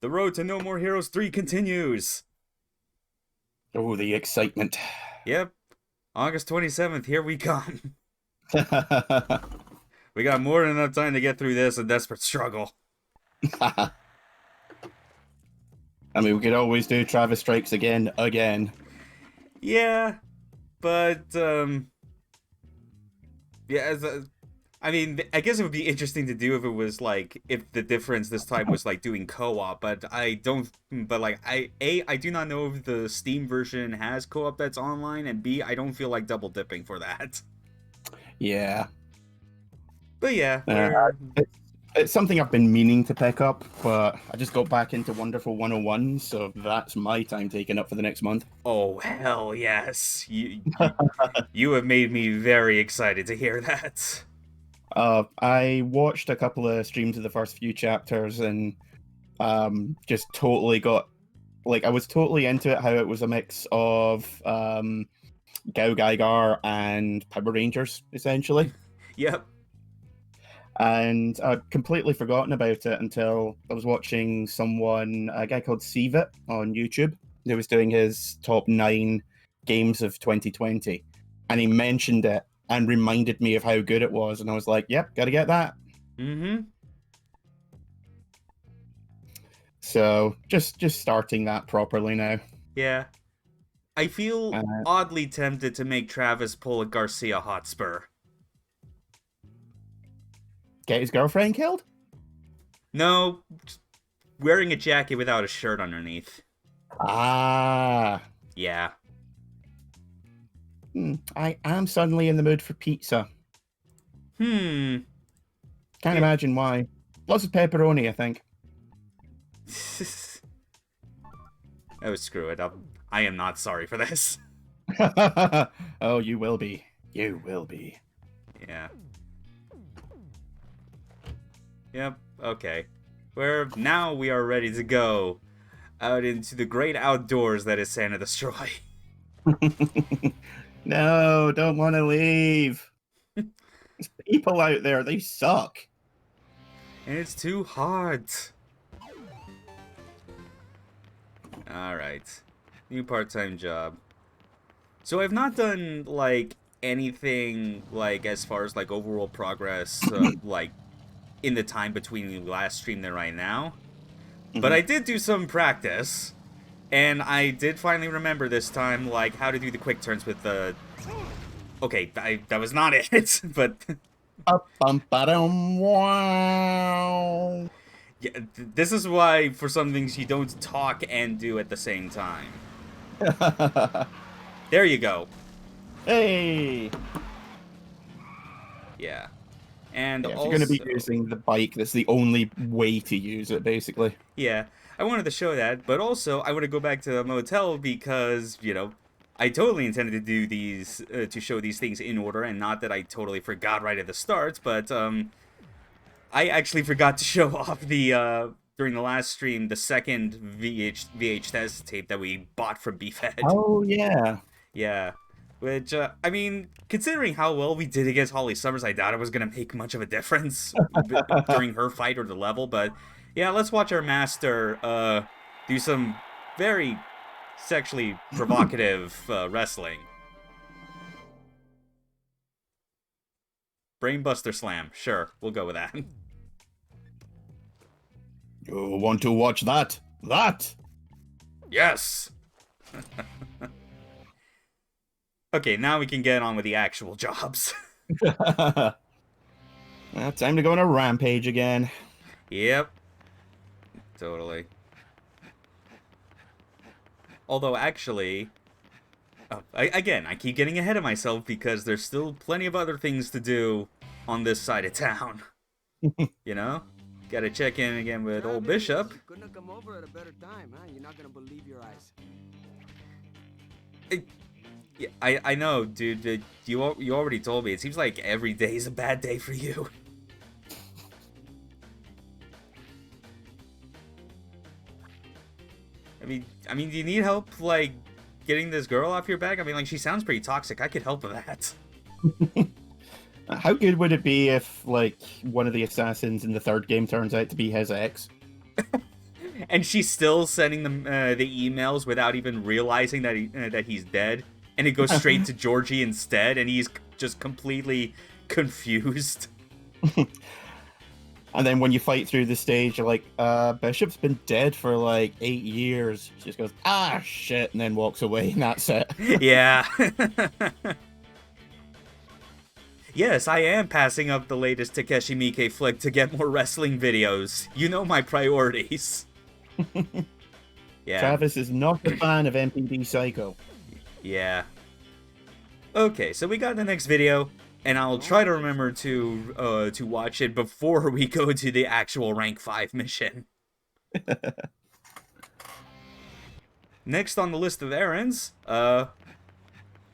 The road to No More Heroes 3 continues. Oh, the excitement. Yep, August 27th, here we come. We got more than enough time to get through this, a desperate struggle. I mean, we could always do Travis Strikes Again. Yeah, but, yeah, I mean, I guess it would be interesting to do if it was like, if the difference this time was like doing co-op, but I don't, but like, I do not know if the Steam version has co-op that's online, and B, I don't feel like double dipping for that. Yeah. But yeah, Uh, we're it's, it's something I've been meaning to pick up, but I just got back into Wonderful 101, so that's my time taken up for the next month. Oh, hell yes. You have made me very excited to hear that. I watched a couple of streams of the first few chapters and just totally got I was totally into it. How it was a mix of Gao Geiger and Power Rangers essentially. Yep. And I'd completely forgotten about it until I was watching a guy called Sivit on YouTube, who was doing his top 9 games of 2020. And he mentioned it and reminded me of how good it was. And I was like, yep, gotta get that. Mm-hmm. So just starting that properly now. Yeah. I feel Uh, oddly tempted to make Travis pull a Garcia Hotspur. get his girlfriend killed? No, wearing a jacket without a shirt underneath. Ah, Yeah. I am suddenly in the mood for pizza. Hmm. Can't Yeah. imagine why. Lots of pepperoni, I think. Oh, screw it. I am not sorry for this. Oh, you will be. You will be. Yeah. Yep. Okay. Now we are ready to go out into the great outdoors that is Santa Destroy. No, don't want to leave. There's people out there, they suck. And it's too hot. Alright. New part-time job. So I've not done, like, anything, like, as far as, like, overall progress, like, in the time between the last stream and right now. But Mhm. I did do some practice. And I did finally remember this time, like, how to do the quick turns with the... Okay, that was not it, but... Ba-bum-ba-dum, wow. Yeah, this is why, for some things, you don't talk and do at the same time. There you go. Hey! Yeah. And Yeah, if you're going to be also... using the bike, that's the only way to use it, basically. Yeah, I wanted to show that, but also I want to go back to the motel because, I totally intended to do these, to show these things in order, and not that I totally forgot right at the start, but, I actually forgot to show off during the last stream, the second VHS tape that we bought from Beefhead. Oh, yeah. Yeah. Which, I mean, considering how well we did against Holly Summers, I doubt it was going to make much of a difference during her fight or the level, but yeah, let's watch our master do some very sexually provocative wrestling. Brainbuster Slam. Sure, we'll go with that. You want to watch that? That! Yes! Okay, now we can get on with the actual jobs. Well, time to go on a rampage again. Yep, totally. Although, actually, again, I keep getting ahead of myself because there's still plenty of other things to do on this side of town. You know? Gotta check in again with old Bishop. Couldn't have come over at a better time, huh? You're not gonna believe your eyes. Yeah, I know, dude. You already told me. It seems like every day is a bad day for you. I mean, do you need help, like, getting this girl off your back? I mean, like, she sounds pretty toxic. I could help with that. How good would it be if, like, one of the assassins in the third game turns out to be his ex? And she's still sending them the emails without even realizing that he's dead, and it goes straight to Georgie instead, and he's just completely confused. And then when you fight through the stage, you're like, Bishop's been dead for like 8 years. She just goes, ah, shit, and then walks away, and that's it. Yeah. Yes, I am passing up the latest Takeshi Miike flick to get more wrestling videos. You know my priorities. Yeah. Travis is not a fan of MPD Psycho. Yeah. Okay, so we got the next video, and I'll try to remember to watch it before we go to the actual rank 5 mission. Next on the list of errands,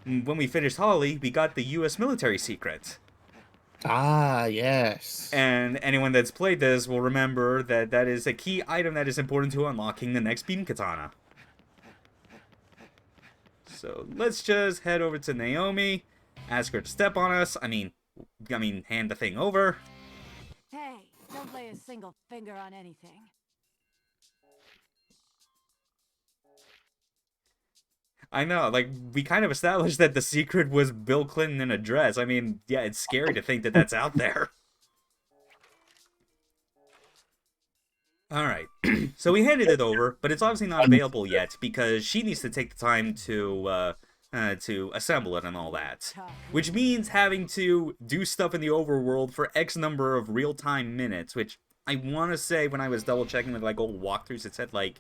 when we finished Holly, we got the U.S. military secret. Ah, yes. And anyone that's played this will remember that that is a key item that is important to unlocking the next beam katana. So let's just head over to Naomi, ask her to step on us. I mean, hand the thing over. Hey, don't lay a single finger on anything. I know, like, we kind of established that the secret was Bill Clinton in a dress. I mean, yeah, it's scary to think that that's out there. Alright, so we handed it over, but it's obviously not available yet, because she needs to take the time to assemble it and all that. Which means having to do stuff in the overworld for X number of real-time minutes, which I want to say when I was double-checking with, like, old walkthroughs, it said, like,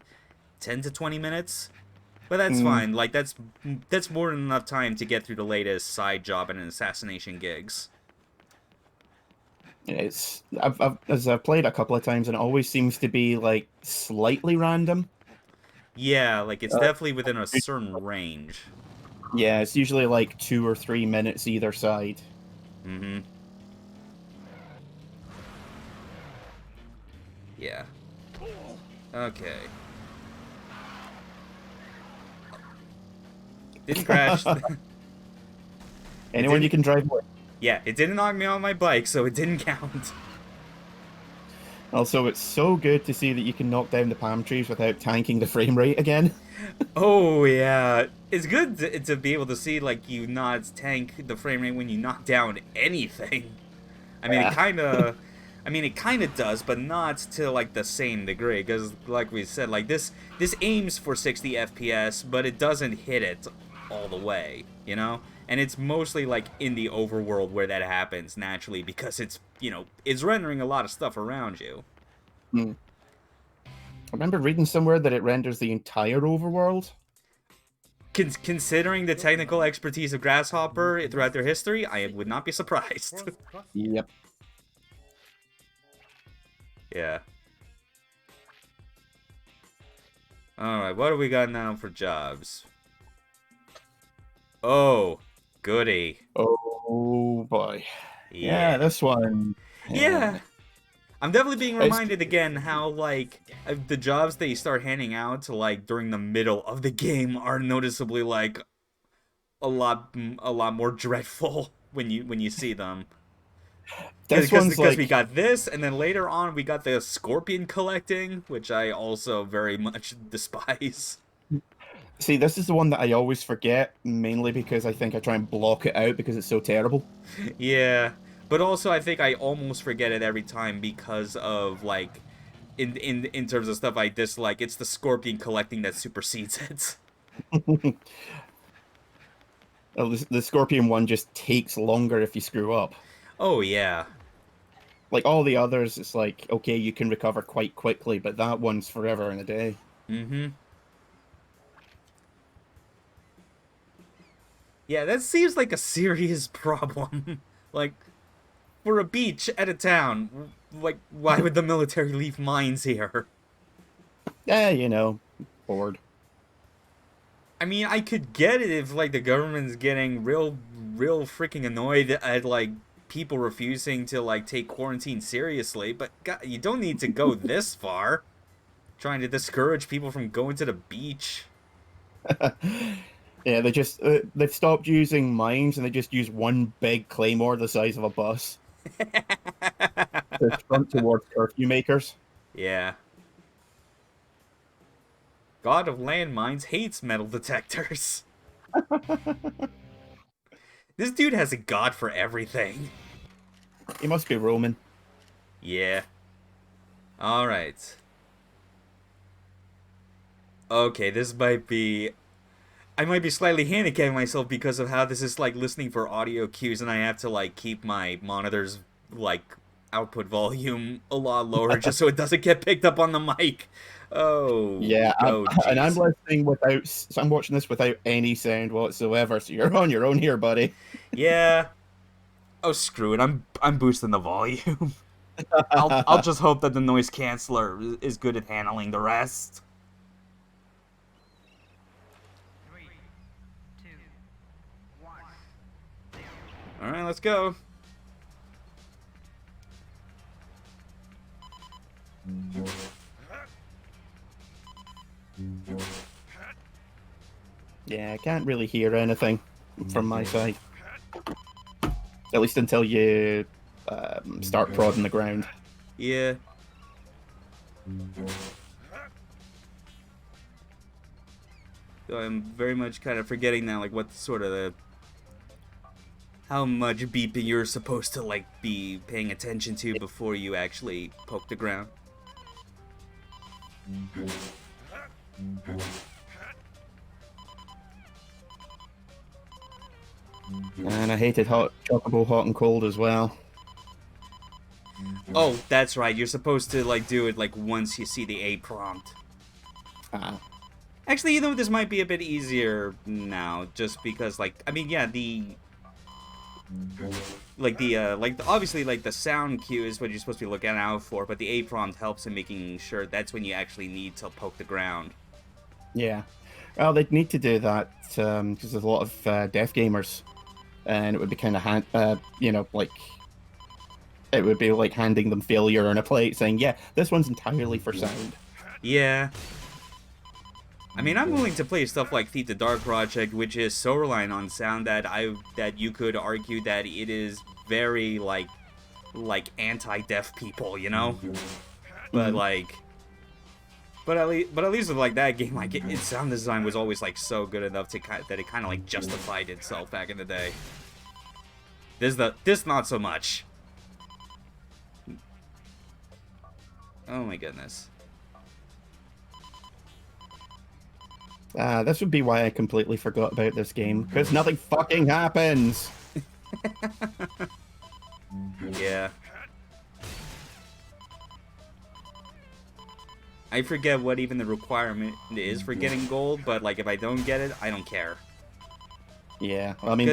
10 to 20 minutes? But that's fine. Like, that's more than enough time to get through the latest side job and assassination gigs. It's as I've played a couple of times, and it always seems to be like slightly random. Yeah, like it's definitely within a certain range. Yeah, it's usually like 2 or 3 minutes either side. Mm-hmm. Yeah. Okay. Didn't crash. Anyone you can drive with. Yeah, it didn't knock me on my bike, so it didn't count. Also, it's so good to see that you can knock down the palm trees without tanking the frame rate again. Oh, yeah. It's good to be able to see, like, you not tank the frame rate when you knock down anything. I mean, Yeah. it kind of does, but not to, like, the same degree. Because, like we said, like, this aims for 60 FPS, but it doesn't hit it all the way, you know? And it's mostly, like, in the overworld where that happens naturally, because it's, you know, it's rendering a lot of stuff around you. I remember reading somewhere that it renders the entire overworld. Considering the technical expertise of Grasshopper throughout their history, I would not be surprised. Yep. Yeah. Alright, what do we got now for jobs? Oh, goody. Oh boy. Yeah, this one. Yeah. I'm definitely being reminded again how, like, the jobs they start handing out, like, during the middle of the game are noticeably, like, a lot more dreadful when you see them. Because we got this, and then later on we got the scorpion collecting, which I also very much despise. See, this is the one that I always forget, mainly because I think I try and block it out because it's so terrible. Yeah, but also I think I almost forget it every time because of, like, in terms of stuff I dislike, it's the scorpion collecting that supersedes it. The scorpion one just takes longer if you screw up. Oh, yeah. Like, all the others, it's like, okay, you can recover quite quickly, but that one's forever and a day. Mm-hmm. Yeah, that seems like a serious problem. Like, for a beach at a town, like, why would the military leave mines here? Yeah, you know, bored. I mean, I could get it if, like, the government's getting real freaking annoyed at, like, people refusing to, like, take quarantine seriously, but God, you don't need to go this far. Trying to discourage people from going to the beach. Yeah, they've stopped using mines and they just use one big claymore the size of a bus. To front towards curfew makers. Yeah. God of landmines hates metal detectors. This dude has a god for everything. He must be Roman. Yeah. Alright. Okay, this might be... I might be slightly handicapping myself because of how this is like listening for audio cues and I have to like keep my monitor's like output volume a lot lower just so it doesn't get picked up on the mic. Oh, Yeah, oh and I'm jeez. listening without. So I'm watching this without any sound whatsoever. So you're on your own here, buddy. Yeah. Oh, screw it. I'm boosting the volume. I'll just hope that the noise canceller is good at handling the rest. 3, 2, 1. All right, let's go. Yeah, I can't really hear anything from my side. At least until you start prodding the ground. Yeah. So I'm very much kind of forgetting now, like what sort of the how much beeping you're supposed to like be paying attention to before you actually poke the ground. And I hated Chocobo hot and cold as well. Oh, that's right. You're supposed to like do it like once you see the A prompt. Ah, Actually, you know, this might be a bit easier now, just because, like, I mean, yeah, obviously, like, the sound cue is what you're supposed to be looking out for, but the A prompt helps in making sure that's when you actually need to poke the ground. yeah. Well, they'd need to do that because there's a lot of deaf gamers, and it would be kind of like it would be like handing them failure on a plate, saying, "Yeah, this one's entirely for sound." Yeah. I mean, I'm willing to play stuff like Thief the Dark Project, which is so reliant on sound that you could argue that it is very like anti-deaf people, you know? But Mhm. like, but at least with like that game, like its sound design was always like so good enough to that it kind of like justified itself back in the day. This not so much. Oh my goodness. This would be why I completely forgot about this game, because nothing fucking happens. Yeah. I forget what even the requirement is for getting gold, but like if I don't get it, I don't care. Yeah, well, I mean,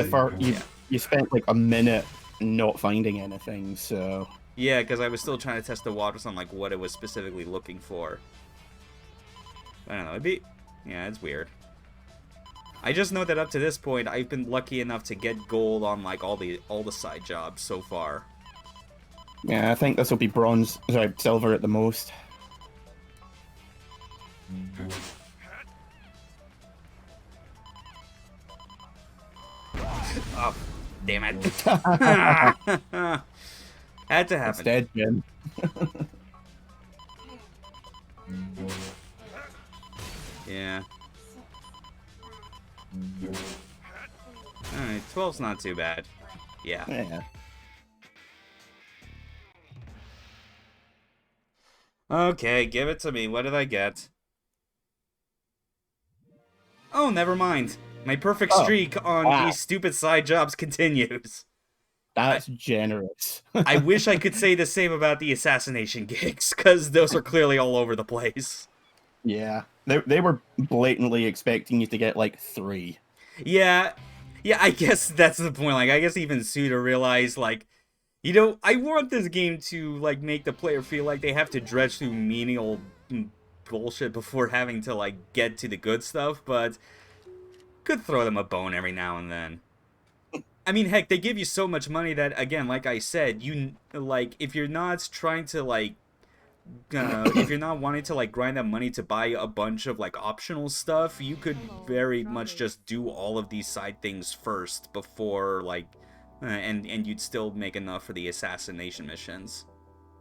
you spent like a minute not finding anything, so Yeah, because I was still trying to test the waters on like what it was specifically looking for. I don't know. Yeah, it's weird. I just know that up to this point, I've been lucky enough to get gold on like all the side jobs so far. yeah, I think this will be silver at the most. Oh, damn it! Had to happen. It's dead, Jim. Yeah. Alright, 12's not too bad. Yeah. Yeah. Okay, give it to me. What did I get? Oh, never mind. My perfect streak on wow. these stupid side jobs continues. That's generous. I wish I could say the same about the assassination gigs, because those are clearly all over the place. Yeah, they were blatantly expecting you to get like 3. Yeah, I guess that's the point. Like, I guess even Suda realized, like, you know, I want this game to, like, make the player feel like they have to dredge through menial bullshit before having to, like, get to the good stuff, but could throw them a bone every now and then. I mean, heck, they give you so much money that, again, like I said, if you're not trying to, like, if you're not wanting to, like, grind that money to buy a bunch of, like, optional stuff, you could very much just do all of these side things first before, like, and you'd still make enough for the assassination missions.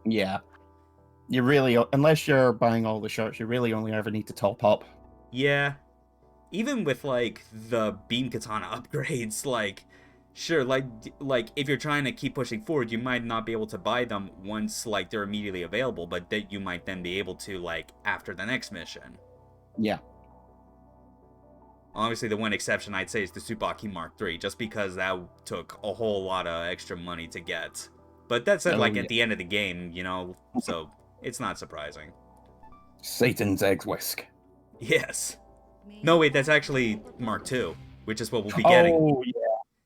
Yeah, you really, unless you're buying all the shirts, you really only ever need to top up. Yeah. Even with, like, the beam katana upgrades, like, sure, like if you're trying to keep pushing forward, you might not be able to buy them once, like, they're immediately available, but that you might then be able to, like, after the next mission. Yeah. Obviously, the one exception I'd say is the Tsubaki Mark III, just because that took a whole lot of extra money to get. But that said, Oh, like, yeah. at the end of the game, you know, so it's not surprising. Satan's egg whisk. Yes. No, wait, that's actually Mark II, which is what we'll be getting. Oh yeah.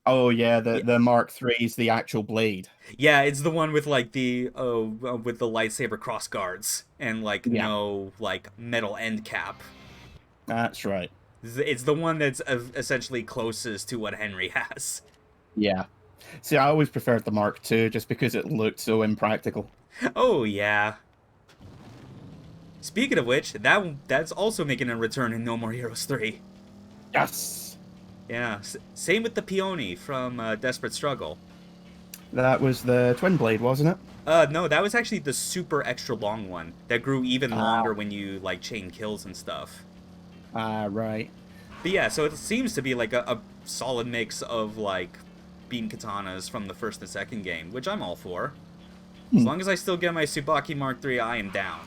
Oh yeah. The Mark III is the actual blade. Yeah, it's the one with like the with the lightsaber cross guards and like Yeah. no like metal end cap. That's right. It's the one that's essentially closest to what Henry has. Yeah. See, I always preferred the Mark II just because it looked so impractical. Oh yeah. Speaking of which, that's also making a return in No More Heroes 3. Yes. Yeah, same with the Peony from Desperate Struggle. That was the twin blade, wasn't it? No, that was actually the super extra long one that grew even longer when you like chain kills and stuff. Ah, right. But yeah, so it seems to be like a solid mix of like beam katanas from the first and second game, which I'm all for. As long as I still get my Tsubaki Mark III, I am down.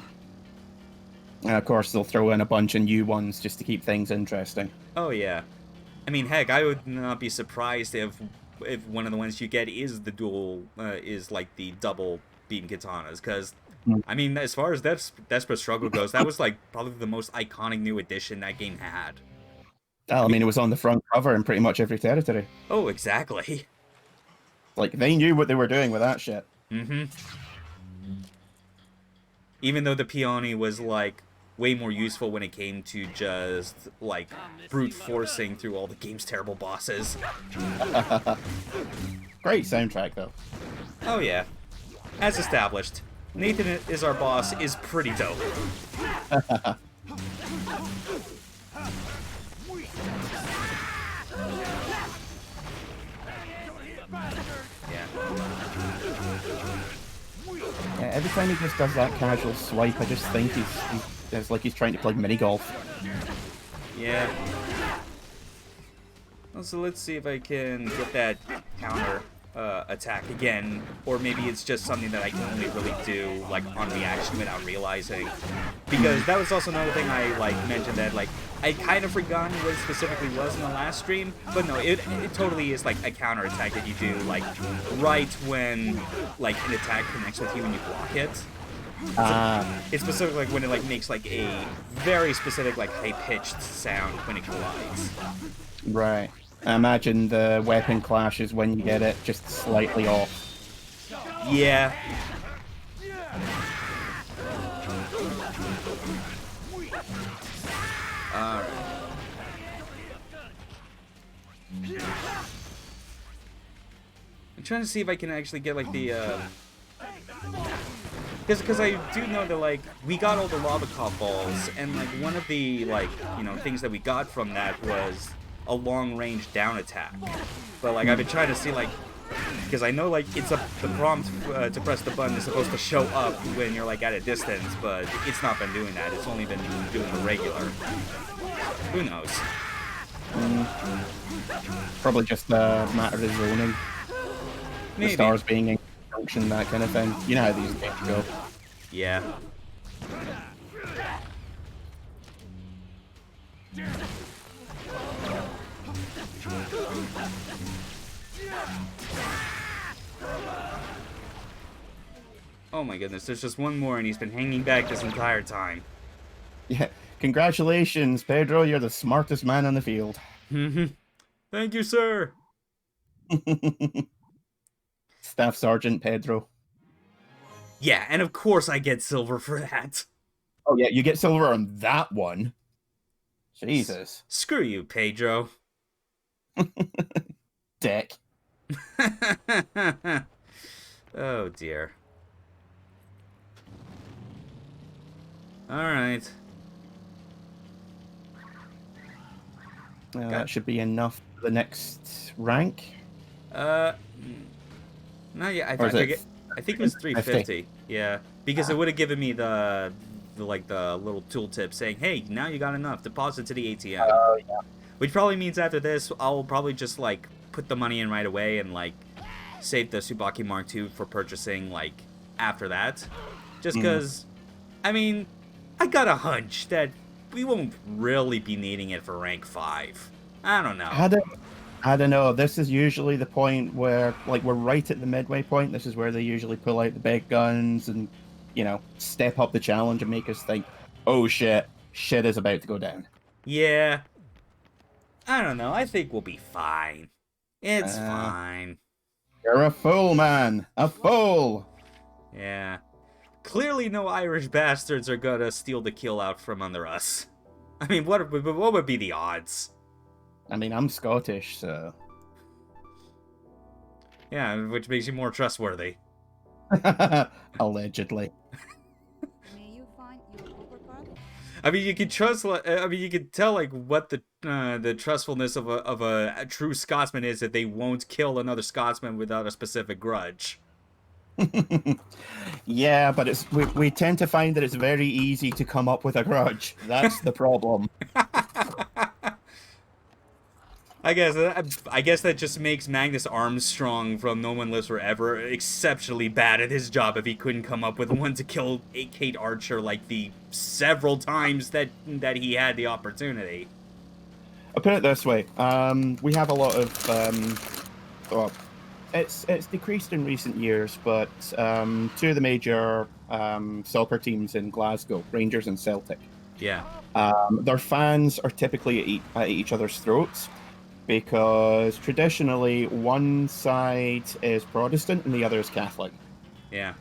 And of course, they'll throw in a bunch of new ones just to keep things interesting. Oh yeah. I mean, heck, I would not be surprised if one of the ones you get is the dual, is like the double beam katanas, because I mean, as far as Desperate Struggle goes, that was like probably the most iconic new addition that game had. I mean, it was on the front cover in pretty much every territory. Oh, exactly. Like, they knew what they were doing with that shit. Mm-hmm. Even though the Peony was like way more useful when it came to just like brute forcing through all the game's terrible bosses. Great soundtrack, though. Oh yeah. As established, Nathan is our boss is pretty dope. Yeah. Yeah, every time he just does that casual swipe, I just think it's like he's trying to play mini golf. Yeah. Also, let's see if I can get that counter attack again, or maybe it's just something that I can only really do like on reaction without realizing. Because that was also another thing I like mentioned that like I kind of forgotten what it specifically was in the last stream, but no, it totally is like a counter attack that you do like right when like an attack connects with you and you block it. It's specific like when it like makes like a very specific like high-pitched sound when it collides. Right. I imagine the weapon clash is when you get it just slightly off. Yeah. Alright. I'm trying to see if I can actually get like the because I do know that like we got all the lava cop balls, and like one of the like things that we got from that was a long range down attack. But like I've been trying to see like, because I know like it's the prompt to press the button is supposed to show up when you're like at a distance, but it's not been doing that. It's only been doing the regular. Who knows? Probably just a matter of zoning. Maybe. The stars being in function, that kind of thing. You know how these games go. Yeah. Oh my goodness, there's just one more and he's been hanging back this entire time. Yeah. Congratulations, Pedro. You're the smartest man on the field. Thank you, sir. Staff Sergeant Pedro. Yeah, and of course I get silver for that. Oh yeah, you get silver on that one. Jesus. Screw you, Pedro. Dick. Oh dear. Alright. That should be enough for the next rank. Not yet. I think it was 350. Yeah, because it would have given me the the little tooltip saying, "Hey, now you got enough. Deposit to the ATM." Yeah. Which probably means after this, I'll probably just like put the money in right away and like save the Tsubaki Mark II for purchasing like after that. Just because, I mean, I got a hunch that we won't really be needing it for rank 5. I don't know. I don't know. This is usually the point where, like, we're right at the midway point. This is where they usually pull out the big guns and, you know, step up the challenge and make us think, oh shit, shit is about to go down. Yeah. I don't know. I think we'll be fine. It's Uh, fine. You're a fool, man. A fool. Yeah. Clearly no Irish bastards are gonna steal the kill out from under us. I mean, what would be the odds? I mean, I'm Scottish, so. Yeah, which makes you more trustworthy. Allegedly. May you find your overcard? I mean, you could trust. I mean, you could tell like what the trustfulness of a true Scotsman is that they won't kill another Scotsman without a specific grudge. Yeah, but we tend to find that it's very easy to come up with a grudge. That's the problem. I guess that just makes Magnus Armstrong from No One Lives Forever exceptionally bad at his job if he couldn't come up with one to kill Kate Archer like the several times that he had the opportunity. I'll put it this way: we have a lot of, well, it's decreased in recent years, but two of the major soccer teams in Glasgow, Rangers and Celtic, Yeah. their fans are typically at each other's throats because traditionally one side is Protestant and the other is Catholic. Yeah.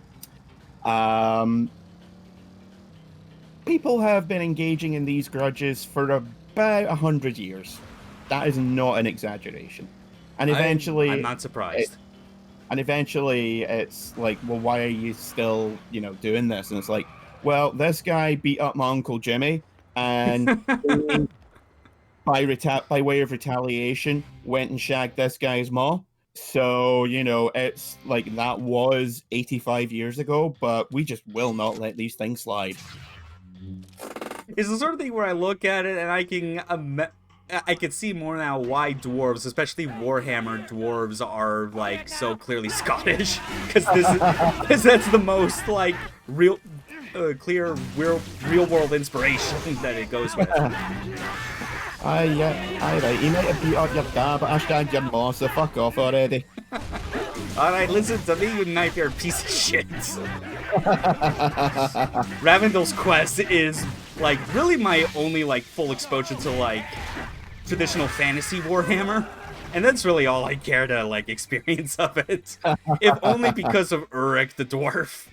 People have been engaging in these grudges for about 100 years. That is not an exaggeration. And eventually, I'm not surprised. Eventually it's like, well, why are you still, doing this? And it's like, well, this guy beat up my Uncle Jimmy, and by way of retaliation, went and shagged this guy's mom. So, it's like that was 85 years ago, but we just will not let these things slide. It's the sort of thing where I look at it and I can see more now why dwarves, especially Warhammer dwarves, are like so clearly Scottish, because that's the most like clear real world inspiration that it goes with. Aye, right. He might have beat up your dad, but I shagged your mom, so fuck off already. Alright, listen to me, you nightmare piece of shit. Ravendell's Quest is like really my only like full exposure to like traditional fantasy Warhammer, and that's really all I care to like experience of it. If only because of Uruk the dwarf.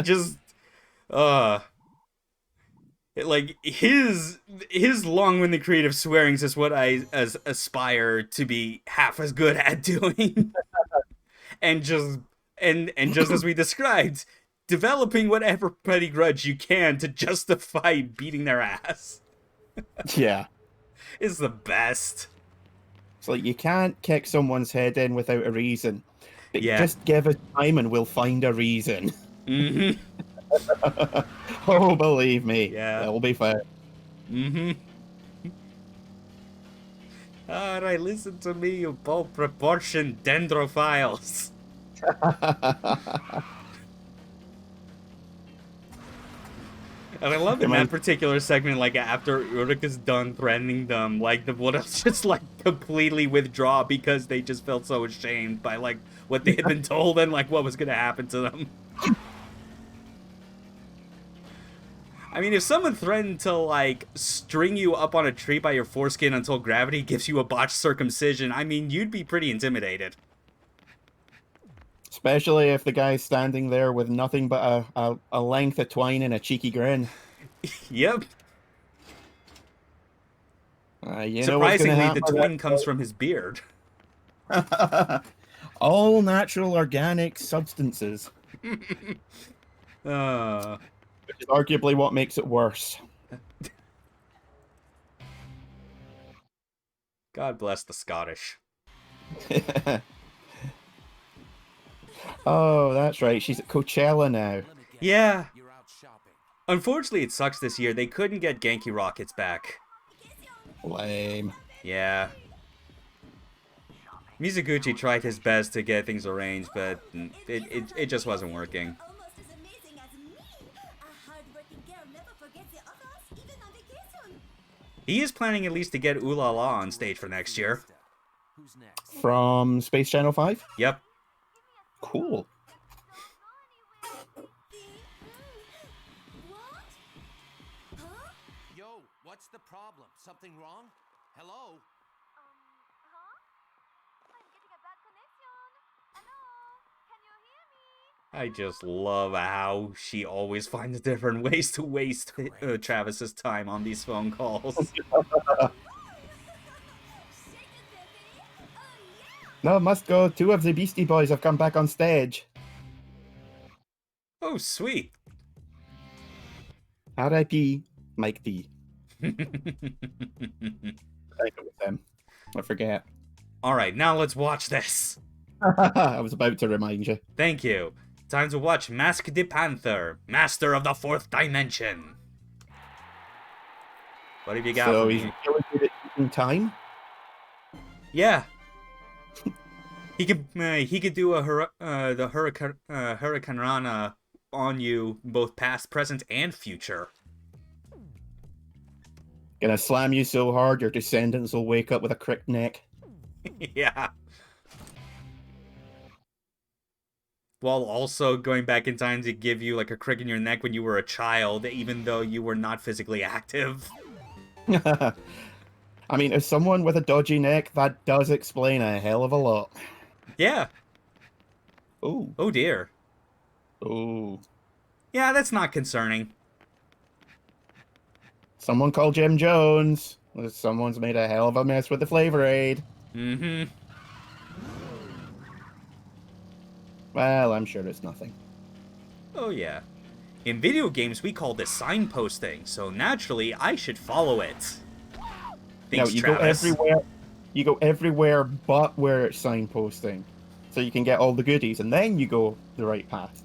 Just like his long-winded creative swearings is what I aspire to be half as good at doing. and just as we described, developing whatever petty grudge you can to justify beating their ass. Yeah. Is the best. It's like you can't kick someone's head in without a reason. But Yeah. just give us time and we'll find a reason. Mm-hmm. Oh, believe me. Yeah. It'll be fine. Mm-hmm. Alright, listen to me, you ball-proportioned dendrophiles. And I love in that particular segment, like, after Uruk is done threatening them, like, the Woodels just, like, completely withdraw because they just felt so ashamed by, like, what they had been told and, like, what was gonna happen to them. I mean, if someone threatened to, like, string you up on a tree by your foreskin until gravity gives you a botched circumcision, I mean, you'd be pretty intimidated. Especially if the guy's standing there with nothing but a length of twine and a cheeky grin. Yep. Surprisingly, the twine comes from his beard. All natural organic substances. Which is arguably what makes it worse. God bless the Scottish. Oh, that's right. She's at Coachella now. Yeah. You're out shopping. Unfortunately, it sucks this year. They couldn't get Genki Rockets back. Lame. Yeah. Mizuguchi tried his best to get things arranged, but it just wasn't working. Almost as amazing as me. A hardworking girl never forgets the others, even on vacation. He is planning at least to get Ooh La La on stage for next year. Who's next? From Space Channel 5? Yep. Cool. What? Huh? Yo, what's the problem? Something wrong? Hello? I'm getting a bad connection. Hello? Can you hear me? I just love how she always finds different ways to waste Travis's time on these phone calls. No, must go. 2 of the Beastie Boys have come back on stage. Oh, sweet. R.I.P. Mike D. I think it was them. I forget. All right, now let's watch this. I was about to remind you. Thank you. Time to watch Mask de Panther, Master of the Fourth Dimension. What have you got So for he's me? really good at keeping time. Yeah. He could do a Hurricane Rana on you, both past, present, and future. Gonna slam you so hard your descendants will wake up with a crick neck. Yeah. While also going back in time to give you like a crick in your neck when you were a child, even though you were not physically active. I mean, as someone with a dodgy neck, that does explain a hell of a lot. Yeah. Ooh. Oh dear. Ooh. Yeah, that's not concerning. Someone called Jim Jones. Someone's made a hell of a mess with the Flavor Aid. Mm-hmm. Well, I'm sure it's nothing. Oh yeah. In video games, we call this signposting, so naturally, I should follow it. No, Thanks, you Travis. go everywhere. You go everywhere but where it's signposting, so you can get all the goodies, and then you go the right path.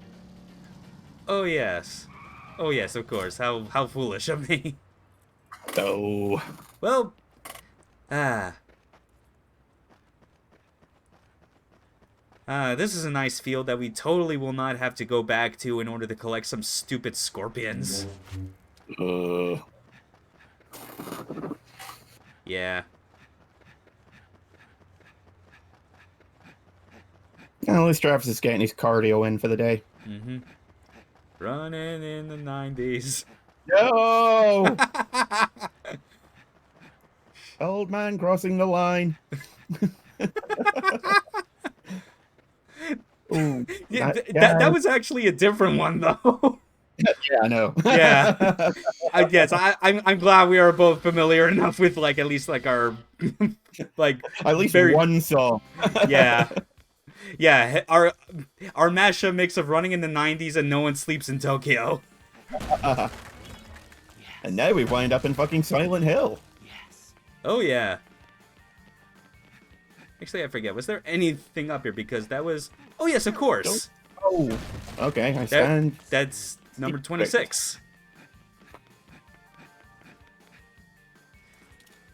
Oh yes. Oh yes, of course. How foolish of me. So, Well, this is a nice field that we totally will not have to go back to in order to collect some stupid scorpions. Yeah. at least Travis is getting his cardio in for the day. Mm-hmm. Running in the 90s. No! Old man crossing the line. Ooh, Yeah, that was actually a different one, though. yeah, I know. Yeah. I'm glad we are both familiar enough with, like, at least, like, our, like, At least very, one song. yeah. Yeah, our mashup mix of Running in the 90s and No One Sleeps in Tokyo. And now we wind up in fucking Silent Hill. Oh, yeah. Actually, I forget. Was there anything up here? Because that was... Oh, yes, of course. Oh, okay, I stand. That's number 26.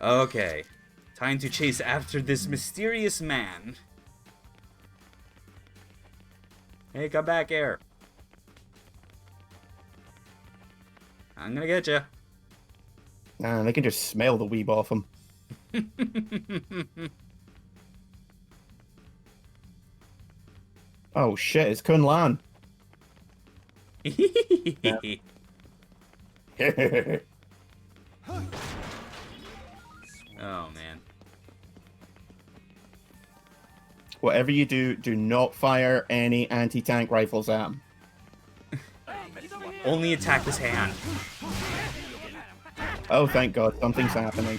Okay. Time to chase after this mysterious man. Hey, come back here. I'm gonna get you. Nah, they can just smell the weeb off him. Oh shit, it's Kun Lan. Oh, man. Whatever you do, do not fire any anti-tank rifles at him. Only attack his hand. Oh, thank God, something's happening.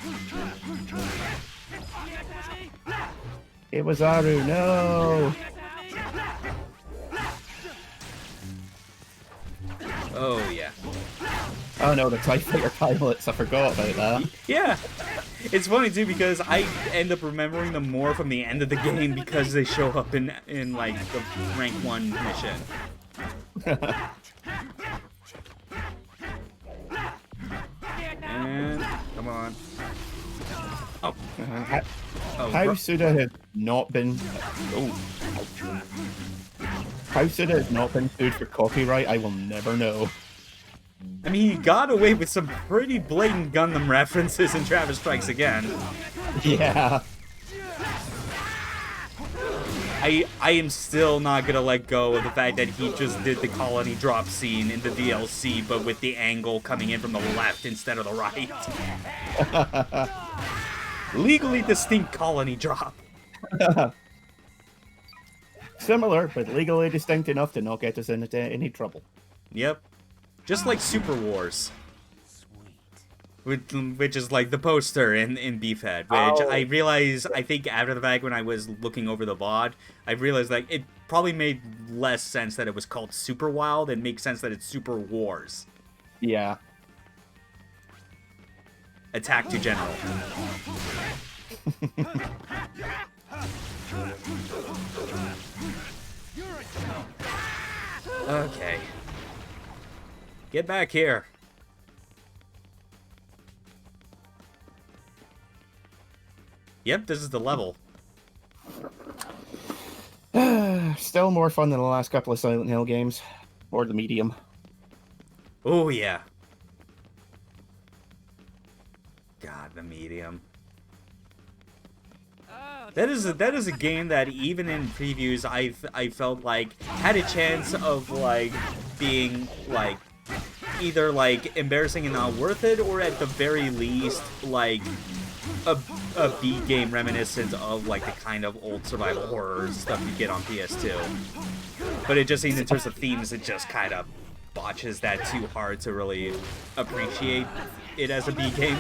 It was Aru, no! Oh, yeah. Oh no, the TIE Fighter pilots, I forgot about that. Yeah. It's funny, too, because I end up remembering them more from the end of the game because they show up in like, the rank 1 mission. And come on. Oh, oh, How bro- Suda has not been. Oh. How Suda has not been sued for copyright, I will never know. I mean, he got away with some pretty blatant Gundam references in Travis Strikes Again. Yeah. I am still not gonna let go of the fact that he just did the colony drop scene in the DLC, but with the angle coming in from the left instead of the right. Legally distinct colony drop. Similar, but legally distinct enough to not get us into any trouble. Yep. Just like Super Wars. Which is like the poster in Beefhead, which I realized, I think after the fact when I was looking over the VOD, I realized like it probably made less sense that it was called Super Wild and makes sense that it's Super Wars. Yeah. Attack to General. Okay. Get back here. Yep, this is the level. Still more fun than the last couple of Silent Hill games. Or the medium. Oh, yeah. God, the medium. That is a game that even in previews I felt like had a chance of like being like either like embarrassing and not worth it, or at the very least like a B game reminiscent of like the kind of old survival horror stuff you get on PS2. But it just seems in terms of themes it just kind of botches that too hard to really appreciate it as a B game.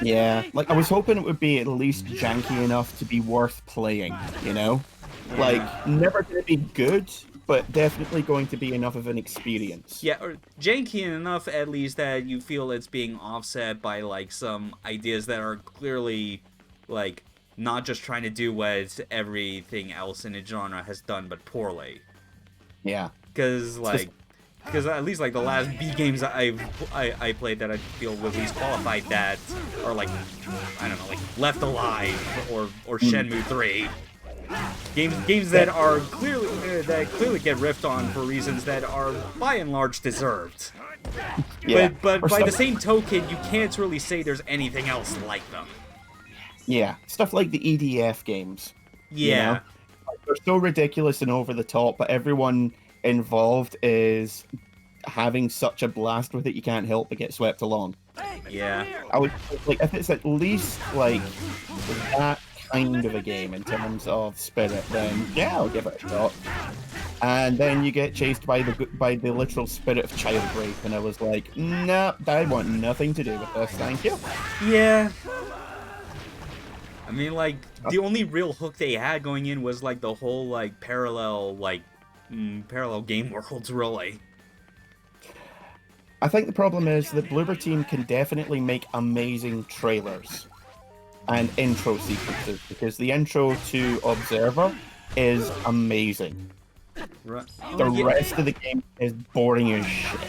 Yeah, like I was hoping it would be at least janky enough to be worth playing, you know? Like, never gonna be good, but definitely going to be enough of an experience. Yeah, or janky enough at least that you feel it's being offset by like some ideas that are clearly like not just trying to do what everything else in a genre has done, but poorly. Yeah. Because like, because at least like the last B games I played that I feel would at least qualified that are like, I don't know, like Left Alive or Shenmue 3. Games that are clearly get riffed on for reasons that are by and large deserved. Yeah. But Or by the stuff- same token, you can't really say there's anything else like them. Yeah, stuff like the EDF games. Yeah. You know? They're so ridiculous and over the top, but everyone involved is having such a blast with it, you can't help but get swept along. Yeah. I would like if it's at least like that kind of a game in terms of spirit, then yeah, I'll give it a shot. And then you get chased by the literal spirit of child rape, and I was like, no, I want nothing to do with this, thank you. Yeah. I mean, like, the only real hook they had going in was, like, the whole, like, parallel game worlds, really. I think the problem is that Bloober Team can definitely make amazing trailers and intro sequences, because the intro to Observer is amazing. Right. The rest of the game is boring as shit.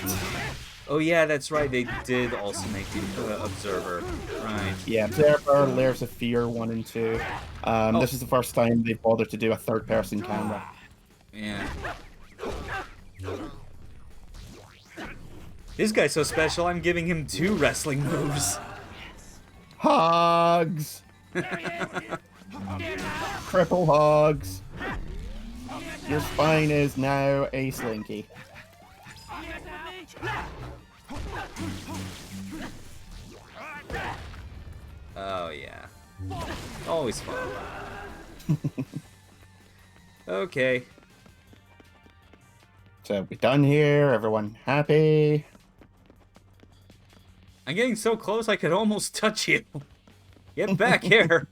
Oh, yeah, that's right. They did also make the Observer. Right. Yeah, Observer, Layers of Fear 1 and 2. This is the first time they've bothered to do a third-person camera. Yeah. This guy's so special, I'm giving him 2 wrestling moves. Hogs! Triple hogs! Your spine is now a slinky. Oh, yeah. Always fun. Okay. So we're done here, everyone happy? I'm getting so close I could almost touch you. Get back here.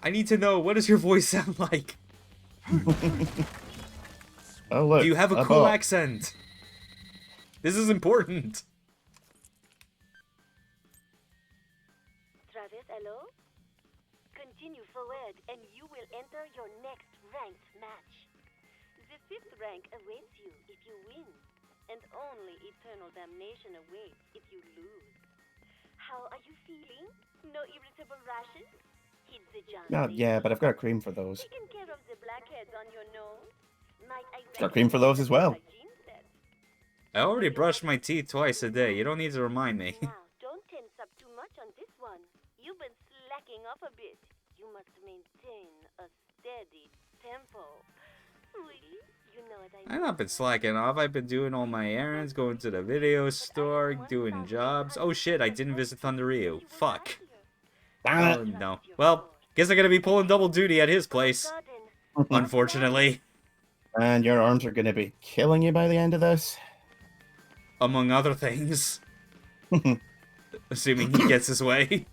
I need to know, what does your voice sound like? Oh look, Do you have a a cool bot. accent? This is important. Travis, hello? Continue forward and you will enter your next ranked match. The 5th rank awaits you if you win. and only eternal damnation awaits if you lose. How are you feeling? No irritable rashes? Hit the Johnson. Yeah, but I've got a cream for those. Taking care of the blackheads on your nose? Might I Got cream for those as well. hygiene set? I already brushed my teeth twice a day. You don't need to remind me. Now, don't tense up too much on this one. You've been slacking up a bit. You must maintain a steady tempo. Sweetie, you know what I I've mean. not been slacking off. I've been doing all my errands, going to the video store, doing jobs. Oh shit, I didn't visit Thunder Ryu. Fuck. Damn Oh it. no. Well, guess I'm gonna be pulling double duty at his place. Unfortunately. And your arms are going to be killing you by the end of this. Among other things. Assuming he gets his way.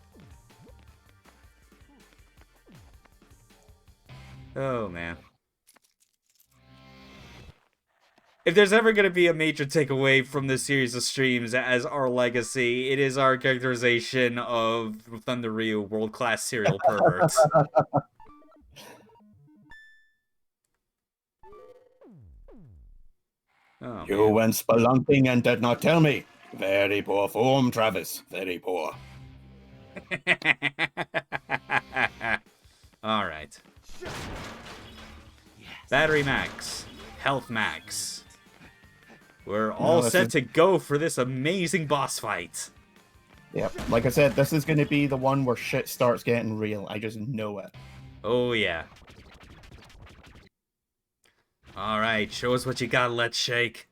Oh, man. If there's ever going to be a major takeaway from this series of streams as our legacy, it is our characterization of Thunder Ryu, world-class serial perverts. Oh, You man. went spelunking and did not tell me. Very poor form, Travis. Very poor. Alright. Battery max. Health max. We're all this set is- to go for this amazing boss fight. Yep. Like I said, this is going to be the one where shit starts getting real. I just know it. Oh, yeah. Alright, show us what you got, let's shake.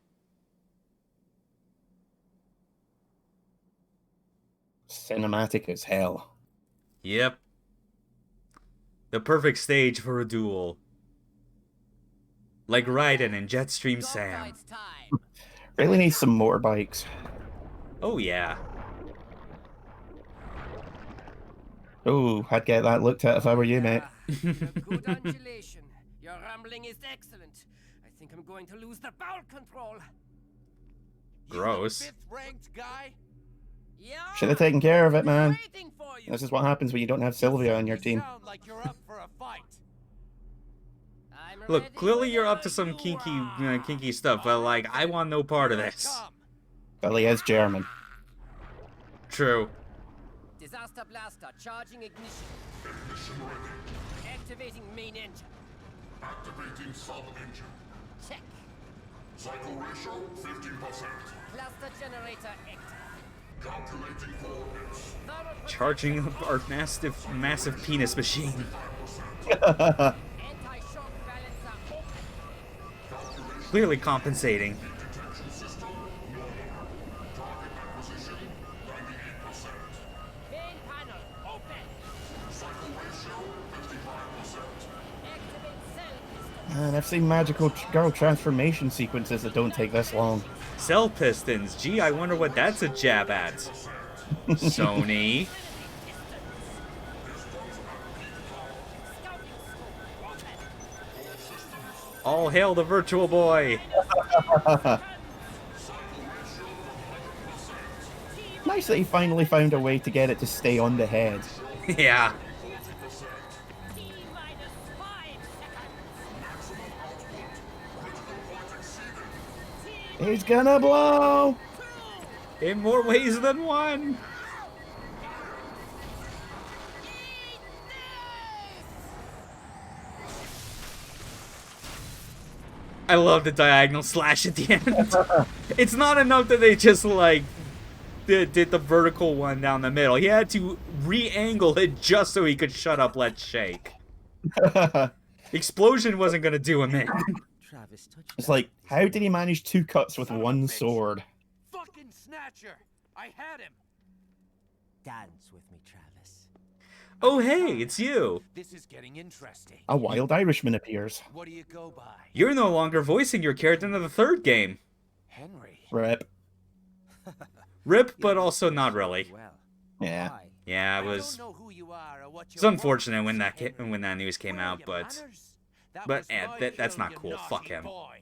Cinematic as hell. Yep. The perfect stage for a duel. Like Raiden and Jetstream Sam. Really need some motorbikes. Oh, yeah. Ooh, I'd get that looked at if I were you, mate. Good undulation. Your rambling is excellent. I think I'm going to lose the bowel control. Gross. You the fifth-ranked guy? Yeah. Should have taken care of it, man. Waiting for you. This is what happens when you don't have Sylvia on your team. Sound like you're up for a fight. I'm Look, ready clearly you're up to whenever some you are. kinky stuff, but like, I want no part of this. Come. Billy is German. True. Disaster blaster charging ignition. Activating main engine. Activating sub-engine. Check. Cycle ratio 15%. Cluster generator active. Calculating coordinates. Charging our massive penis machine. Anti-shock balancer open. Clearly compensating. Detection system normal. Target acquisition 98%. Main panel open. Cycle ratio 55%. Activate cell pistol. Man, I've seen magical girl transformation sequences that don't take this long. Cell pistons. Gee, I wonder what that's a jab at. Sony. All hail the Virtual Boy. Nice that he finally found a way to get it to stay on the head. Yeah. He's gonna blow! In more ways than one. I love the diagonal slash at the end. It's not enough that they just like did the vertical one down the middle. He had to re-angle it just so he could shut up Let's Shake. Explosion wasn't gonna do him in. Travis, touch It's like, how did he manage 2 cuts with one sword? Fucking snatcher! I had him. Dance with me, Travis. Oh hey, it's you. This is getting interesting. A wild Irishman appears. What do you go by? You're no longer voicing your character in the third game. Henry. Rip. Rip, but also not really. Well, Yeah. why? Yeah, it I was. don't know who you are or what It's your unfortunate when motives, that Henry. when that news came Where are out, your but manners? That but was yeah, my that's kill, not you cool. Fuck naughty him. boy.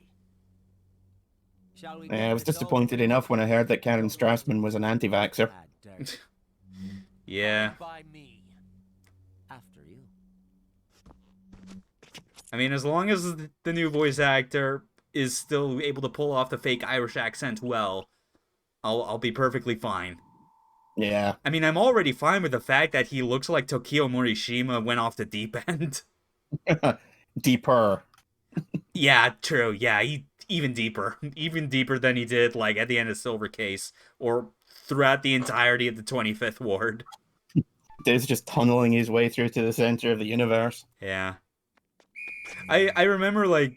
Shall we Yeah, I get was this over disappointed with? enough when I heard that Karen Strassman was an anti-vaxxer. Bad dirt. Yeah, By me. After you. I mean, as long as the new voice actor is still able to pull off the fake Irish accent well, I'll be perfectly fine. Yeah. I mean, I'm already fine with the fact that he looks like Tokio Morishima went off the deep end. Deeper. Yeah, true. Yeah, he even deeper than he did like at the end of Silver Case or throughout the entirety of the 25th Ward. Dave's just tunneling his way through to the center of the universe. Yeah. I remember like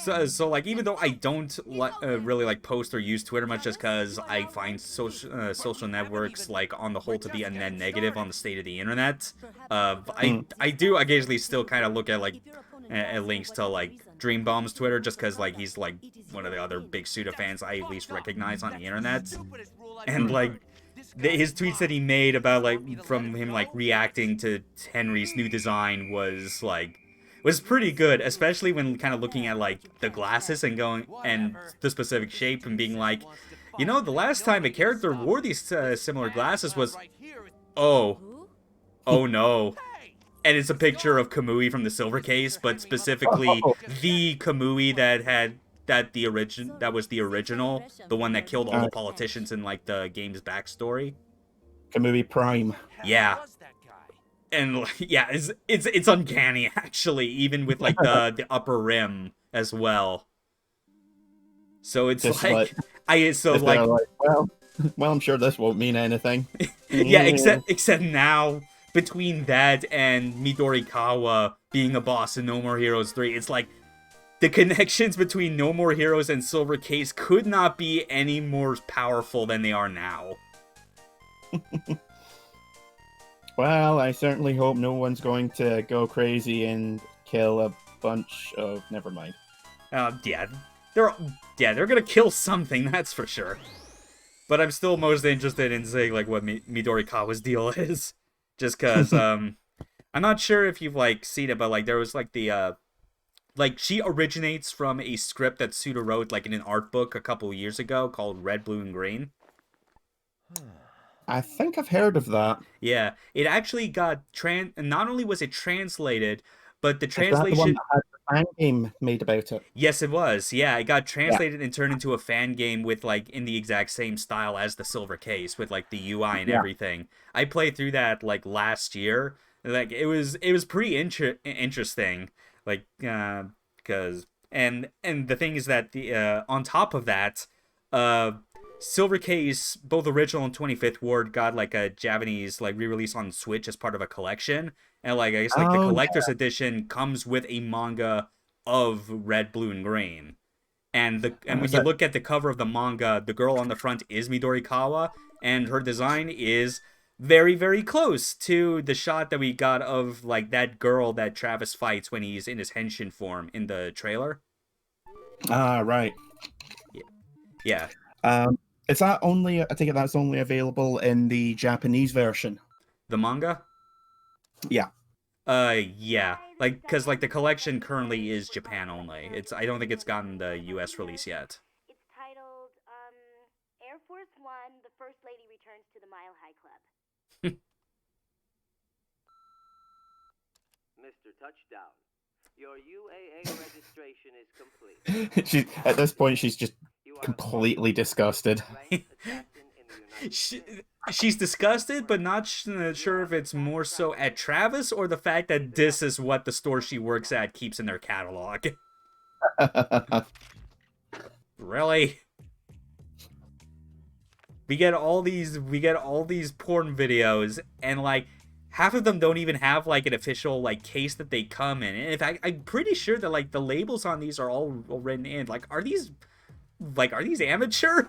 so like even though I don't really like post or use Twitter much just because I find social networks like on the whole to be a net negative on the state of the internet. I do occasionally still kind of look at like links to like Dream Bomb's Twitter just because like he's like one of the other big Suda fans I at least recognize on the internet, and like his tweets that he made about like from him like reacting to Henry's new design was pretty good, especially when kind of looking at like the glasses and going and the specific shape and being like, you know, the last time a character wore these similar glasses was oh no. And it's a picture of Kamui from the Silver Case, but specifically the Kamui that was the original, the one that killed all the politicians in like the game's backstory. Kamui Prime. Yeah. And yeah, it's uncanny actually, even with like the upper rim as well. So it's Just like well, I'm sure this won't mean anything. yeah, except now between that and Midorikawa being a boss in No More Heroes 3, it's like the connections between No More Heroes and Silver Case could not be any more powerful than they are now. Well, I certainly hope no one's going to go crazy and kill a bunch of... Never mind. Yeah, they're gonna kill something, that's for sure. But I'm still most interested in seeing like what Midorikawa's deal is, just because I'm not sure if you've like seen it, but like there was like the like she originates from a script that Suda wrote like in an art book a couple years ago called Red, Blue, and Green. I think I've heard of that. Yeah, it actually got not only was it translated, but the Is that the translation. one that had the fan game made about it? Yes, it was. Yeah, it got translated and turned into a fan game with like in the exact same style as the Silver Case with like the UI and everything. I played through that like last year. Like it was pretty interesting. Like because and the thing is that the on top of that, Silver Case, both original and 25th Ward, got like a Japanese like re-release on Switch as part of a collection, and like I guess like the collector's edition comes with a manga of Red, Blue, and Green, and when you look at the cover of the manga, the girl on the front is Midorikawa, and her design is very, very close to the shot that we got of like that girl that Travis fights when he's in his henshin form in the trailer. Ah, right. Yeah. Is that only? I think that's only available in the Japanese version. The manga? Yeah. Yeah. Like, cause like the collection currently is Japan only. I don't think it's gotten the U.S. release yet. It's titled, Air Force One, the First Lady Returns to the Mile High Club. Mr. Touchdown, your UAA registration is complete. She at this point she's just completely disgusted. She's disgusted, but not sure if it's more so at Travis or the fact that this is what the store she works at keeps in their catalog. Really? We get all these porn videos, and like half of them don't even have like an official like case that they come in. And in fact, I'm pretty sure that like the labels on these are all written in. Like, are these amateur?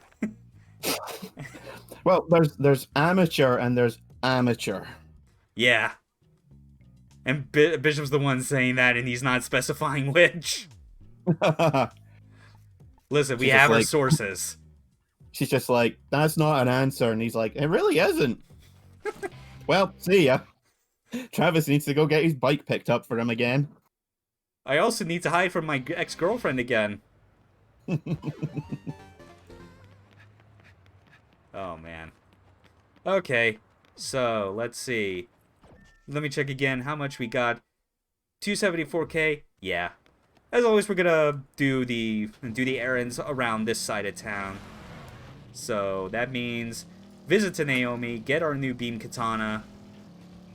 Well, there's amateur and there's amateur. Yeah. And Bishop's the one saying that, and he's not specifying which. Listen, we have our sources. She's just like, that's not an answer. And he's like, it really isn't. Well, see ya. Travis needs to go get his bike picked up for him again. I also need to hide from my ex-girlfriend again. Oh, man. Okay, so let's see. Let me check again how much we got. 274K? Yeah. As always, we're gonna do the errands around this side of town. So that means visit to Naomi, get our new beam katana,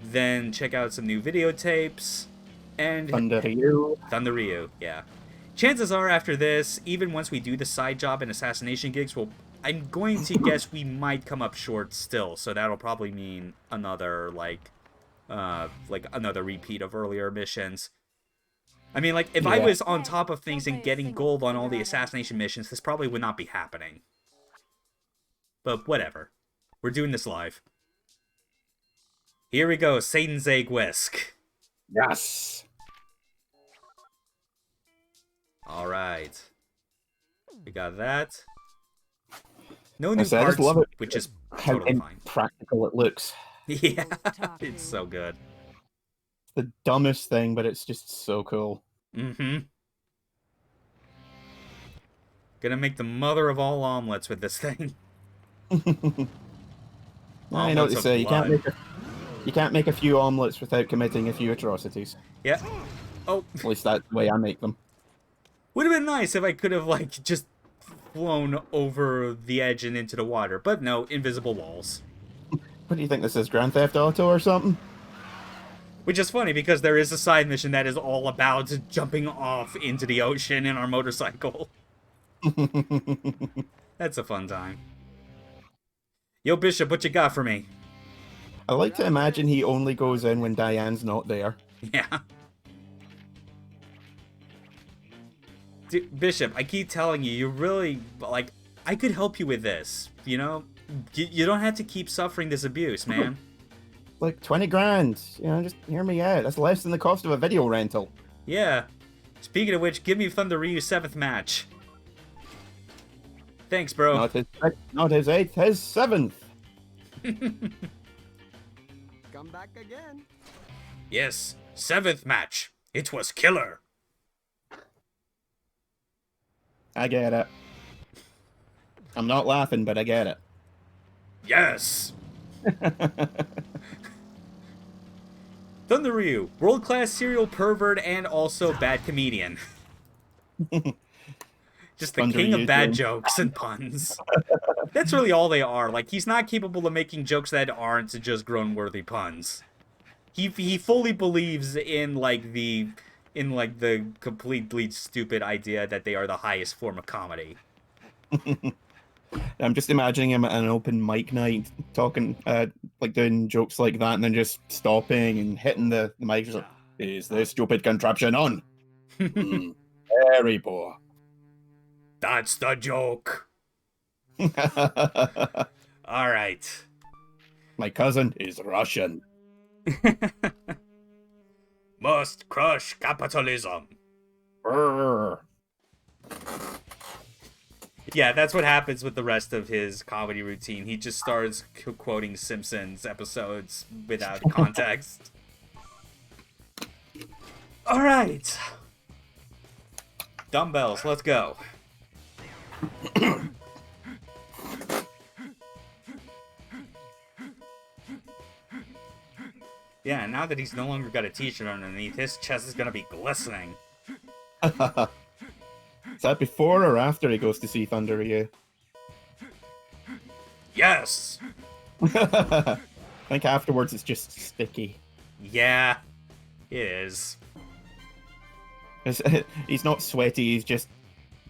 then check out some new videotapes, and Under you. Thunder Ryu, yeah. Chances are after this, even once we do the side job and assassination gigs, I'm going to guess we might come up short still. So that'll probably mean another like another repeat of earlier missions. I mean, like, if I was on top of things and getting gold on all the assassination missions, this probably would not be happening. But whatever. We're doing this live. Here we go, Satan's Egg Whisk. Yes. Alright. We got that. No new I just parts, love it. which is How totally fine. impractical it looks. Yeah, it's so good. The dumbest thing, but it's just so cool. Mm-hmm. Gonna make the mother of all omelets with this thing. I know what you of say. blood. You can't make a few omelets without committing a few atrocities. Yeah. Oh, At least that's the way I make them. would have been nice if I could have, like, just flown over the edge and into the water. But no, invisible walls. What do you think this is, Grand Theft Auto or something? Which is funny, because there is a side mission that is all about jumping off into the ocean in our motorcycle. That's a fun time. Yo, Bishop, what you got for me? I like to imagine he only goes in when Diane's not there. Yeah. Dude, Bishop, I keep telling you, you really, like, I could help you with this, you know? You don't have to keep suffering this abuse, man. Like 20 grand, you know, just hear me out. That's less than the cost of a video rental. Yeah. Speaking of which, give me Thunder Ryu's 7th match. Thanks, bro. Not his 8th, his 7th. Come back again. Yes, 7th match. It was killer. I get it. I'm not laughing, but I get it. Yes. Thunder Ryu, world-class serial pervert and also bad comedian. Just the Thunder king of Ryu bad too. jokes and puns. That's really all they are. Like, he's not capable of making jokes that aren't just groan-worthy puns. He fully believes in the completely stupid idea that they are the highest form of comedy. I'm just imagining him at an open mic night talking, like doing jokes like that, and then just stopping and hitting the mic. Just like, is this stupid contraption on? Very poor. That's the joke. All right. My cousin is Russian. Must crush capitalism. Brr. Yeah, that's what happens with the rest of his comedy routine. He just starts quoting Simpsons episodes without context. All right. Dumbbells, let's go. Yeah, now that he's no longer got a t-shirt underneath, his chest is gonna be glistening. Is that before or after he goes to see Thunder Ryu? Yes! I think afterwards it's just sticky. Yeah, it is. He's not sweaty, he's just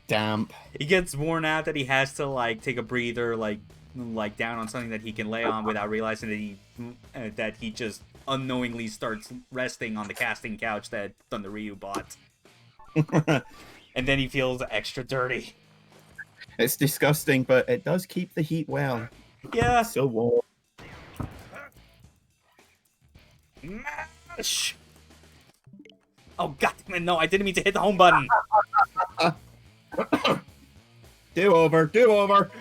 damp. He gets worn out that he has to, like, take a breather, like down on something that he can lay on without realizing that he just unknowingly starts resting on the casting couch that Thunder Ryu bought. And then he feels extra dirty. It's disgusting, but it does keep the heat well. Yeah. It's so warm. Mash! Oh, goddammit, no, I didn't mean to hit the home button. Do over, do over.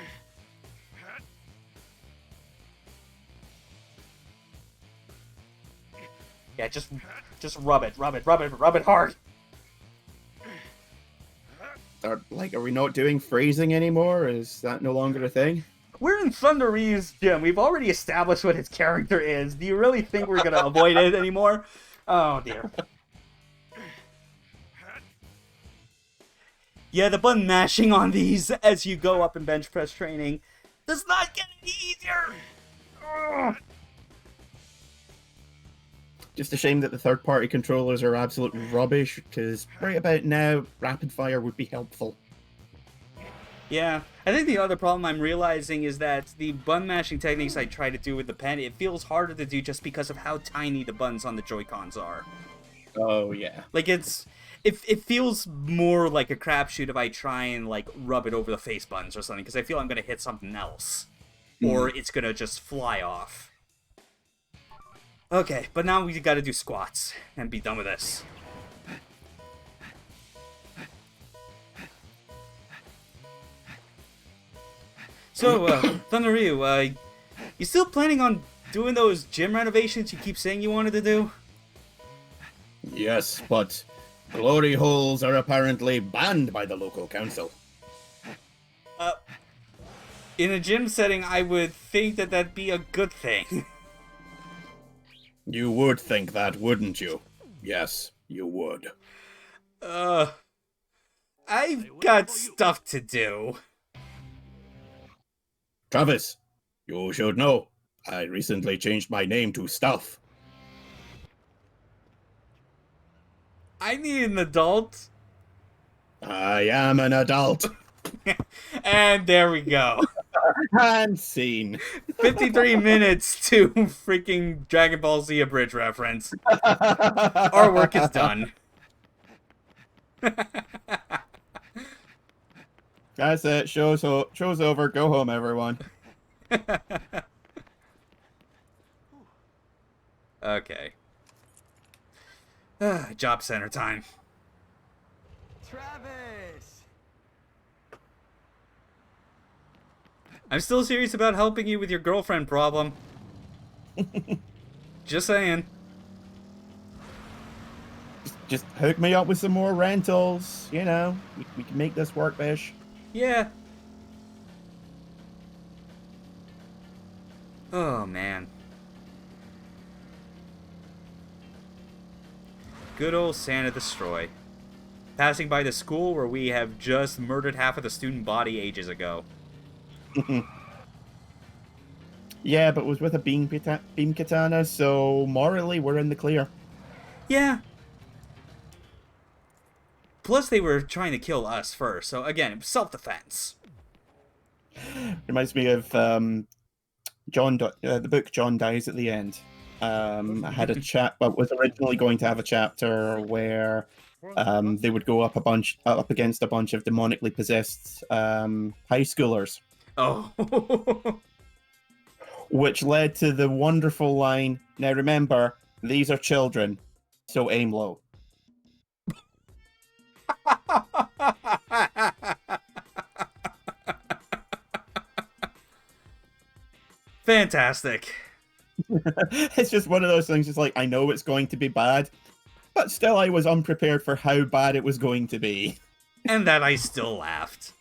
Yeah, just rub it hard. Are we not doing phrasing anymore? Is that no longer a thing? We're in Thunder Ryu's gym. We've already established what his character is. Do you really think we're gonna avoid it anymore? Oh dear. Yeah, the button mashing on these as you go up in bench press training does not get any easier. Ugh. Just a shame that the third-party controllers are absolute rubbish, because right about now, rapid fire would be helpful. Yeah, I think the other problem I'm realizing is that the button mashing techniques I try to do with the pen, it feels harder to do just because of how tiny the buttons on the Joy-Cons are. Oh, yeah. Like, it feels more like a crapshoot if I try and, like, rub it over the face buttons or something, because I feel I'm going to hit something else. Or it's going to just fly off. Okay, but now we got to do squats and be done with this. So, Thunder Ryu, you still planning on doing those gym renovations you keep saying you wanted to do? Yes, but glory holes are apparently banned by the local council. In a gym setting, I would think that that'd be a good thing. You would think that, wouldn't you? Yes, you would. I've got stuff to do. Travis, you should know, I recently changed my name to Stuff. I need an adult. I am an adult. And there we go. And scene. 53 minutes to freaking Dragon Ball Z Abridged reference. Our work is done. That's it. Show's over. Go home, everyone. Okay. Job center time. Travis! I'm still serious about helping you with your girlfriend problem. Just saying. Just hook me up with some more rentals. You know, we can make this work, Bish. Yeah. Oh, man. Good old Santa Destroy. Passing by the school where we have just murdered half of the student body ages ago. Yeah, but it was with a beam katana, so morally we're in the clear. Yeah. Plus they were trying to kill us first, so again, self-defense. Reminds me of the book John Dies at the End. I had a chat, but was originally going to have a chapter where they would go up against a bunch of demonically possessed high schoolers. Oh. Which led to the wonderful line, now remember, these are children, so aim low. Fantastic. It's just one of those things, it's like, I know it's going to be bad, but still I was unprepared for how bad it was going to be. And that I still laughed.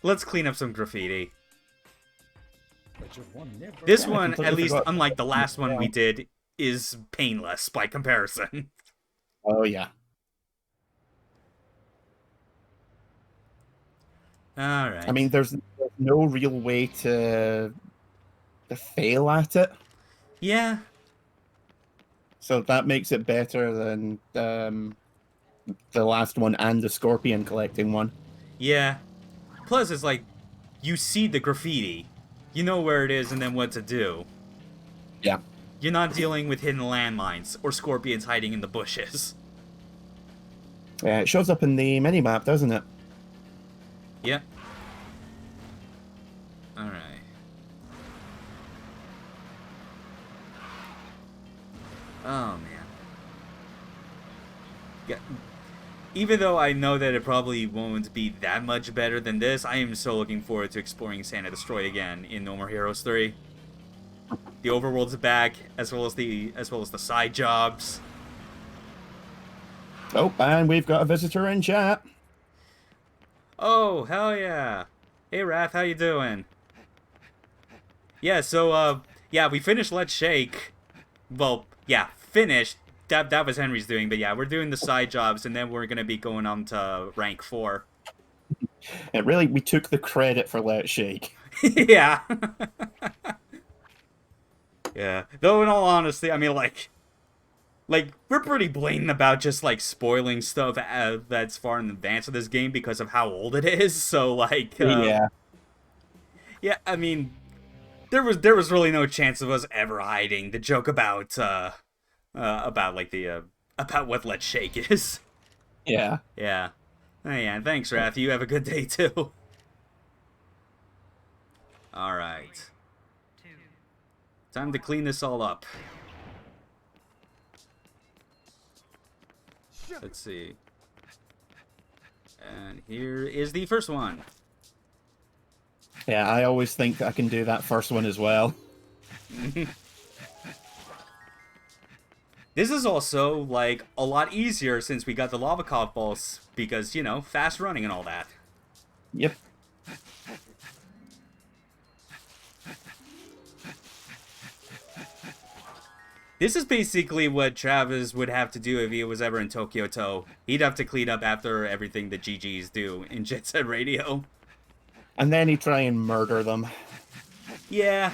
Let's clean up some graffiti. This one, at least unlike the last one we did, is painless by comparison. Oh, yeah. Alright. I mean, there's no real way to fail at it. Yeah. So that makes it better than the last one and the Scorpion collecting one. Yeah. Plus, it's like, you see the graffiti. You know where it is and then what to do. Yeah. You're not dealing with hidden landmines or scorpions hiding in the bushes. Yeah, it shows up in the minimap, doesn't it? Yep. Alright. Oh, man. Yeah. Even though I know that it probably won't be that much better than this, I am so looking forward to exploring Santa Destroy again in No More Heroes 3. The overworld's back, as well as the side jobs. Oh, and we've got a visitor in chat. Oh, hell yeah. Hey, Wrath, how you doing? Yeah, so, yeah, we finished Let's Shake. Well, yeah, finished. that was Henry's doing, but yeah, we're doing the side jobs, and then we're gonna be going on to rank 4. We took the credit for Let's Shake. Yeah. Yeah. Though, in all honesty, I mean, like we're pretty blatant about just like spoiling stuff that's far in advance of this game because of how old it is. So like, Yeah. yeah. I mean, there was really no chance of us ever hiding the joke about like the about what Let's Shake is. Yeah. Yeah. Oh, yeah. Thanks, Wrath. You have a good day too. All right. Time to clean this all up. Let's see. And here is the first one. Yeah, I always think I can do that first one as well. This is also, like, a lot easier since we got the lava cough balls, because, you know, fast running and all that. Yep. This is basically what Travis would have to do if he was ever in Tokyo To. He'd have to clean up after everything the GGs do in Jet Set Radio. And then he'd try and murder them. Yeah.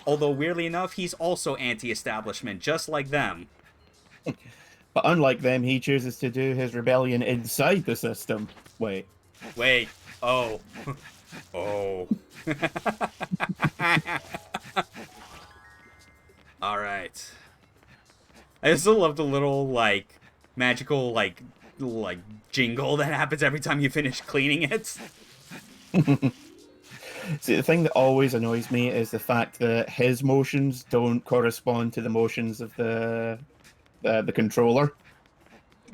Although, weirdly enough, he's also anti-establishment, just like them. But unlike them, he chooses to do his rebellion inside the system. Wait. Oh. Oh. Alright. I still love the little, like, magical, like jingle that happens every time you finish cleaning it. See, the thing that always annoys me is the fact that his motions don't correspond to the motions of the controller.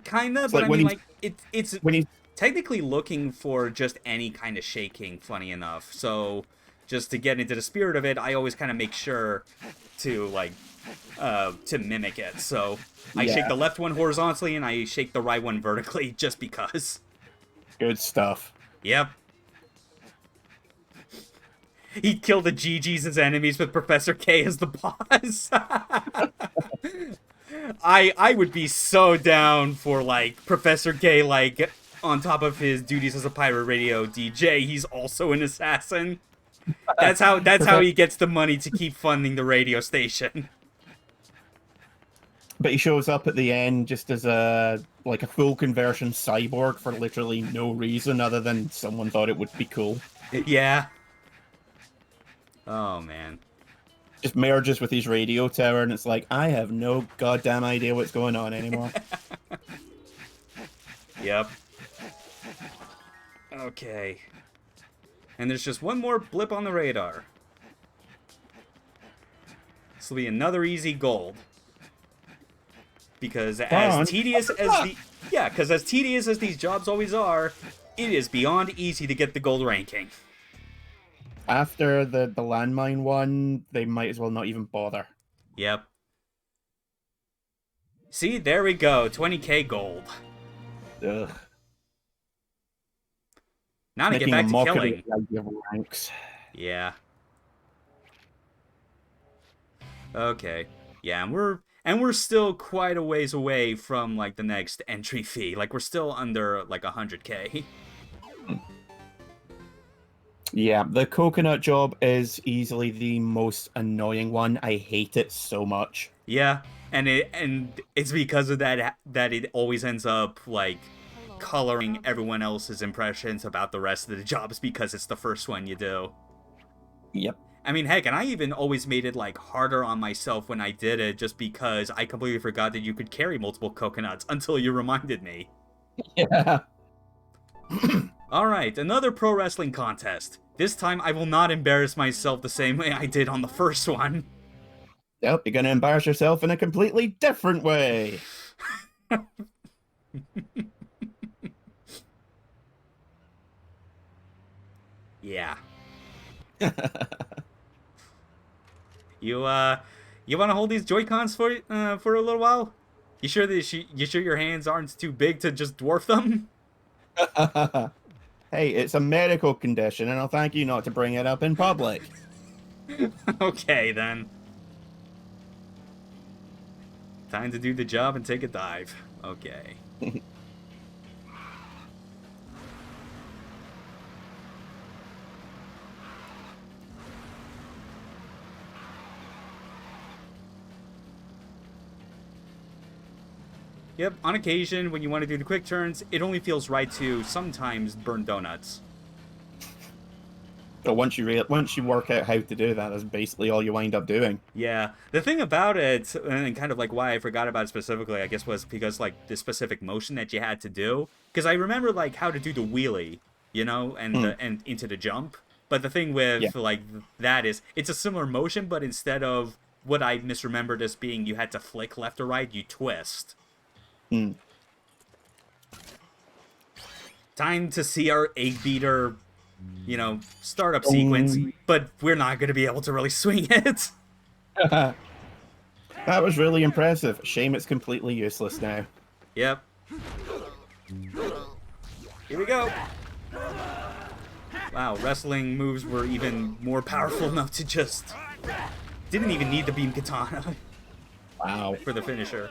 Kinda, It's but like I when mean, he's- like, it's When he technically looking for just any kind of shaking, funny enough. So, just to get into the spirit of it, I always kind of make sure to, like, to mimic it. So, I shake the left one horizontally, and I shake the right one vertically, just because. Good stuff. Yep. He'd kill the GGs as enemies with Professor K as the boss. I would be so down for, like, Professor K, like, on top of his duties as a pirate radio DJ, he's also an assassin. That's how he gets the money to keep funding the radio station. But he shows up at the end just as a full conversion cyborg for literally no reason other than someone thought it would be cool. Yeah. Oh, man. Just merges with his radio tower, and it's like, I have no goddamn idea what's going on anymore. Yep. Okay. And there's just one more blip on the radar. This will be another easy gold. Because as tedious as these jobs always are, it is beyond easy to get the gold ranking. After the landmine one, they might as well not even bother. Yep. See, there we go. 20k gold. Ugh. Now to get back to killing. Ranks. Yeah. Okay. Yeah, and we're still quite a ways away from, like, the next entry fee. Like, we're still under, like, 100k. Yeah, the coconut job is easily the most annoying one. I hate it so much. Yeah, and it's because of that it always ends up, like, coloring everyone else's impressions about the rest of the jobs because it's the first one you do. Yep. I mean, heck, and I even always made it, like, harder on myself when I did it just because I completely forgot that you could carry multiple coconuts until you reminded me. Yeah. Alright, another pro wrestling contest. This time I will not embarrass myself the same way I did on the first one. Yep, you're gonna embarrass yourself in a completely different way. Yeah. You want to hold these Joy-Cons for a little while? You sure your hands aren't too big to just dwarf them? Hey, it's a medical condition, and I'll thank you not to bring it up in public. Okay, then. Time to do the job and take a dive. Okay. Yep, on occasion, when you want to do the quick turns, it only feels right to sometimes burn donuts. But once you work out how to do that, that's basically all you wind up doing. Yeah, the thing about it, and kind of like why I forgot about it specifically, I guess, was because like the specific motion that you had to do. Because I remember like how to do the wheelie, you know, and into the jump. But the thing with like that is, it's a similar motion, but instead of what I misremembered as being you had to flick left or right, you twist. Time to see our egg beater, you know, startup sequence, but we're not going to be able to really swing it. That was really impressive. Shame it's completely useless now. Yep. Here we go. Wow, wrestling moves were even more powerful enough to just... Didn't even need the beam katana. Wow. For the finisher.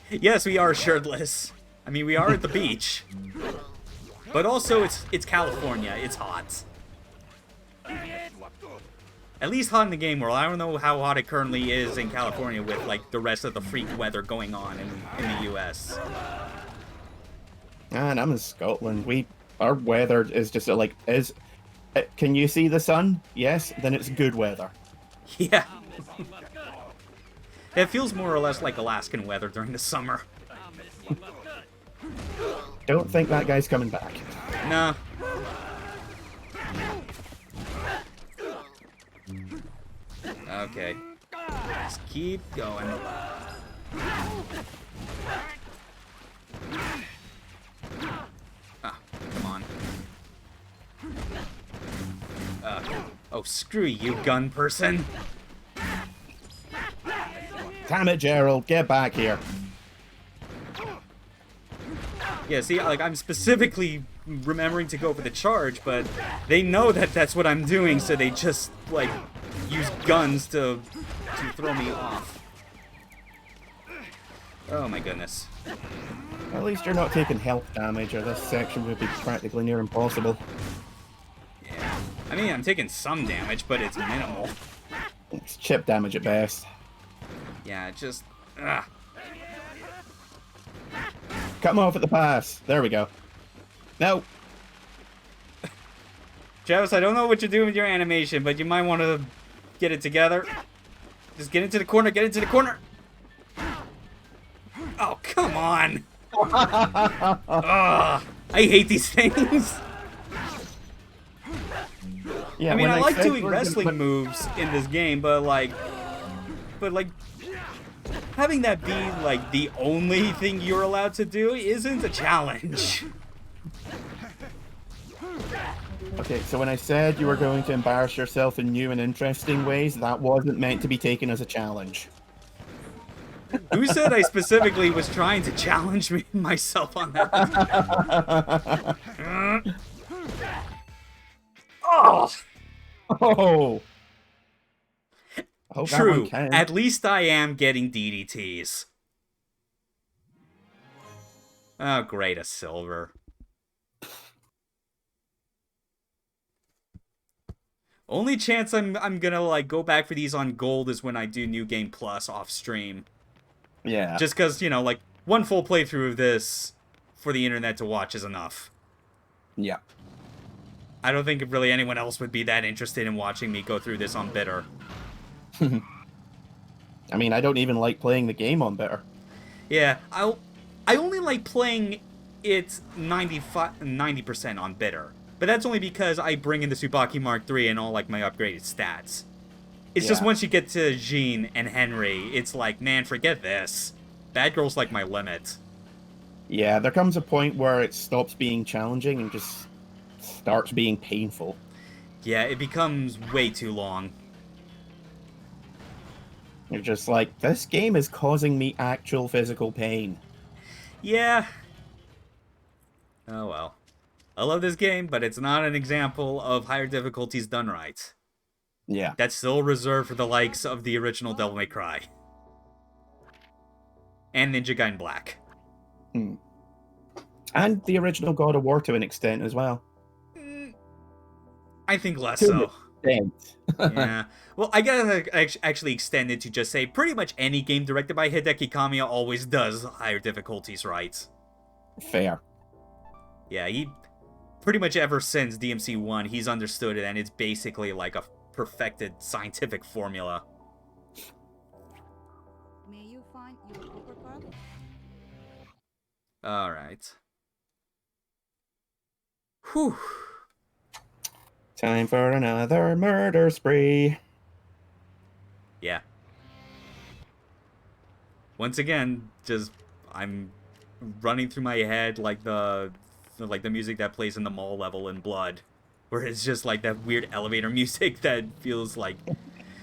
Yes, we are shirtless. I mean, we are at the beach. But also, it's California. It's hot. At least hot in the game world. I don't know how hot it currently is in California with, like, the rest of the freak weather going on in the U.S. And I'm in Scotland. Our weather is just like, can you see the sun? Yes, then it's good weather. Yeah. It feels more or less like Alaskan weather during the summer. Don't think that guy's coming back. Nah. Okay. Just keep going. Ah, come on. Oh, screw you, gun person. Damn it, Gerald, get back here. Yeah, see, like, I'm specifically remembering to go for the charge, but they know that that's what I'm doing, so they just, like, use guns to throw me off. Oh my goodness. At least you're not taking health damage, or this section would be practically near impossible. Yeah. I mean, I'm taking some damage, but it's minimal. It's chip damage at best. Yeah, just... Ugh. Cut him off at the pass. There we go. No. Travis, I don't know what you're doing with your animation, but you might want to get it together. Just get into the corner, get into the corner. Oh, come on. Ugh, I hate these things. Yeah, I mean, I like doing wrestling moves in this game, but like, having that be like the only thing you're allowed to do isn't a challenge. Okay, so when I said you were going to embarrass yourself in new and interesting ways, that wasn't meant to be taken as a challenge. Who said I specifically was trying to challenge myself on that? Oh! Oh! True. At least I am getting DDTs. Oh, great, a silver. Only chance I'm gonna like go back for these on gold is when I do New Game Plus off stream. Yeah. Just because, you know, like, one full playthrough of this for the internet to watch is enough. Yeah. I don't think really anyone else would be that interested in watching me go through this on bitter. I mean, I don't even like playing the game on bitter. Yeah, I only like playing it 90% on bitter. But that's only because I bring in the Tsubaki Mark III and all, like, my upgraded stats. It's just once you get to Jean and Henry, it's like, man, forget this. Bad girl's like my limit. Yeah, there comes a point where it stops being challenging and just starts being painful. Yeah, it becomes way too long. You're just like, this game is causing me actual physical pain. Yeah. Oh well. I love this game, but it's not an example of higher difficulties done right. Yeah. That's still reserved for the likes of the original Devil May Cry. and Ninja Gaiden Black. And the original God of War to an extent as well. I think less To an so. extent. Yeah. Well, I gotta actually extend it to just say pretty much any game directed by Hideki Kamiya always does higher difficulties right. Fair. Yeah, he pretty much ever since DMC1, he's understood it, and it's basically like a perfected scientific formula. May you find your uppercut? Alright. Whew. Time for another murder spree. Yeah. Once again, just I'm running through my head like the music that plays in the mall level in Blood, where it's just like that weird elevator music that feels like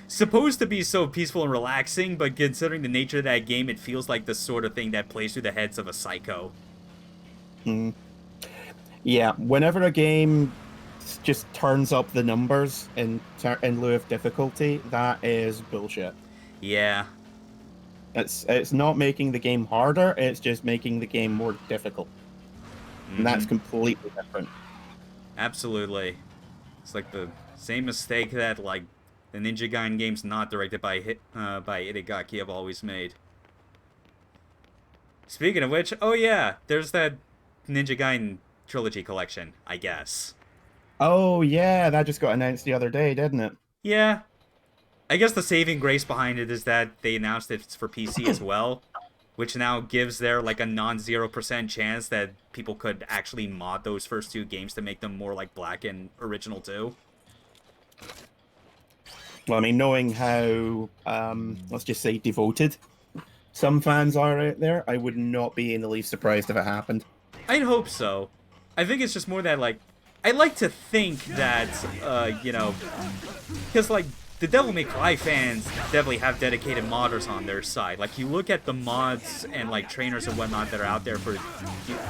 supposed to be so peaceful and relaxing, but considering the nature of that game, it feels like the sort of thing that plays through the heads of a psycho. Yeah, whenever a game just turns up the numbers in lieu of difficulty, that is bullshit. Yeah. It's not making the game harder, it's just making the game more difficult. And that's completely different. Absolutely. It's like the same mistake that like the Ninja Gaiden games not directed by Itagaki have always made. Speaking of which, oh yeah, there's that Ninja Gaiden trilogy collection, I guess. Oh yeah, that just got announced the other day, didn't it? Yeah. I guess the saving grace behind it is that they announced it's for PC as well, which now gives there like a non-0% chance that people could actually mod those first two games to make them more like Black and Original 2. Well, I mean, knowing how, let's just say, devoted some fans are out there, I would not be in the least surprised if it happened. I'd hope so. I think it's just more that, like, I like to think that, you know, because, like, the Devil May Cry fans definitely have dedicated modders on their side. Like, you look at the mods and, like, trainers and whatnot that are out there for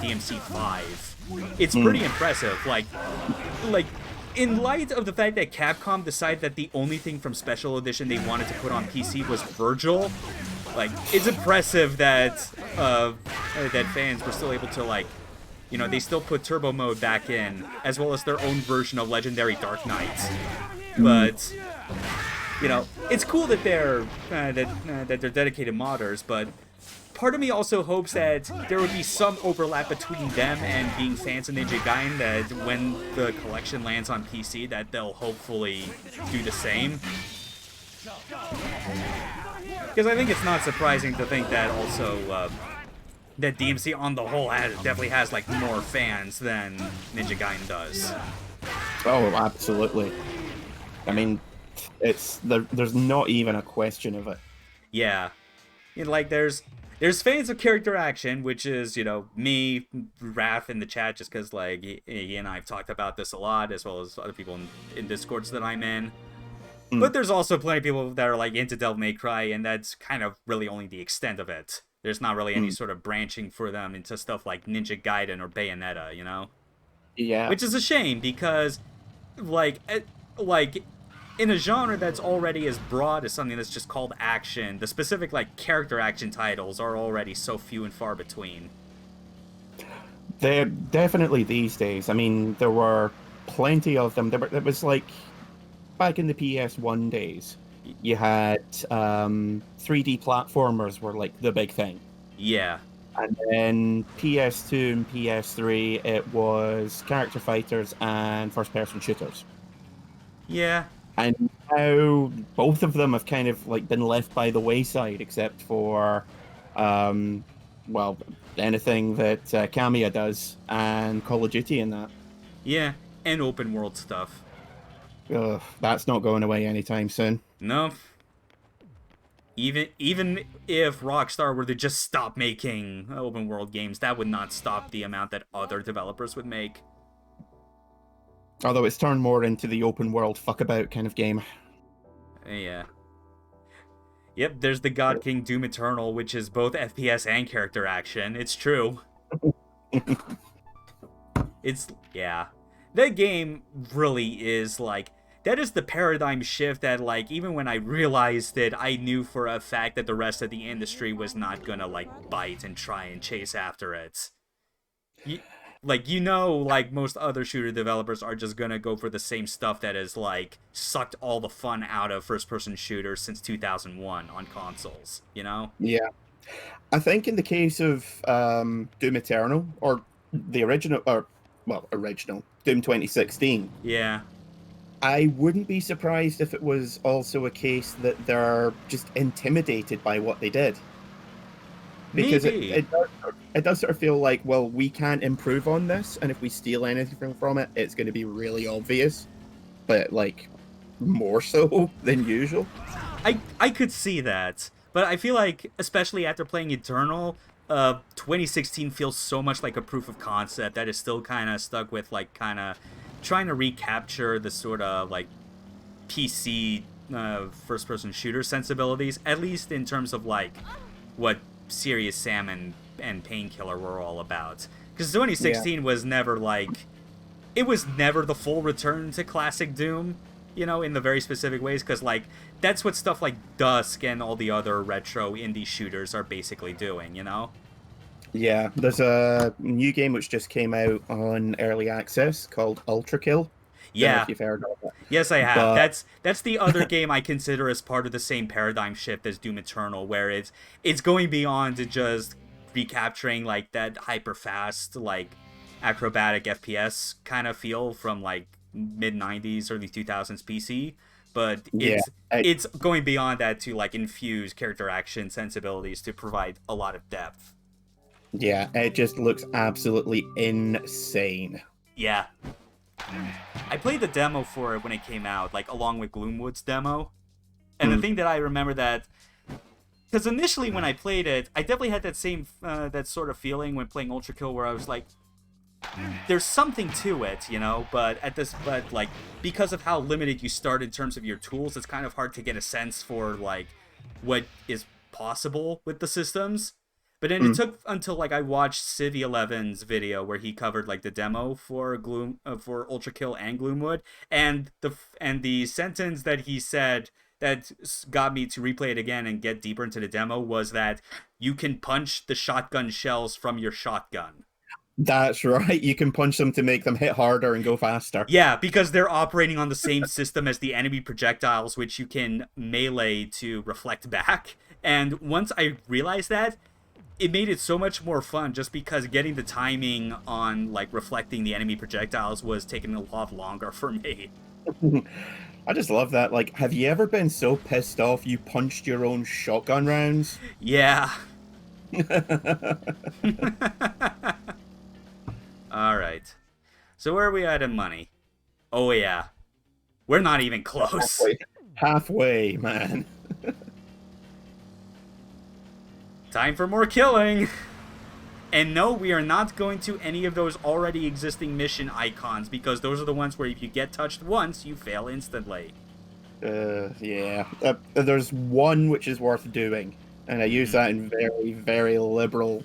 DMC 5. It's pretty impressive. Like, in light of the fact that Capcom decided that the only thing from Special Edition they wanted to put on PC was Virgil, like, it's impressive that, that fans were still able to, like, you know, they still put Turbo Mode back in, as well as their own version of Legendary Dark Knight. But, you know, it's cool that they're that they're dedicated modders, but part of me also hopes that there would be some overlap between them and being fans of Ninja Gaiden, that when the collection lands on PC, that they'll hopefully do the same. Because I think it's not surprising to think that also, that DMC on the whole definitely has, like, more fans than Ninja Gaiden does. Oh, absolutely. I mean, there's not even a question of it. Yeah. You know, like, there's fans of character action, which is, you know, me, Raph in the chat, just because, like, he and I have talked about this a lot, as well as other people in Discords that I'm in. But there's also plenty of people that are, like, into Devil May Cry, and that's kind of really only the extent of it. There's not really any sort of branching for them into stuff like Ninja Gaiden or Bayonetta, you know? Yeah. Which is a shame, because, like, in a genre that's already as broad as something that's just called action, the specific, like, character action titles are already so few and far between. They're definitely these days. I mean, there were plenty of them. It was like back in the PS1 days. You had 3D platformers were like the big thing. Yeah. And then PS2 and PS3, it was character fighters and first-person shooters. Yeah. And now both of them have kind of like been left by the wayside, except for, well, anything that Kamiya does and Call of Duty and that. Yeah, and open world stuff. Ugh, that's not going away anytime soon. No. Even if Rockstar were to just stop making open world games, that would not stop the amount that other developers would make. Although it's turned more into the open world fuckabout kind of game. Yeah. Yep, there's the God King Doom Eternal, which is both FPS and character action. It's true. Yeah. That game really is, like, that is the paradigm shift that, like, even when I realized it, I knew for a fact that the rest of the industry was not gonna, like, bite and try and chase after it. Like, most other shooter developers are just gonna go for the same stuff that has, like, sucked all the fun out of first-person shooters since 2001 on consoles, you know? Yeah. I think in the case of Doom Eternal, or the original, or, well, original, Doom 2016, Yeah. I wouldn't be surprised if it was also a case that they're just intimidated by what they did. Because Maybe. it does sort of feel like, well, we can't improve on this, and if we steal anything from it, it's going to be really obvious. But, like, more so than usual. I could see that, but I feel like, especially after playing Eternal, 2016 feels so much like a proof of concept that is still kind of stuck with, like, kind of trying to recapture the sort of, like, PC first-person shooter sensibilities, at least in terms of, like, what Serious Sam and Painkiller were all about. Because 2016 was never, like, it was never the full return to classic Doom, you know, in the very specific ways, because, like, that's what stuff like Dusk and all the other retro indie shooters are basically doing, you know? Yeah, there's a new game which just came out on early access called Ultra Kill. Don't know Yeah. if you've heard of it. Yes, I have. But That's the other game I consider as part of the same paradigm shift as Doom Eternal, where it's going beyond to just recapturing, like, that hyper fast, like, acrobatic FPS kind of feel from, like, mid 90s, early 2000s PC, but yeah, it's going beyond that to, like, infuse character action sensibilities to provide a lot of depth. yeah, it just looks absolutely insane. Yeah. I played the demo for it when it came out, like, along with Gloomwood's demo. And the thing that I remember that, because initially when I played it, I definitely had that same, that sort of feeling when playing Ultra Kill, where I was like, there's something to it, you know, but like, because of how limited you start in terms of your tools, it's kind of hard to get a sense for, like, what is possible with the systems. But then it took until, like, I watched Civ 11's video where he covered, like, the demo for for Ultra Kill and Gloomwood, and the sentence that he said that got me to replay it again and get deeper into the demo was that you can punch the shotgun shells from your shotgun. That's right. You can punch them to make them hit harder and go faster. Yeah, because they're operating on the same system as the enemy projectiles, which you can melee to reflect back. And once I realized that, it made it so much more fun, just because getting the timing on, like, reflecting the enemy projectiles was taking a lot longer for me. I just love that. Like, have you ever been so pissed off you punched your own shotgun rounds? Yeah. Alright. So where are we at in money? Oh yeah. We're not even close. Halfway, man. Time for more killing! And no, we are not going to any of those already existing mission icons, because those are the ones where if you get touched once, you fail instantly. Yeah. There's one which is worth doing, and I use that in very, very liberal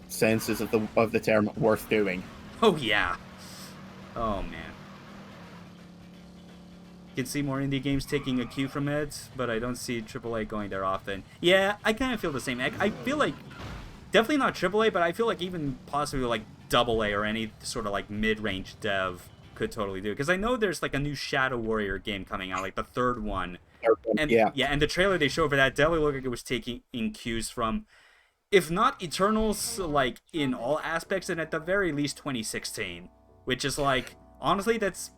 senses of the term worth doing. Oh yeah. Oh man. You can see more indie games taking a cue from it, but I don't see AAA going there often. Yeah, I kind of feel the same. I feel like, definitely not AAA, but I feel like even possibly like AA or any sort of like mid-range dev could totally do it. Because I know there's like a new Shadow Warrior game coming out, like the third one. And yeah, and the trailer they showed for that definitely looked like it was taking in cues from, if not Eternals, like, in all aspects, and at the very least 2016. Which is, like, honestly, that's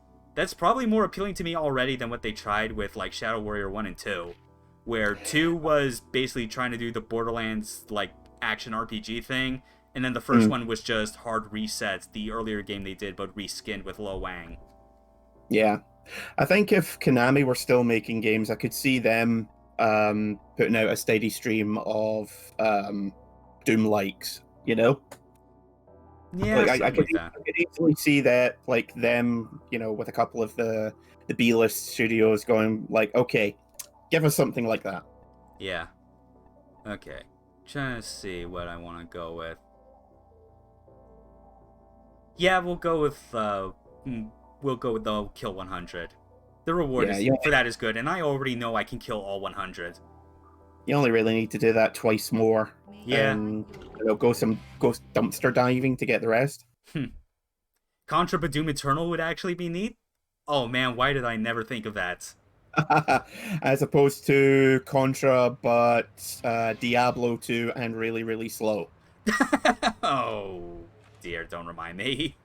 probably more appealing to me already than what they tried with, like, Shadow Warrior 1 and 2. Where 2 was basically trying to do the Borderlands, like, action RPG thing, and then the first one was just hard resets, the earlier game they did, but reskinned with Lo Wang. Yeah. I think if Konami were still making games, I could see them putting out a steady stream of Doom likes, you know? Yeah, like, I could that. easily see that, like, them, you know, with a couple of the B-list studios going, like, okay, give us something like that. Yeah. Okay. Trying to see what I want to go with. Yeah, we'll go with the Kill 100. The reward Yeah, for that is good, and I already know I can kill all 100. you only really need to do that twice more. Yeah. And go dumpster diving to get the rest. Contra Doom Eternal would actually be neat. Oh man, why did I never think of that? As opposed to Contra, but Diablo 2 and really, really slow. Oh dear, don't remind me.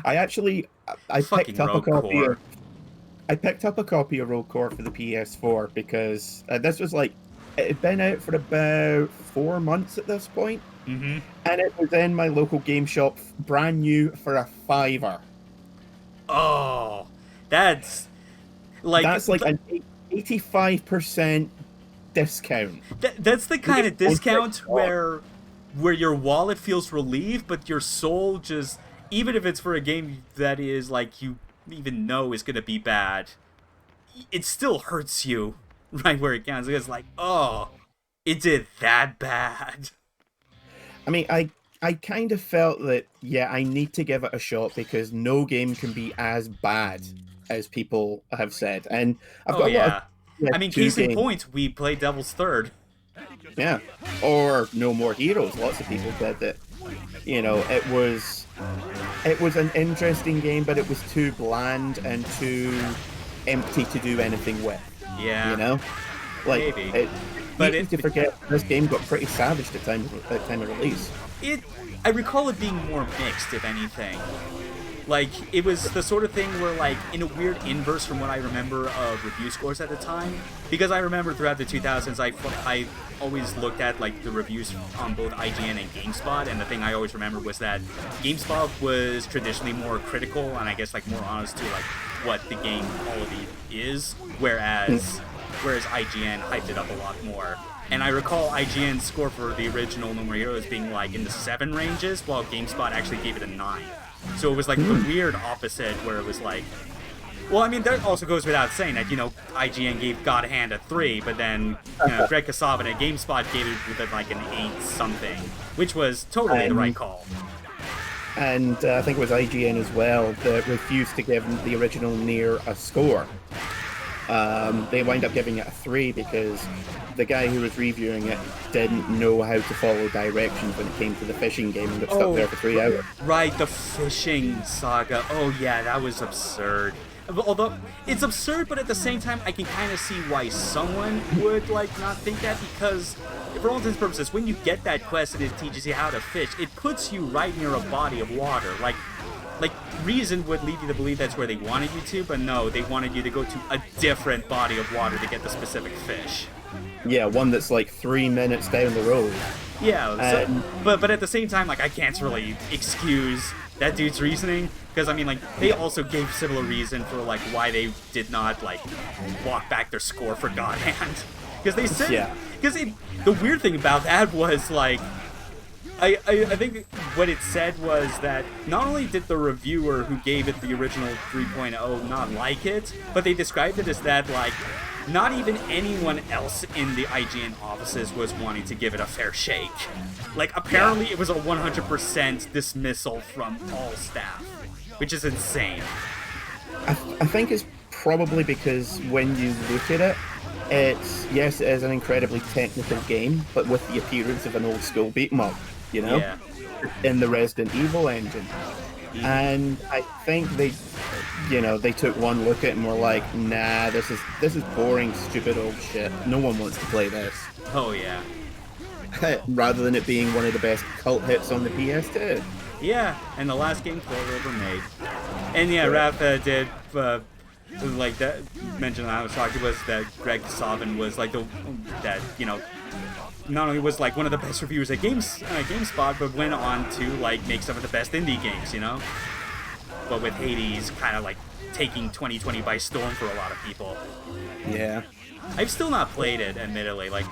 I picked up a Rogue copy Core. of I picked up a copy of Rogue Core for the PS4 because this was like it had been out for about 4 months at this point, Mm-hmm. and it was in my local game shop, brand new for a $5. Oh, that's like an 85% discount. That's the kind of discount where your wallet feels relieved, but your soul just, even if it's for a game that is like you even know is gonna be bad, it still hurts you right where it counts. It's like, oh, it did that bad. I mean, I kind of felt that, yeah, I need to give it a shot because no game can be as bad as people have said. And I've got a lot of I mean, case in point, we played Devil's Third. Yeah. Or No More Heroes. Lots of people said that, it was an interesting game, but it was too bland and too empty to do anything with. Yeah. Like, maybe. But easy to forget this game got pretty savage at time of release. I recall it being more mixed, if anything. Like, it was the sort of thing where, like, in a weird inverse from what I remember of review scores at the time, because I remember throughout the 2000s, I always looked at, like, the reviews on both IGN and GameSpot, and the thing I always remember was that GameSpot was traditionally more critical, and I guess, like, more honest to, like, what the game quality is, whereas IGN hyped it up a lot more. And I recall IGN's score for the original No More Heroes being, like, in the 7 ranges, while GameSpot actually gave it a 9. So it was like the weird opposite where it was like, well, I mean, that also goes without saying that, IGN gave God Hand a 3, but then, Greg Kasavin at GameSpot gave it like an 8 something, which was totally the right call. And I think it was IGN as well that refused to give the original Nier a score. They wind up giving it a 3 because the guy who was reviewing it didn't know how to follow directions when it came to the fishing game and got stuck there for 3 hours. Right, the fishing saga. Oh yeah, that was absurd. Although, it's absurd, but at the same time, I can kind of see why someone would, like, not think that, because, for all intents and purposes, when you get that quest and it teaches you how to fish, it puts you right near a body of water. Like, reason would lead you to believe that's where they wanted you to, but no, they wanted you to go to a different body of water to get the specific fish. Yeah, one that's like 3 minutes down the road. Yeah, but at the same time, like, I can't really excuse that dude's reasoning, because, I mean, like, they also gave similar reason for, like, why they did not, like, walk back their score for God Hand. Because they said, because the weird thing about that was, like, I think what it said was that not only did the reviewer who gave it the original 3.0 not like it, but they described it as that, like, not even anyone else in the IGN offices was wanting to give it a fair shake. Like, apparently it was a 100% dismissal from all staff, which is insane. I think it's probably because when you look at it, it is an incredibly technical game, but with the appearance of an old school beat 'em up, Yeah. in the Resident Evil engine. And I think they took one look at it and were like, nah, this is boring, stupid old shit. No one wants to play this. Oh yeah. Rather than it being one of the best cult hits on the PS2. Yeah, and the last game Clover ever made. And yeah, Raph did like that mention I was talking was that Greg Kasavin was like not only was like one of the best reviewers at GameSpot, but went on to like make some of the best indie games, But with Hades kind of like taking 2020 by storm for a lot of people. Yeah. I've still not played it, admittedly. Like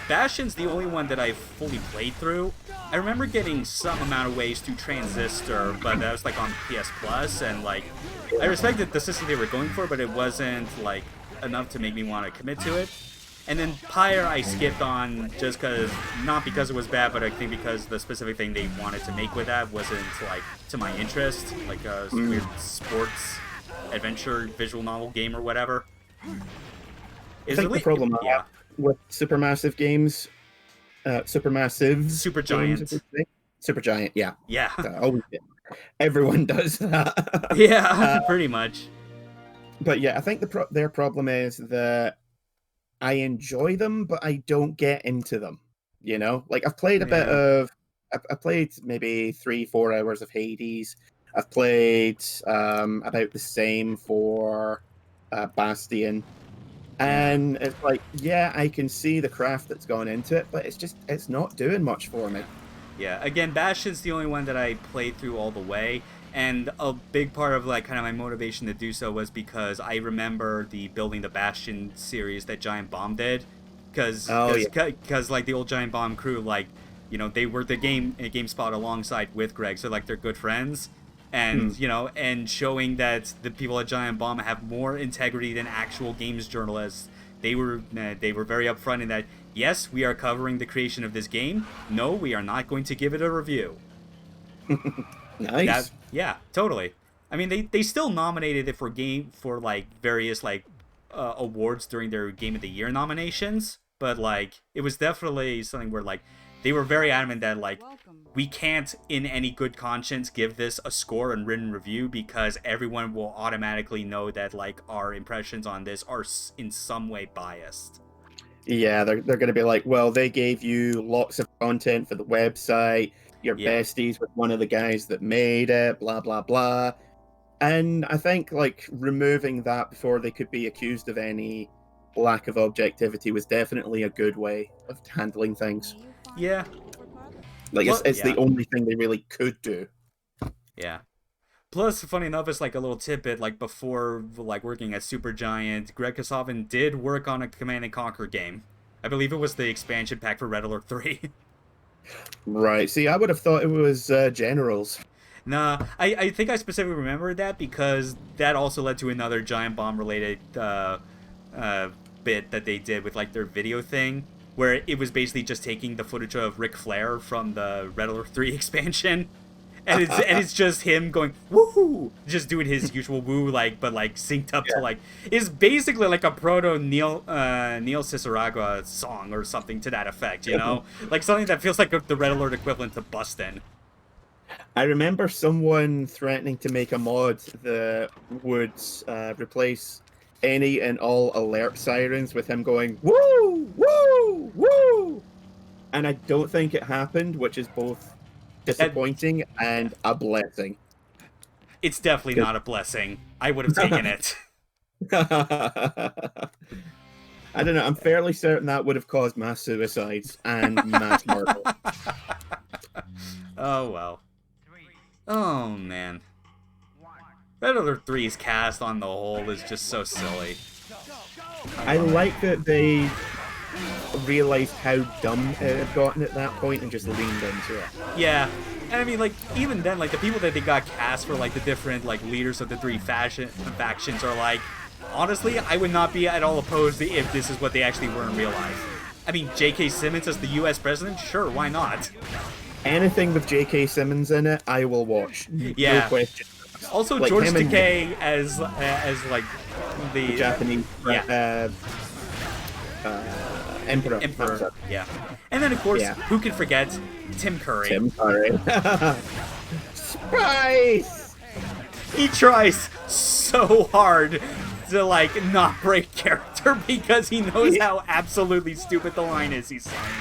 Bastion's the only one that I've fully played through. I remember getting some amount of ways to Transistor, but that was like on PS Plus, and like I respected the system they were going for, but it wasn't like enough to make me want to commit to it. And then Pyre I skipped on just not because it was bad, but I think because the specific thing they wanted to make with that wasn't like to my interest, like weird sports adventure visual novel game or whatever. I think the problem I have with supermassive games, supermassives, Super games, Giant. I should say. Supergiant, yeah. Yeah. Always, everyone does that. Yeah, pretty much. But yeah, I think their problem is that I enjoy them, but I don't get into them. You know, like I've played a bit of, I played maybe 3-4 hours of Hades. I've played about the same for Bastion, and it's like, yeah, I can see the craft that's gone into it, but it's not doing much for me. Yeah, again, Bastion's the only one that I played through all the way, and a big part of like kind of my motivation to do so was because I remember the Building the Bastion series that Giant Bomb did, because like the old Giant Bomb crew, like, you know, they worked the GameSpot alongside with Greg, so like they're good friends, and you know, and showing that the people at Giant Bomb have more integrity than actual games journalists. They were very upfront in that, yes, we are covering the creation of this game. No, we are not going to give it a review. Nice. Yeah, totally. I mean, they still nominated it for like various like awards during their Game of the Year nominations, but like it was definitely something where like they were very adamant that like we can't in any good conscience give this a score and written review because everyone will automatically know that like our impressions on this are in some way biased. Yeah, they're going to be like, well, they gave you lots of content for the website. Your besties with one of the guys that made it, blah, blah, blah. And I think like removing that before they could be accused of any lack of objectivity was definitely a good way of handling things. Yeah. Like it's the only thing they really could do. Yeah. Plus, funny enough, it's like a little tidbit, like before like working at Supergiant, Greg Kasavin did work on a Command & Conquer game. I believe it was the expansion pack for Red Alert 3. Right. See, I would have thought it was Generals. Nah, I think I specifically remember that because that also led to another Giant Bomb related bit that they did with like their video thing, where it was basically just taking the footage of Ric Flair from the Red Alert 3 expansion. And it's just him going woo, just doing his usual woo, like, but like synced up to like, it's basically like a proto Neil Ciceragua song or something to that effect, you know, like something that feels like the Red Alert equivalent to Bustin'. I remember someone threatening to make a mod that would replace any and all alert sirens with him going woo, woo, woo, and I don't think it happened, which is both disappointing and a blessing. It's definitely not a blessing. I would have taken it. I don't know. I'm fairly certain that would have caused mass suicides and mass murder. Oh well. Oh man. Red Alert 3's cast on the whole is just so silly. I like that they realized how dumb it had gotten at that point and just leaned into it. Yeah, and I mean, like, even then, like, the people that they got cast for, like, the different, like, leaders of the three factions are, like, honestly, I would not be at all opposed to if this is what they actually were in real life. I mean, J.K. Simmons as the U.S. president? Sure, why not? Anything with J.K. Simmons in it, I will watch. Yeah. No question. Also, like George Takei as like, the Japanese Emperor. Yeah. And then, of course, who can forget Tim Curry? Tim Curry. Spice! He tries so hard to, like, not break character because he knows how absolutely stupid the line is he's saying.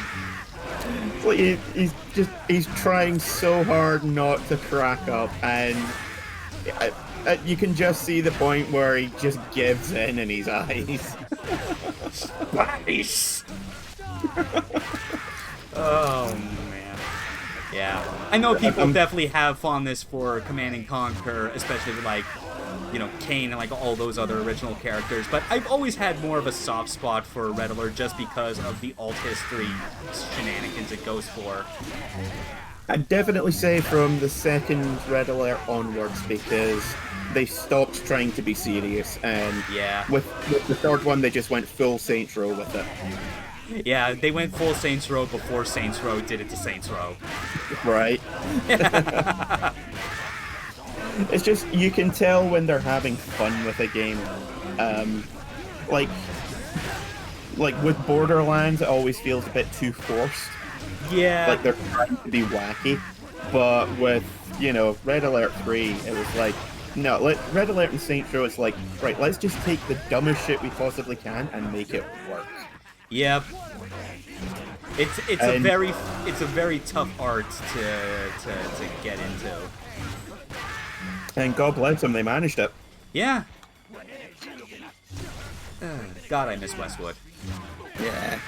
Like he's trying so hard not to crack up, and you can just see the point where he just gives in his eyes. Spice! Oh man, yeah. I know people definitely have fondness for Command & Conquer, especially with, like, you know, Kane and like all those other original characters, but I've always had more of a soft spot for Red Alert just because of the alt history shenanigans it goes for. I'd definitely say from the second Red Alert onwards, because they stopped trying to be serious, and with the third one they just went full Saints Row with it. Yeah, they went full Saints Row before Saints Row did it to Saints Row. Right. It's just you can tell when they're having fun with a game. Um, like with Borderlands, it always feels a bit too forced. Yeah. Like they're trying to be wacky. But with Red Alert 3, it was like no, Red Alert and Saints Row, it's like, right, let's just take the dumbest shit we possibly can and make it work. Yep. It's a very tough art to get into. And God bless them, they managed it. Yeah. God, I miss Westwood. Yeah.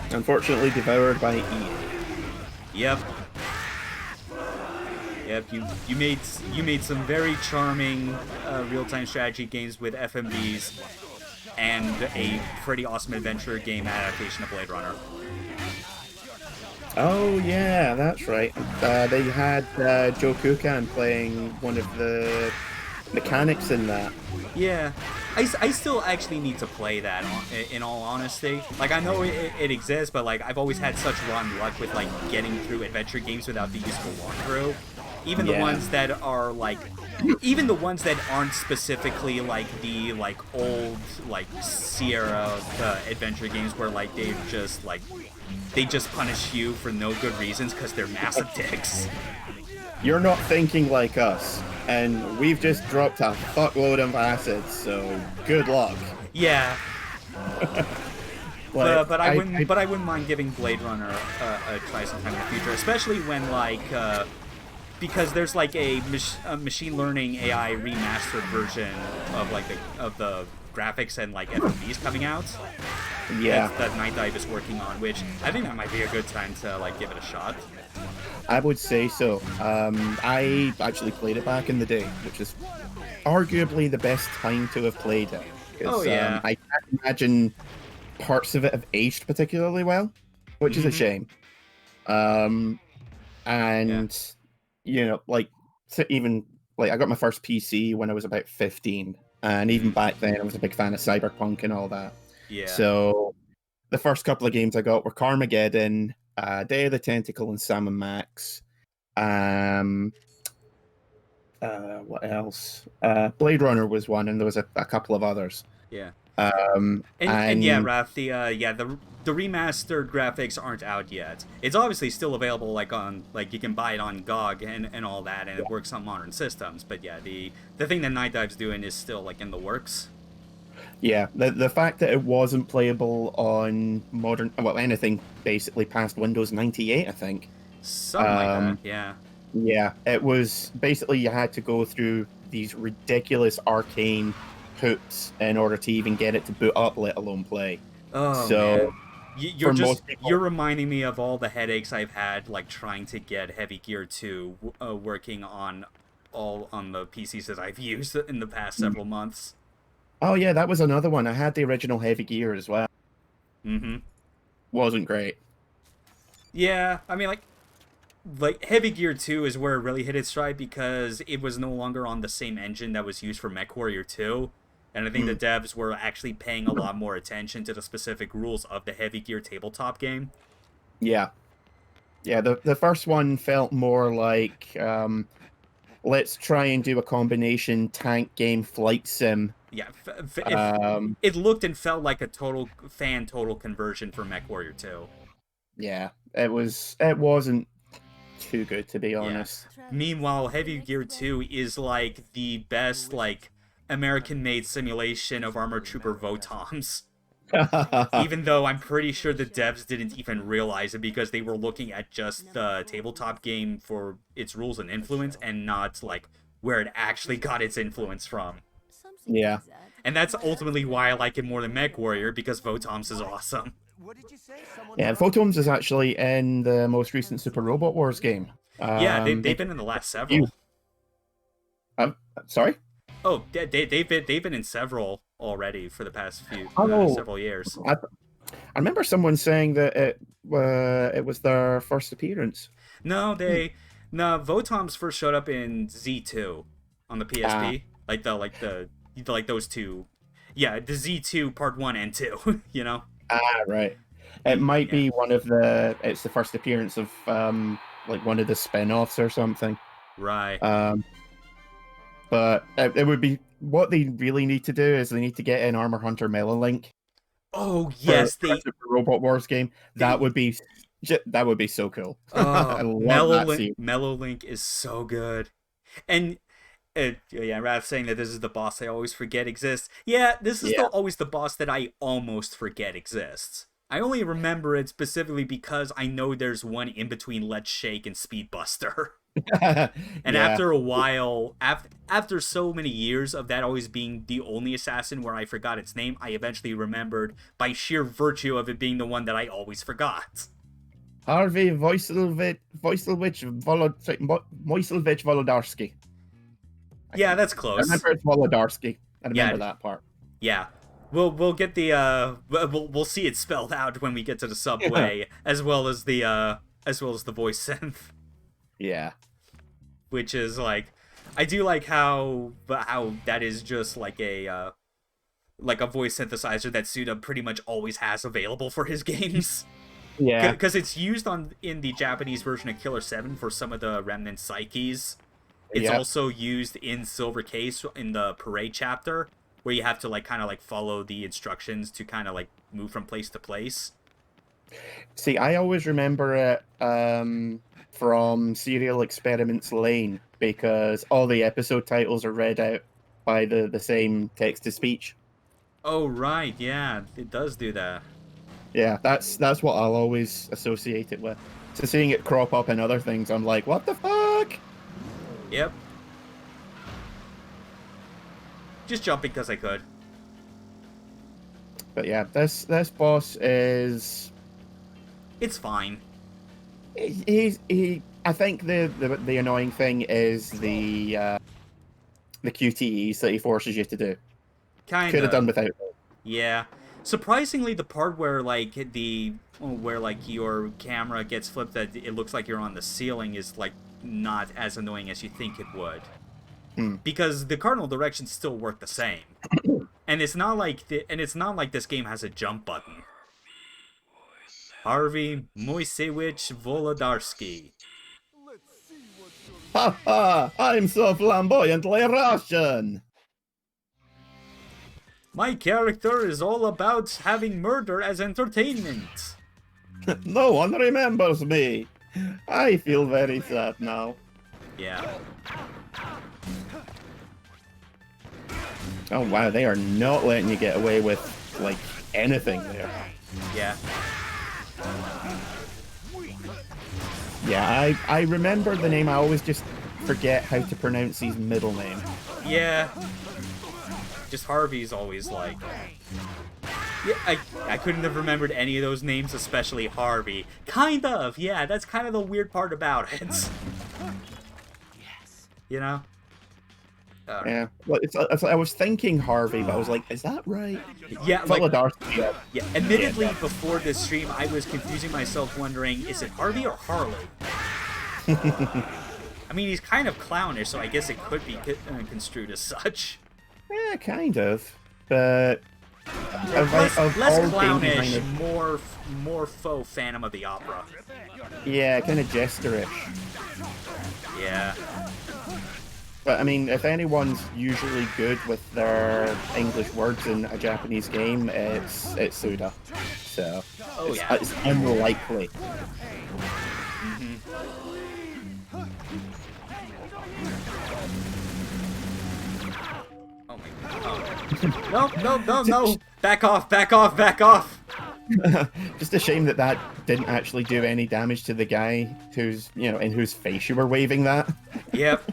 Unfortunately devoured by EA. Yep. Yep, you made some very charming real-time strategy games with FMVs and a pretty awesome adventure game adaptation of Blade Runner. Oh yeah, that's right. They had Joe Kukan playing one of the mechanics in that. Yeah, I still actually need to play that, in all honesty. Like, I know it exists, but like I've always had such rotten luck with like getting through adventure games without the useful walkthrough. Even the ones that are like, even the ones that aren't specifically like the old Sierra adventure games where like they just punish you for no good reasons because they're massive dicks. You're not thinking like us, and we've just dropped a fuckload of acid, so good luck. Yeah. but I wouldn't mind giving Blade Runner a try sometime in the future, especially when like because there's like a machine learning AI remastered version of the graphics and like FMVs coming out. Yeah. That Night Dive is working on, which I think that might be a good time to like give it a shot. I would say so. I actually played it back in the day, which is arguably the best time to have played it. Oh yeah. I can't imagine parts of it have aged particularly well, which is a shame. Even like I got my first PC when I was about 15, and even back then I was a big fan of Cyberpunk and all that. Yeah. So the first couple of games I got were Carmageddon, Day of the Tentacle, and Sam and Max. What else? Blade Runner was one, and there was a couple of others. Yeah. And yeah, Raph, the remastered graphics aren't out yet. It's obviously still available like you can buy it on GOG and all that, and it works on modern systems. But yeah, the thing that Night Dive's doing is still like in the works. Yeah, the fact that it wasn't playable on anything basically past Windows 98, I think. Something like that, yeah. Yeah, it was basically you had to go through these ridiculous arcane hoops in order to even get it to boot up, let alone play. Oh, so man. You're reminding me of all the headaches I've had like trying to get Heavy Gear 2 working on the PCs that I've used in the past several months. Oh yeah, that was another one. I had the original Heavy Gear as well. Mm-hmm. Wasn't great. Yeah, I mean like Heavy Gear 2 is where it really hit its stride because it was no longer on the same engine that was used for MechWarrior 2. And I think the devs were actually paying a lot more attention to the specific rules of the Heavy Gear tabletop game. Yeah. Yeah, the first one felt more like let's try and do a combination tank game flight sim. Yeah, it looked and felt like a total conversion for MechWarrior 2. Yeah, it wasn't too good, to be honest. Yeah. Meanwhile, Heavy Gear 2 is like the best like American-made simulation of Armored Trooper Votoms. Even though I'm pretty sure the devs didn't even realize it because they were looking at just the tabletop game for its rules and influence and not like where it actually got its influence from. Yeah. And that's ultimately why I like it more than MechWarrior, because Votoms is awesome. What did you say? Yeah, Votoms is actually in the most recent Super Robot Wars game. Yeah, they've been in the last several. Sorry? Oh, they've been in several already for the past several years. I remember someone saying that it was their first appearance. No, Votoms first showed up in Z2 on the PSP. Like those two. Yeah, the Z2 Part 1 and 2, you know? Right. It might be it's the first appearance of like one of the spin-offs or something. Right. But it would be what they really need to do is they need to get in Armor Hunter Melolink Oh for yes, they. Super Robot Wars game. That they would be so cool. I love that scene. Mellow Link is so good, and yeah, Raph saying that this is the boss I always forget exists. Yeah, this is Yeah. always the boss that I almost forget exists. I only remember it specifically because I know there's one in between Let's Shake and Speedbuster. And Yeah. after a while, after so many years of that always being the only assassin where I forgot its name, I eventually remembered by sheer virtue of it being the one that I always forgot. Harvey Wojciechowicz Wolodarski. Yeah, that's I close. remember it's Wolodarski. I remember that part. Yeah. We'll get the we'll see it spelled out when we get to the subway, as well as the voice synth. Yeah. Which is like, I do like how that is just like a voice synthesizer that Suda pretty much always has available for his games. Yeah. Because it's used in the Japanese version of Killer 7 for some of the remnant psyches. It's also used in Silver Case in the Parade chapter, where you have to like kind of like follow the instructions to kind of like move from place to place. See, I always remember it from Serial Experiments Lane because all the episode titles are read out by the same text-to-speech. Oh, right, yeah, it does do that. Yeah, that's what I'll always associate it with. So seeing it crop up in other things, I'm like, what the fuck? Yep. Just jumping because I could. But yeah, this boss is... It's fine. I think the annoying thing is the QTEs that he forces you to do. Kinda. Could have done without it. Yeah. Surprisingly, the part where your camera gets flipped, that it looks like you're on the ceiling, is like not as annoying as you think it would. Because the cardinal directions still work the same, and it's not like this game has a jump button. Harvey Moisewicz Wolodarski. Ha ha! I'm so flamboyantly Russian! My character is all about having murder as entertainment. No one remembers me. I feel very sad now. Yeah. Oh wow, they are not letting you get away with, like, anything there. Yeah. Yeah, I remember the name, I always just forget how to pronounce his middle name. Yeah. Just Harvey's always like... Yeah, I couldn't have remembered any of those names, especially Harvey. Kind of, yeah, that's kind of the weird part about it. You know? Yeah, well, I was thinking Harvey, but I was like, is that right? Yeah, like, Wolodarski. yeah. Admittedly, before this stream, I was confusing myself, wondering, is it Harvey or Harley? I mean, he's kind of clownish, so I guess it could be construed as such. Yeah, kind of, but less clownish, more faux Phantom of the Opera. Yeah, kind of gesterish. Yeah. But I mean, if anyone's usually good with their English words in a Japanese game, it's Suda. So it's unlikely. Oh my God. No. Back off. Just a shame that didn't actually do any damage to the guy who's, in whose face you were waving that. Yep.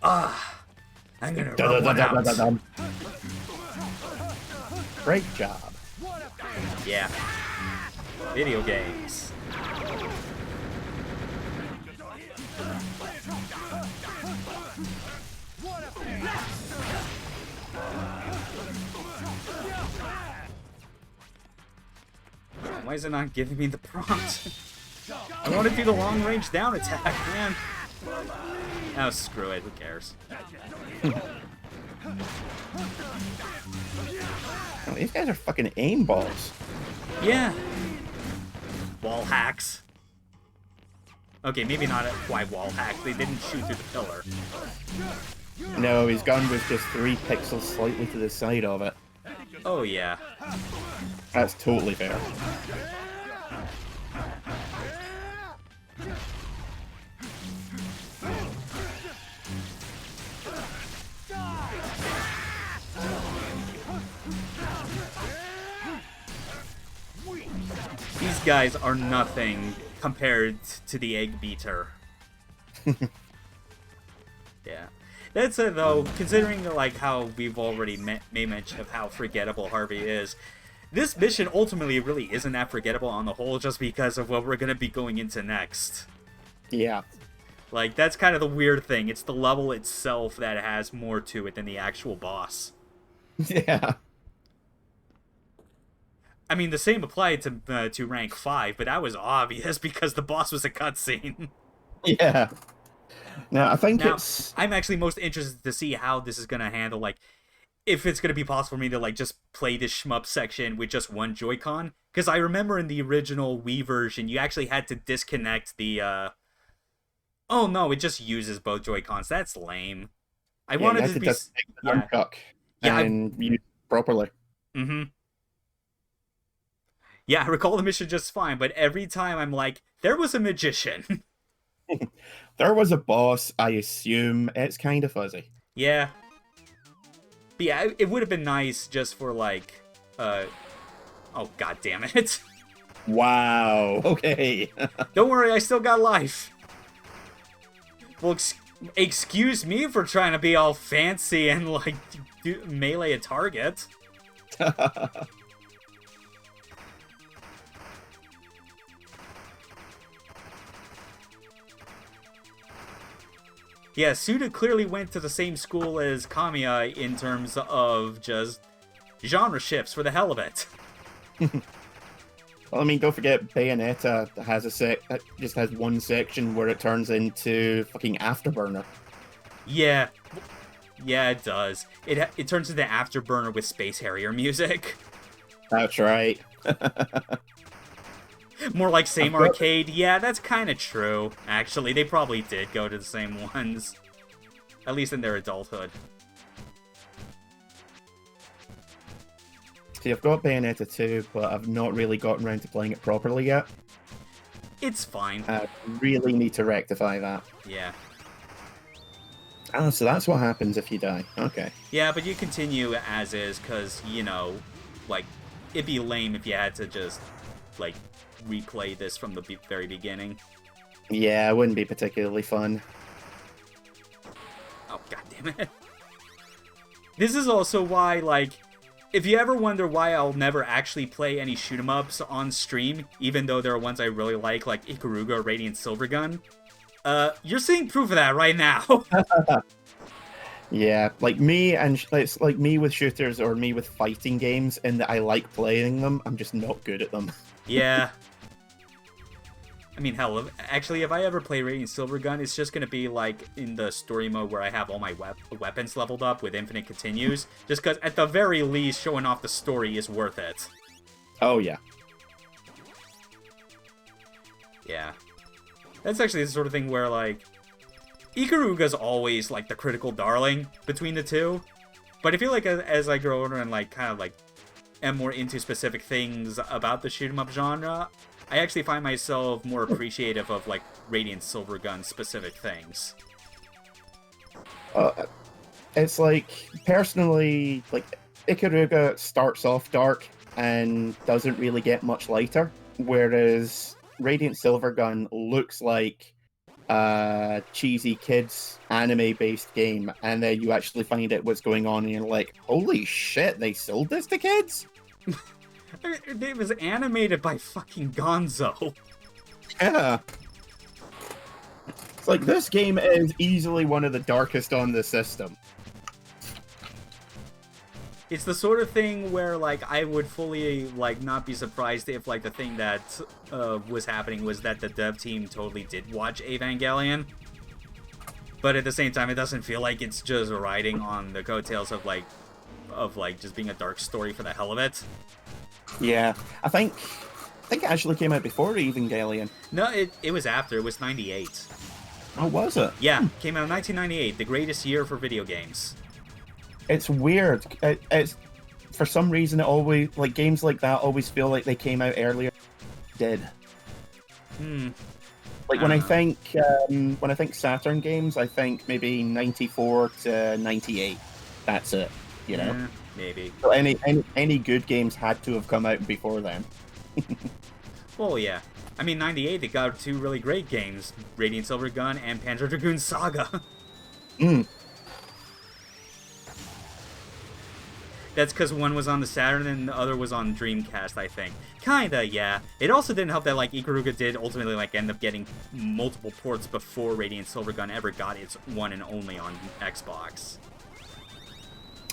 I'm gonna rub one out. Great job. Yeah. Video games. Why is it not giving me the prompt? I want to do the long range down attack, man. Oh, screw it. Who cares? Oh, these guys are fucking aimballs. Yeah. Wall hacks. Okay, maybe not a quite wall hack. They didn't shoot through the pillar. No, his gun was just 3 pixels slightly to the side of it. Oh, yeah. That's totally fair. These guys are nothing compared to the egg beater. Yeah. That said, though, considering like how we've already made mention of how forgettable Harvey is, this mission ultimately really isn't that forgettable on the whole, just because of what we're going to be going into next. Yeah. Like, that's kind of the weird thing. It's the level itself that has more to it than the actual boss. Yeah. I mean, the same applied to rank 5, but that was obvious because the boss was a cutscene. Yeah. Now, I think Now, it's... I'm actually most interested to see how this is going to handle, like, if it's going to be possible for me to, like, just play this shmup section with just one Joy-Con. Because I remember in the original Wii version, you actually had to disconnect the, Oh, no, it just uses both Joy-Cons. That's lame. I wanted to be... Yeah, and use it properly. Mm-hmm. Yeah, I recall the mission just fine, but every time I'm like, there was a magician. There was a boss, I assume. It's kind of fuzzy. Yeah. But yeah, it would have been nice just for, like, oh, god damn it. Wow, okay. Don't worry, I still got life. Well, excuse me for trying to be all fancy and, like, melee a target. Yeah, Suda clearly went to the same school as Kamiya in terms of just genre shifts for the hell of it. Well, I mean, don't forget Bayonetta has just has one section where it turns into fucking Afterburner. Yeah. Yeah, it does. It turns into Afterburner with Space Harrier music. That's right. More like same arcade. Yeah, that's kind of true. Actually, they probably did go to the same ones. At least in their adulthood. See, I've got Bayonetta 2, but I've not really gotten around to playing it properly yet. It's fine. I really need to rectify that. Yeah. Ah, so that's what happens if you die. Okay. Yeah, but you continue as is, because, you know, like, it'd be lame if you had to just, like, replay this from the very beginning. Yeah, it wouldn't be particularly fun. Oh, god damn it. This is also why, like, if you ever wonder why I'll never actually play any shoot-em-ups on stream, even though there are ones I really like Ikaruga or Radiant Silvergun, you're seeing proof of that right now. Yeah, like me, and it's like me with shooters or me with fighting games, in that I like playing them, I'm just not good at them. Yeah. I mean, hell, actually, if I ever play Radiant Silvergun, it's just gonna be, like, in the story mode where I have all my weapons leveled up with infinite continues, just because, at the very least, showing off the story is worth it. Oh, yeah. Yeah. That's actually the sort of thing where, like, Ikaruga's always, like, the critical darling between the two, but I feel like as I grow older and, like, kind of, like, am more into specific things about the shoot-'em-up genre, I actually find myself more appreciative of, like, Radiant Silvergun specific things. It's like, personally, like, Ikaruga starts off dark and doesn't really get much lighter, whereas Radiant Silvergun looks like a cheesy kids anime-based game, and then you actually find out what's going on and you're like, holy shit, they sold this to kids? It was animated by fucking Gonzo. Yeah. It's like, this game is easily one of the darkest on the system. It's the sort of thing where, like, I would fully, like, not be surprised if, like, the thing that was happening was that the dev team totally did watch Evangelion. But at the same time, it doesn't feel like it's just riding on the coattails of, like, just being a dark story for the hell of it. Yeah, I think think it actually came out before Evangelion. No, it was after. It was 98. Oh, was it? Yeah, came out in 1998, the greatest year for video games. It's weird. It's for some reason it always like games like that always feel like they came out earlier. Did. Like when I think Saturn games, I think maybe 94 to 98. That's it. You know. Maybe. So any good games had to have come out before then. Well, yeah. I mean, 98, they got two really great games, Radiant Silver Gun and Panzer Dragoon Saga. That's because one was on the Saturn and the other was on Dreamcast, I think. Kinda, yeah. It also didn't help that, like, Ikaruga did ultimately, like, end up getting multiple ports before Radiant Silver Gun ever got its one and only on Xbox.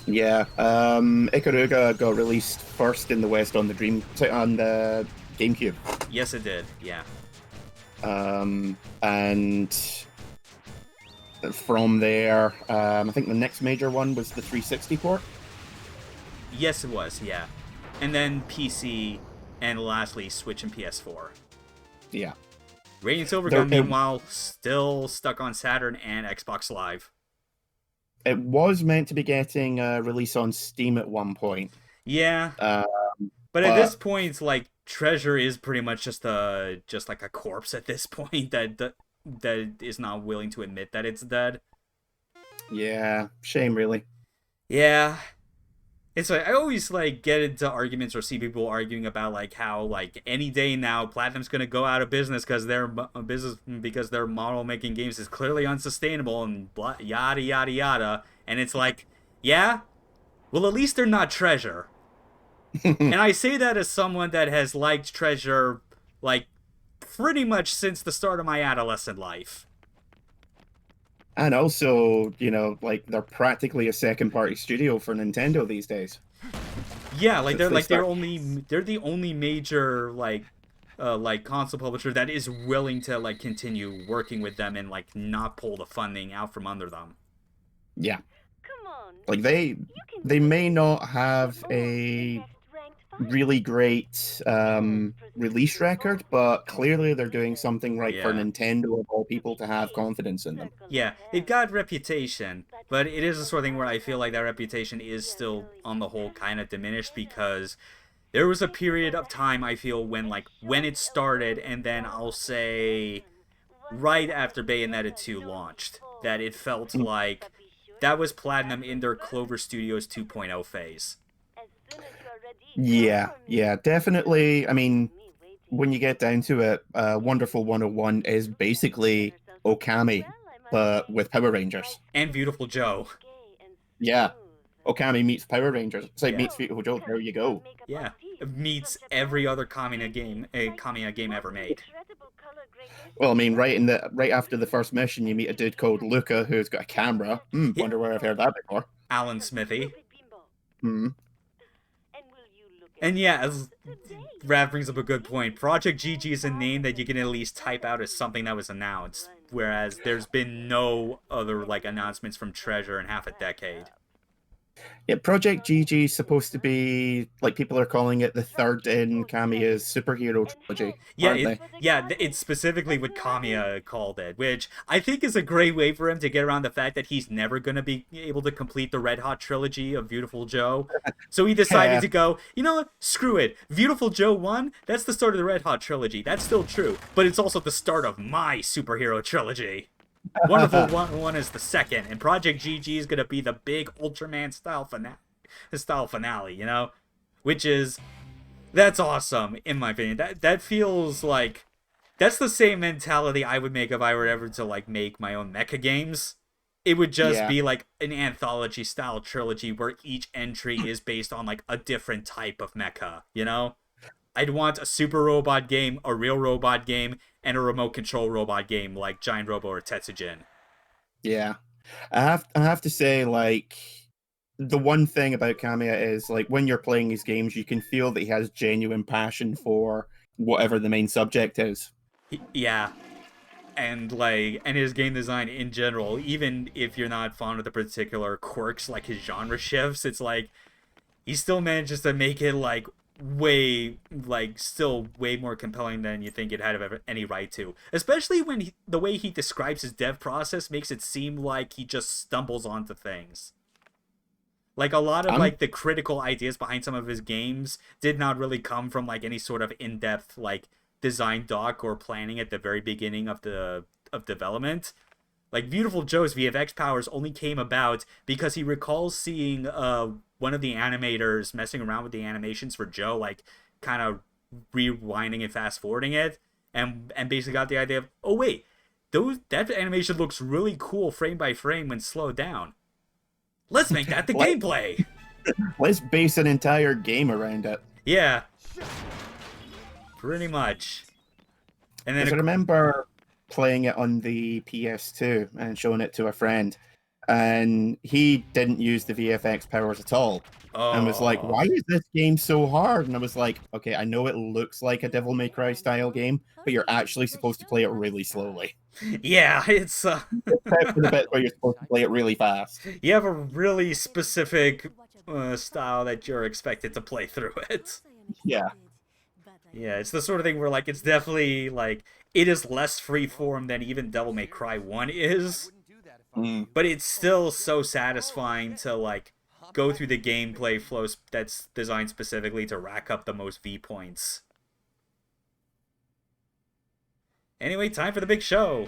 Yeah, Ikaruga got released first in the West on the GameCube. Yes, it did, yeah. And from there, I think the next major one was the 360 port. Yes, it was, yeah. And then PC, and lastly, Switch and PS4. Yeah. Radiant Silver Gun, meanwhile, still stuck on Saturn and Xbox Live. It was meant to be getting a release on Steam at one point. Yeah. But at this point, like, Treasure is pretty much just like a corpse at this point that is not willing to admit that it's dead. Yeah, shame, really. Yeah. It's like, I always, like, get into arguments or see people arguing about, like, how, like, any day now, Platinum's gonna go out of business because their model making games is clearly unsustainable and blah, yada, yada, yada. And it's like, yeah? Well, at least they're not Treasure. And I say that as someone that has liked Treasure, like, pretty much since the start of my adolescent life. And also, you know, like, they're practically a second-party studio for Nintendo these days. Yeah, like they're the only major like console publisher that is willing to like continue working with them and like not pull the funding out from under them. Yeah. Come on. Like they may not have a really great release record, but clearly they're doing something right for Nintendo of all people to have confidence in them. Yeah, they've got reputation, but it is a sort of thing where I feel like that reputation is still, on the whole, kind of diminished because there was a period of time, I feel, when it started, and then I'll say right after Bayonetta 2 launched, that it felt like that was Platinum in their Clover Studios 2.0 phase. Yeah, definitely. I mean, when you get down to it, Wonderful 101 is basically Okami, but with Power Rangers. And Beautiful Joe. Yeah. Okami meets Power Rangers. It's like meets Beautiful Joe, there you go. Yeah. It meets every other Kamiya game ever made. Well, I mean, right after the first mission, you meet a dude called Luca who's got a camera. Wonder where I've heard that before. Alan Smithy. And yeah, as Rav brings up a good point, Project GG is a name that you can at least type out as something that was announced, whereas there's been no other like announcements from Treasure in half a decade. Yeah, Project GG is supposed to be, like, people are calling it the third in Kamiya's superhero trilogy. It's specifically what Kamiya called it, which I think is a great way for him to get around the fact that he's never going to be able to complete the Red Hot trilogy of Beautiful Joe. So he decided to go, you know what, screw it. Beautiful Joe 1, that's the start of the Red Hot trilogy. That's still true, but it's also the start of my superhero trilogy. Wonderful 101 is the second, and Project GG is gonna be the big Ultraman style finale, you know, that's awesome in my opinion. That feels like that's the same mentality I would make if I were ever to like make my own mecha games. It would just be like an anthology style trilogy where each entry is based on like a different type of mecha, you know. I'd want a super robot game, a real robot game, and a remote control robot game like Giant Robo or Tetsujin. Yeah. I have to say, like, the one thing about Kamiya is, like, when you're playing these games, you can feel that he has genuine passion for whatever the main subject is. Yeah. And his game design in general, even if you're not fond of the particular quirks like his genre shifts, it's like he still manages to make it like way, like, still way more compelling than you think it had any right to. Especially when the way he describes his dev process makes it seem like he just stumbles onto things. Like, a lot of, like, the critical ideas behind some of his games did not really come from, like, any sort of in-depth, like, design doc or planning at the very beginning of development. Like, Beautiful Joe's VFX powers only came about because he recalls seeing one of the animators messing around with the animations for Joe, like, kind of rewinding and fast-forwarding it, and basically got the idea of, oh, wait, that animation looks really cool frame by frame when slowed down. Let's make that the gameplay. Let's base an entire game around it. Yeah. Pretty much. And then I remember playing it on the PS2 and showing it to a friend, and he didn't use the VFX powers at all. And was like, why is this game so hard? And I was like, okay, I know it looks like a Devil May Cry style game, but you're actually supposed to play it really slowly. Yeah, it's except for the bit where you're supposed to play it really fast. You have a really specific style that you're expected to play through it. Yeah. Yeah, it's the sort of thing where, like, it's definitely, like, it is less freeform than even Devil May Cry 1 is. But it's still so satisfying to, like, go through the gameplay flow that's designed specifically to rack up the most V points. Anyway, time for the big show.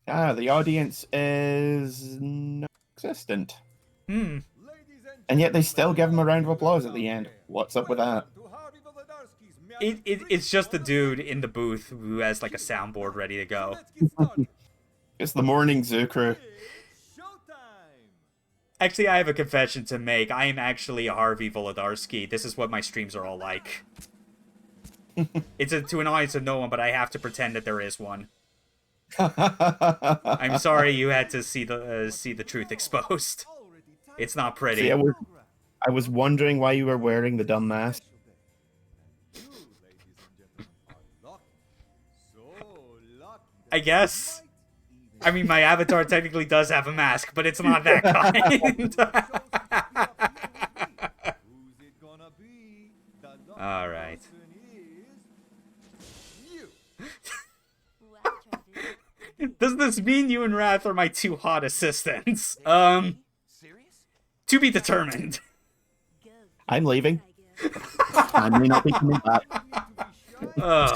The audience is non-existent. And yet they still give him a round of applause at the end. What's up with that? It's just the dude in the booth who has, like, a soundboard ready to go. It's the morning zoo crew. Actually, I have a confession to make. I am actually a Harvey Volodarsky. This is what my streams are all like. It's to an audience of no one, but I have to pretend that there is one. I'm sorry you had to see the truth exposed. It's not pretty. See, I was wondering why you were wearing the dumb mask. I guess. I mean, my avatar technically does have a mask, but it's not that kind. All right. Does this mean you and Wrath are my two hot assistants? To be determined. I'm leaving. I may not be coming back.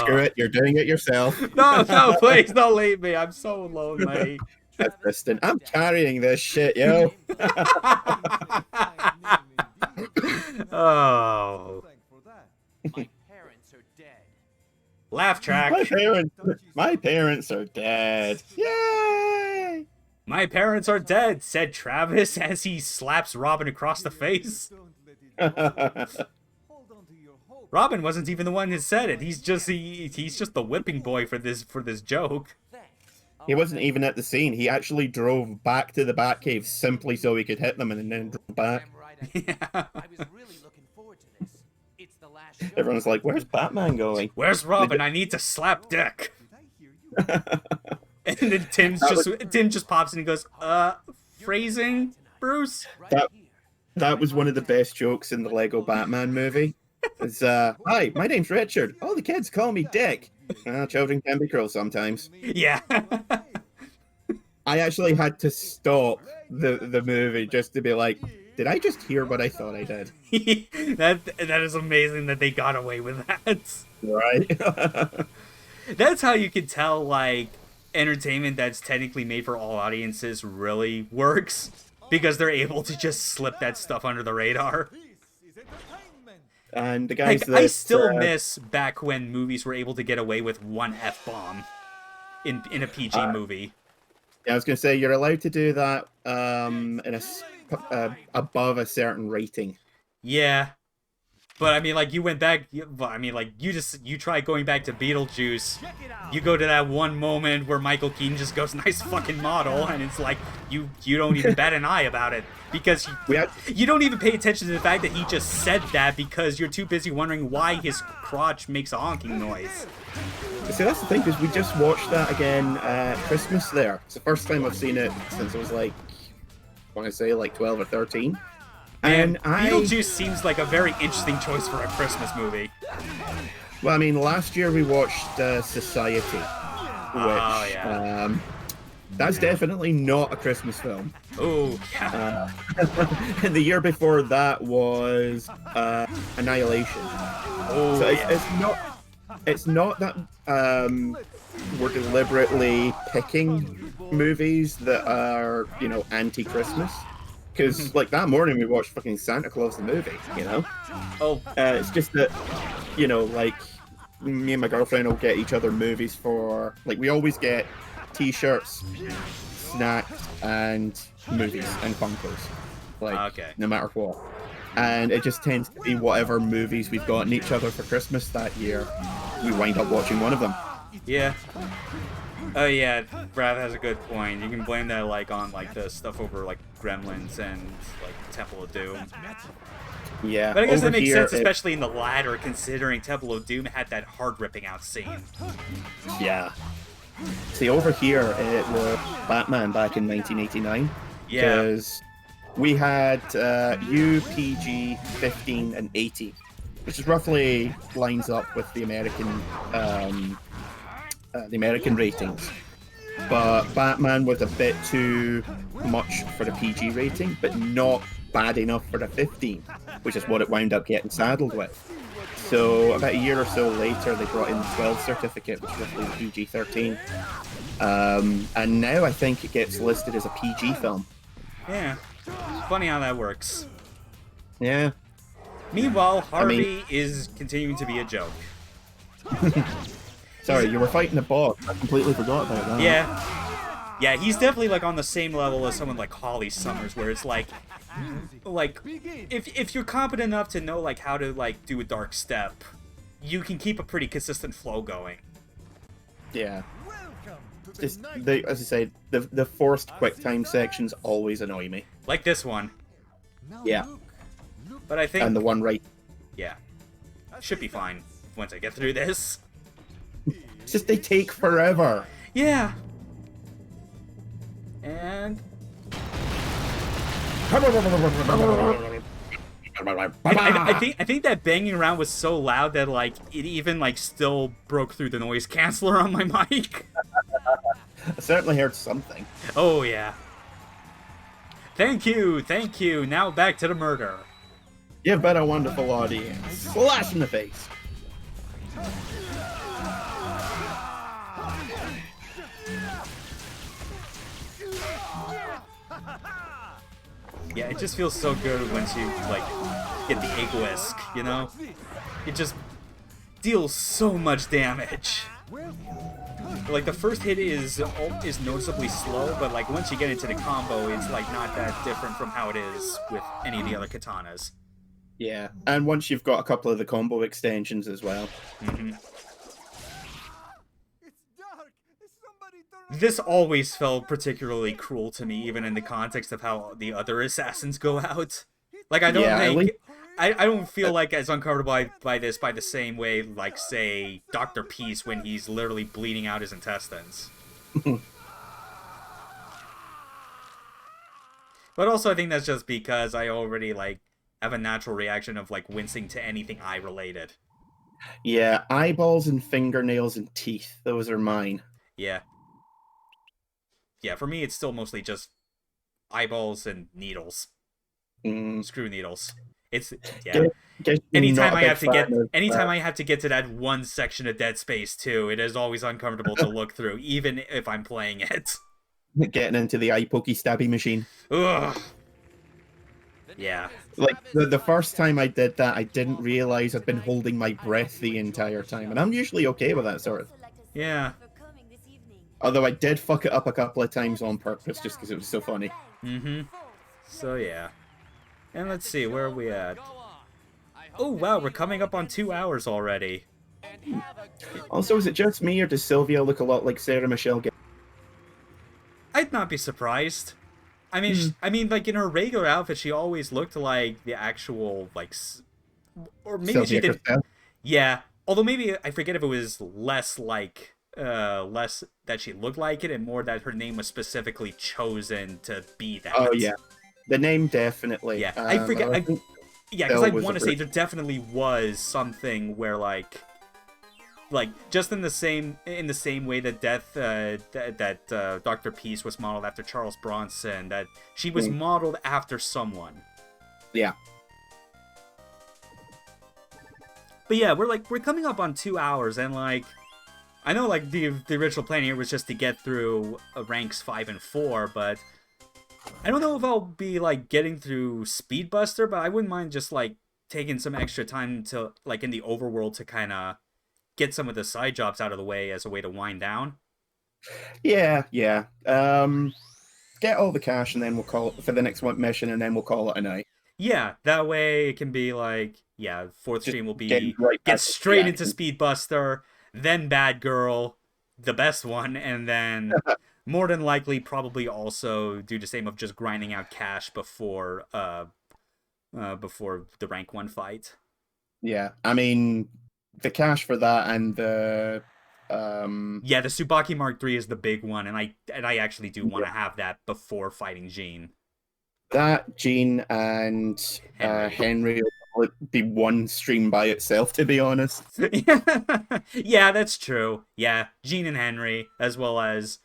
Screw it, you're doing it yourself. No, please don't leave me. I'm so lonely. Assistant, I'm carrying this shit, yo. Oh. My parents are dead. Laugh track. My parents are dead. Yay! My parents are dead, said Travis as he slaps Robin across the face. Robin wasn't even the one who said it. He's just the whipping boy for this joke. He wasn't even at the scene. He actually drove back to the Batcave simply so he could hit them and then drove back. Yeah. I was really looking forward to this. It's the last show. Everyone's like, "Where's Batman going? Where's Robin? I need to slap Dick." And then Tim just pops in and goes, phrasing, Bruce? That was one of the best jokes in the Lego Batman movie. It's, hi, my name's Richard. All the kids call me Dick. Children can be cruel sometimes. Yeah. I actually had to stop the movie just to be like, did I just hear what I thought I did? That is amazing that they got away with that. Right? That's how you can tell, like, entertainment that's technically made for all audiences really works. Because they're able to just slip that stuff under the radar. And the guys like, I still miss back when movies were able to get away with one F-bomb in a PG movie. Yeah, I was going to say, you're allowed to do that above a certain rating. Yeah. But, I mean, like, you went back, you try going back to Beetlejuice, you go to that one moment where Michael Keaton just goes, nice fucking model, and it's like, you don't even bat an eye about it, because you don't even pay attention to the fact that he just said that because you're too busy wondering why his crotch makes a honking noise. See, that's the thing, because we just watched that again at Christmas there. It's the first time I've seen it since I was like, I want to say like 12 or 13. And I Beetlejuice seems like a very interesting choice for a Christmas movie. well, I mean, last year we watched Society, which Oh, yeah. that's definitely not a Christmas film. Oh, yeah. And the year before that was Annihilation. Oh, So yeah. it's not that we're deliberately picking movies that are, you know, anti-Christmas. Because, like, that morning we watched fucking Santa Claus the movie, you know? Oh, It's just that, you know, like, me and my girlfriend will get each other movies for, like, we always get t-shirts, snacks, and movies and Funkos. Like, okay. no matter what. And it just tends to be whatever movies we've gotten each other for Christmas that year, we wind up watching one of them. Yeah. Oh yeah, Brad has a good point. You can blame that like on like the stuff over like Gremlins and like Temple of Doom. Yeah. But I guess over that makes here, sense, especially in the latter, considering Temple of Doom had that heart ripping out scene. Yeah. See, over here, it was Batman back in 1989. Yeah. Because we had UPG 15 and 18, which is roughly lines up with the American ratings. But Batman was a bit too much for the PG rating, but not bad enough for the 15, which is what it wound up getting saddled with. So about a year or so later, they brought in the 12 certificate, which is roughly the PG-13. And now I think it gets listed as a PG film. Yeah. Funny how that works. Yeah. Meanwhile, Harvey is continuing to be a joke. Sorry, you were fighting a bot. I completely forgot about that. Yeah. Yeah, he's definitely like on the same level as someone like Holly Summers, where it's like if you're competent enough to know like how to like do a dark step, you can keep a pretty consistent flow going. Yeah. Just as I say, the forced quick time sections always annoy me. Like this one. Yeah. But I think And the one right. yeah. Should be fine once I get through this. It's just they take forever. Yeah. And I think that banging around was so loud that like it even like still broke through the noise canceller on my mic. I certainly heard something. Oh yeah. Thank you, thank you. Now back to the murder. You've been a wonderful audience. Slash in the face. Yeah, it just feels so good once you like get the egg whisk, you know? It just deals so much damage. Like the first hit is noticeably slow, but like once you get into the combo, it's like not that different from how it is with any of the other katanas. Yeah, and once you've got a couple of the combo extensions as well. Mm-hmm. This always felt particularly cruel to me, even in the context of how the other assassins go out. Like I don't think I don't feel like as uncomfortable by this by the same way like say Dr. Peace when he's literally bleeding out his intestines. But also I think that's just because I already like have a natural reaction of like wincing to anything eye related. Yeah, eyeballs and fingernails and teeth. Those are mine. Yeah. Yeah, for me it's still mostly just eyeballs and needles. Screw needles. It's yeah. Anytime I have to get to that one section of Dead Space 2, it is always uncomfortable to look through, even if I'm playing it. Getting into the eye pokey stabby machine. Ugh. Yeah. Like the first time I did that, I didn't realize I'd been holding my breath the entire time, and I'm usually okay with that sort of. Yeah. Although I did fuck it up a couple of times on purpose, just because it was so funny. Mm-hmm. So yeah. And let's see, where are we at? Oh wow, we're coming up on 2 hours already. Also, is it just me, or does Sylvia look a lot like Sarah Michelle Gellar? I'd not be surprised. I mean, like in her regular outfit, she always looked like the actual like, or maybe Sylvia she did. Christel? Yeah, although maybe I forget if it was less that she looked like it, and more that her name was specifically chosen to be that. Oh yeah, The name definitely. Yeah, I forget. I think Yeah, because Bill I was want to a say bit- there definitely was something where like just in the same way that Dr. Peace was modeled after Charles Bronson, that she was modeled after someone. Yeah. But yeah, we're coming up on 2 hours, and like I know like the original plan here was just to get through ranks 5 and 4, but I don't know if I'll be like getting through Speedbuster, but I wouldn't mind just like taking some extra time to like in the overworld to kind of get some of the side jobs out of the way as a way to wind down. Yeah, yeah. Get all the cash, and then we'll call it for the next one mission, and then we'll call it a night. Yeah, that way it can be like, yeah, fourth Just stream will getting be right get back to the straight into action. Speedbuster, then Bad Girl, the best one, and then more than likely probably also do the same of just grinding out cash before the rank 1 fight. Yeah, I mean, the cash for that and the Yeah, the Tsubaki Mark III is the big one, and I actually do want to have that before fighting Jean. that Jean and Henry will probably be one stream by itself, to be honest. Yeah, that's true. Yeah, Jean and Henry, as well as,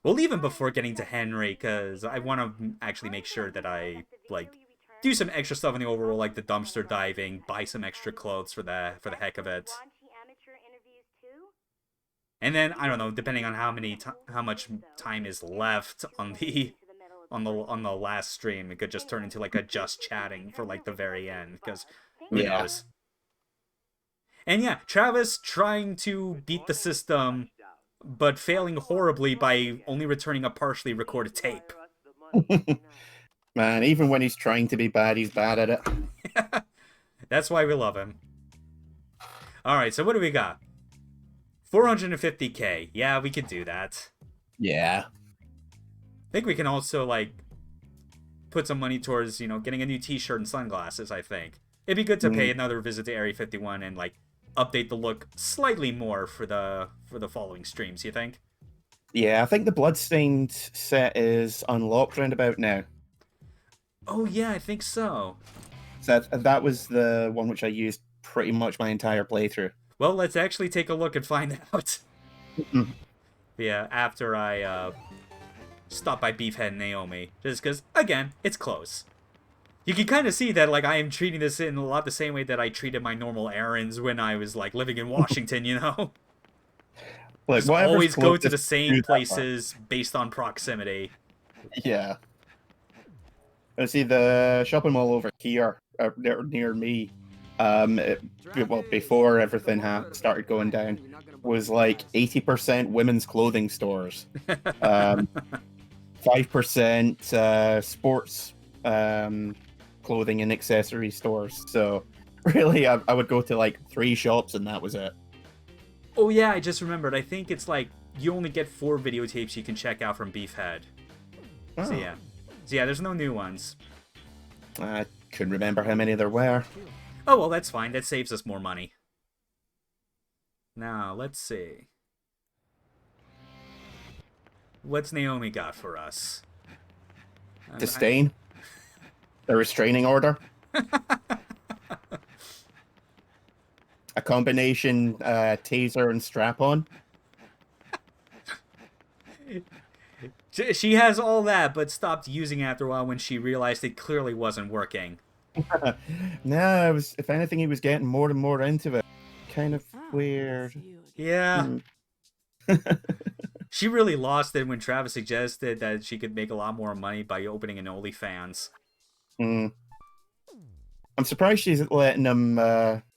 well, even before getting to Henry, because I want to actually make sure that I like do some extra stuff in the overworld, like the dumpster diving, buy some extra clothes for the heck of it. And then I don't know, depending on how much time is left on the last stream, it could just turn into like a just chatting for like the very end, because who knows. And yeah, Travis trying to beat the system, but failing horribly by only returning a partially recorded tape. Man, even when he's trying to be bad, he's bad at it. That's why we love him. Alright, so what do we got? 450k. Yeah, we could do that. Yeah. I think we can also, like, put some money towards, you know, getting a new t-shirt and sunglasses, I think. It'd be good to pay another visit to Area 51 and, like, update the look slightly more for the following streams, you think? Yeah, I think the Bloodstained set is unlocked round about now. Oh, yeah, I think so. So that was the one which I used pretty much my entire playthrough. Well, let's actually take a look and find out. Yeah, after I stop by Beefhead Naomi. Just because, again, it's close. You can kind of see that, like, I am treating this in a lot the same way that I treated my normal errands when I was, like, living in Washington, you know? Like, just always go to the same places based on proximity. Yeah. I see the shopping mall over here, near me. Well, before everything started going down, was like 80% women's clothing stores, 5% sports clothing and accessory stores. So really, I would go to like 3 shops and that was it. Oh yeah, I just remembered. I think it's like you only get 4 videotapes you can check out from Beefhead. Oh. So yeah, there's no new ones. I couldn't remember how many there were. Oh, well, that's fine. That saves us more money. Now, let's see. What's Naomi got for us? Disdain? A restraining order? A combination taser and strap-on? She has all that, but stopped using it after a while when she realized it clearly wasn't working. No, if anything, he was getting more and more into it. Kind of weird. Yeah. She really lost it when Travis suggested that she could make a lot more money by opening an OnlyFans. I'm surprised she's letting him,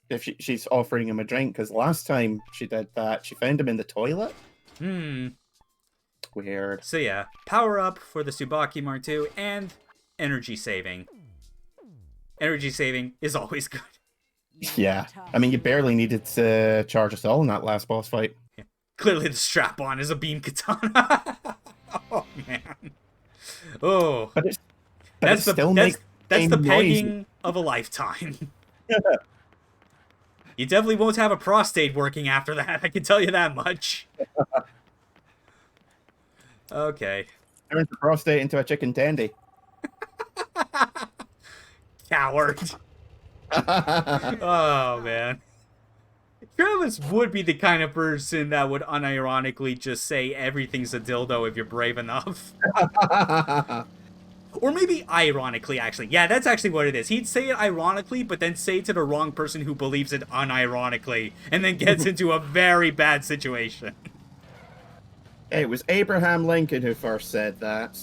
if she's offering him a drink, because last time she did that, she found him in the toilet. Weird. So yeah, power up for the Tsubaki Mark II and energy saving. Energy saving is always good. Yeah, I mean, you barely needed to charge us all in that last boss fight. Yeah. Clearly the strap-on is a beam katana. Oh, man. Oh. But that's the pegging noise of a lifetime. You definitely won't have a prostate working after that, I can tell you that much. Okay. Turns the prostate into a chicken tendy. Coward. Oh, man. Travis would be the kind of person that would unironically just say everything's a dildo if you're brave enough. Or maybe ironically, actually. Yeah, that's actually what it is. He'd say it ironically, but then say it to the wrong person who believes it unironically, and then gets into a very bad situation. It was Abraham Lincoln who first said that.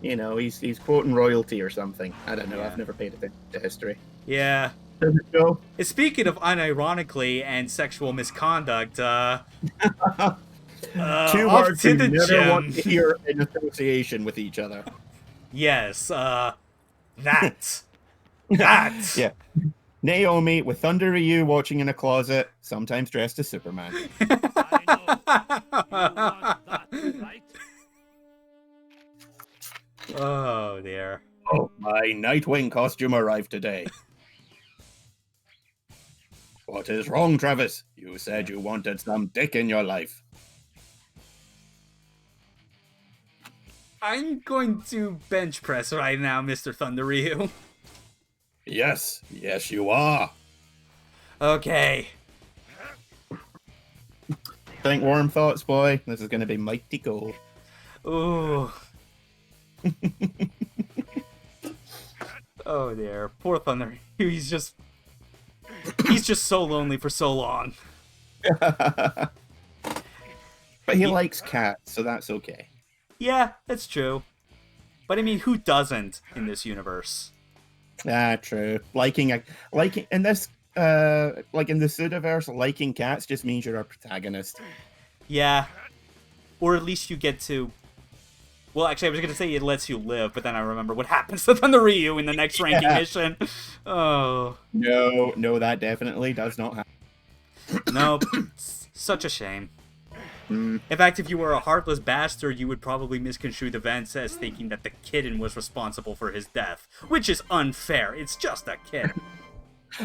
You know, he's quoting royalty or something. I don't know. Yeah. I've never paid attention to history. Yeah. Does it go? Speaking of unironically and sexual misconduct, Two off words to you the never gym. want to hear in association with each other. Yes, that. That. Yeah. Naomi with Thunder Ryu watching in a closet, sometimes dressed as Superman. I know. You want that, right? Oh, dear. Oh, my Nightwing costume arrived today. What is wrong, Travis? You said you wanted some dick in your life. I'm going to bench press right now, Mr. Thunder Ryu. Yes, yes, you are. Okay. Think warm thoughts, boy. This is going to be mighty cold. Ooh. Oh, dear. Poor Thunder Ryu. He's just so lonely for so long. But he likes cats, so that's okay. Yeah, that's true. But I mean, who doesn't in this universe? Ah, true. Liking in this like in the Sudaverse, liking cats just means you're a protagonist. Yeah. Or at least you get to... Well, actually, I was going to say it lets you live, but then I remember what happens to Thunder Ryu in the next ranking mission. Oh. No, that definitely does not happen. Nope. It's such a shame. In fact, if you were a heartless bastard, you would probably misconstrue the events as thinking that the kitten was responsible for his death, which is unfair. It's just a kitten.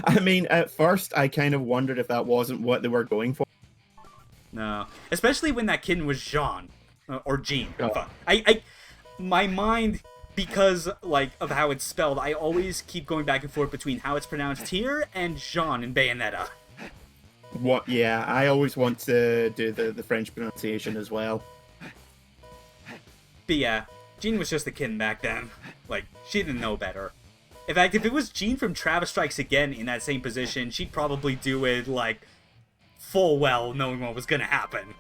I mean, at first, I kind of wondered if that wasn't what they were going for. No. Especially when that kitten was Jean. Or Jean. Oh. Fuck. My mind, because, like, of how it's spelled, I always keep going back and forth between how it's pronounced here and Jean in Bayonetta. What? Yeah, I always want to do the French pronunciation as well. But yeah, Jean was just a kitten back then. Like, she didn't know better. In fact, if it was Jean from Travis Strikes Again in that same position, she'd probably do it, like, full well, knowing what was gonna happen.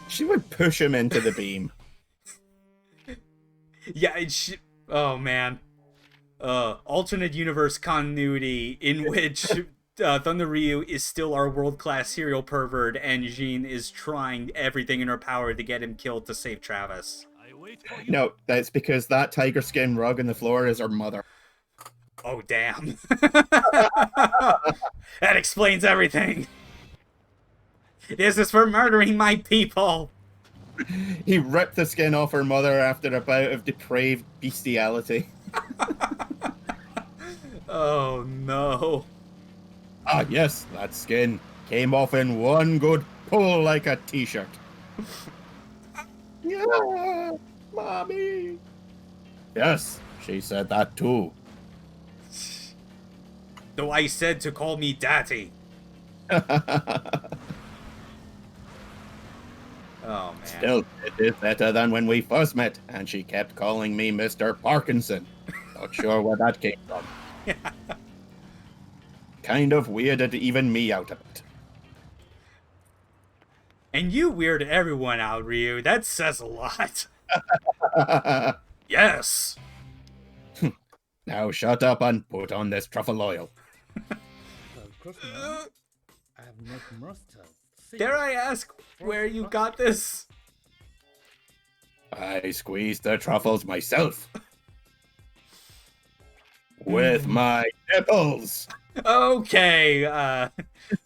She would push him into the beam. Yeah, oh man. Alternate universe continuity in which Thunder Ryu is still our world-class serial pervert and Jean is trying everything in her power to get him killed to save Travis. I wait for you. No, that's because that tiger skin rug on the floor is her mother. Oh, damn. That explains everything. This is for murdering my people. He ripped the skin off her mother after a bout of depraved bestiality. Oh, no. Ah, yes, that skin came off in one good pull like a t-shirt. Yeah, mommy. Yes, she said that too. Though I said to call me daddy. Oh, man. Still, it is better than when we first met, and she kept calling me Mr. Parkinson. Not sure where that came from. Kind of weirded even me out of it. And you weirded everyone out, Ryu. That says a lot. Yes. Now shut up and put on this truffle oil. Dare I ask where you got this? I squeezed the truffles myself. With my nipples. Okay, well,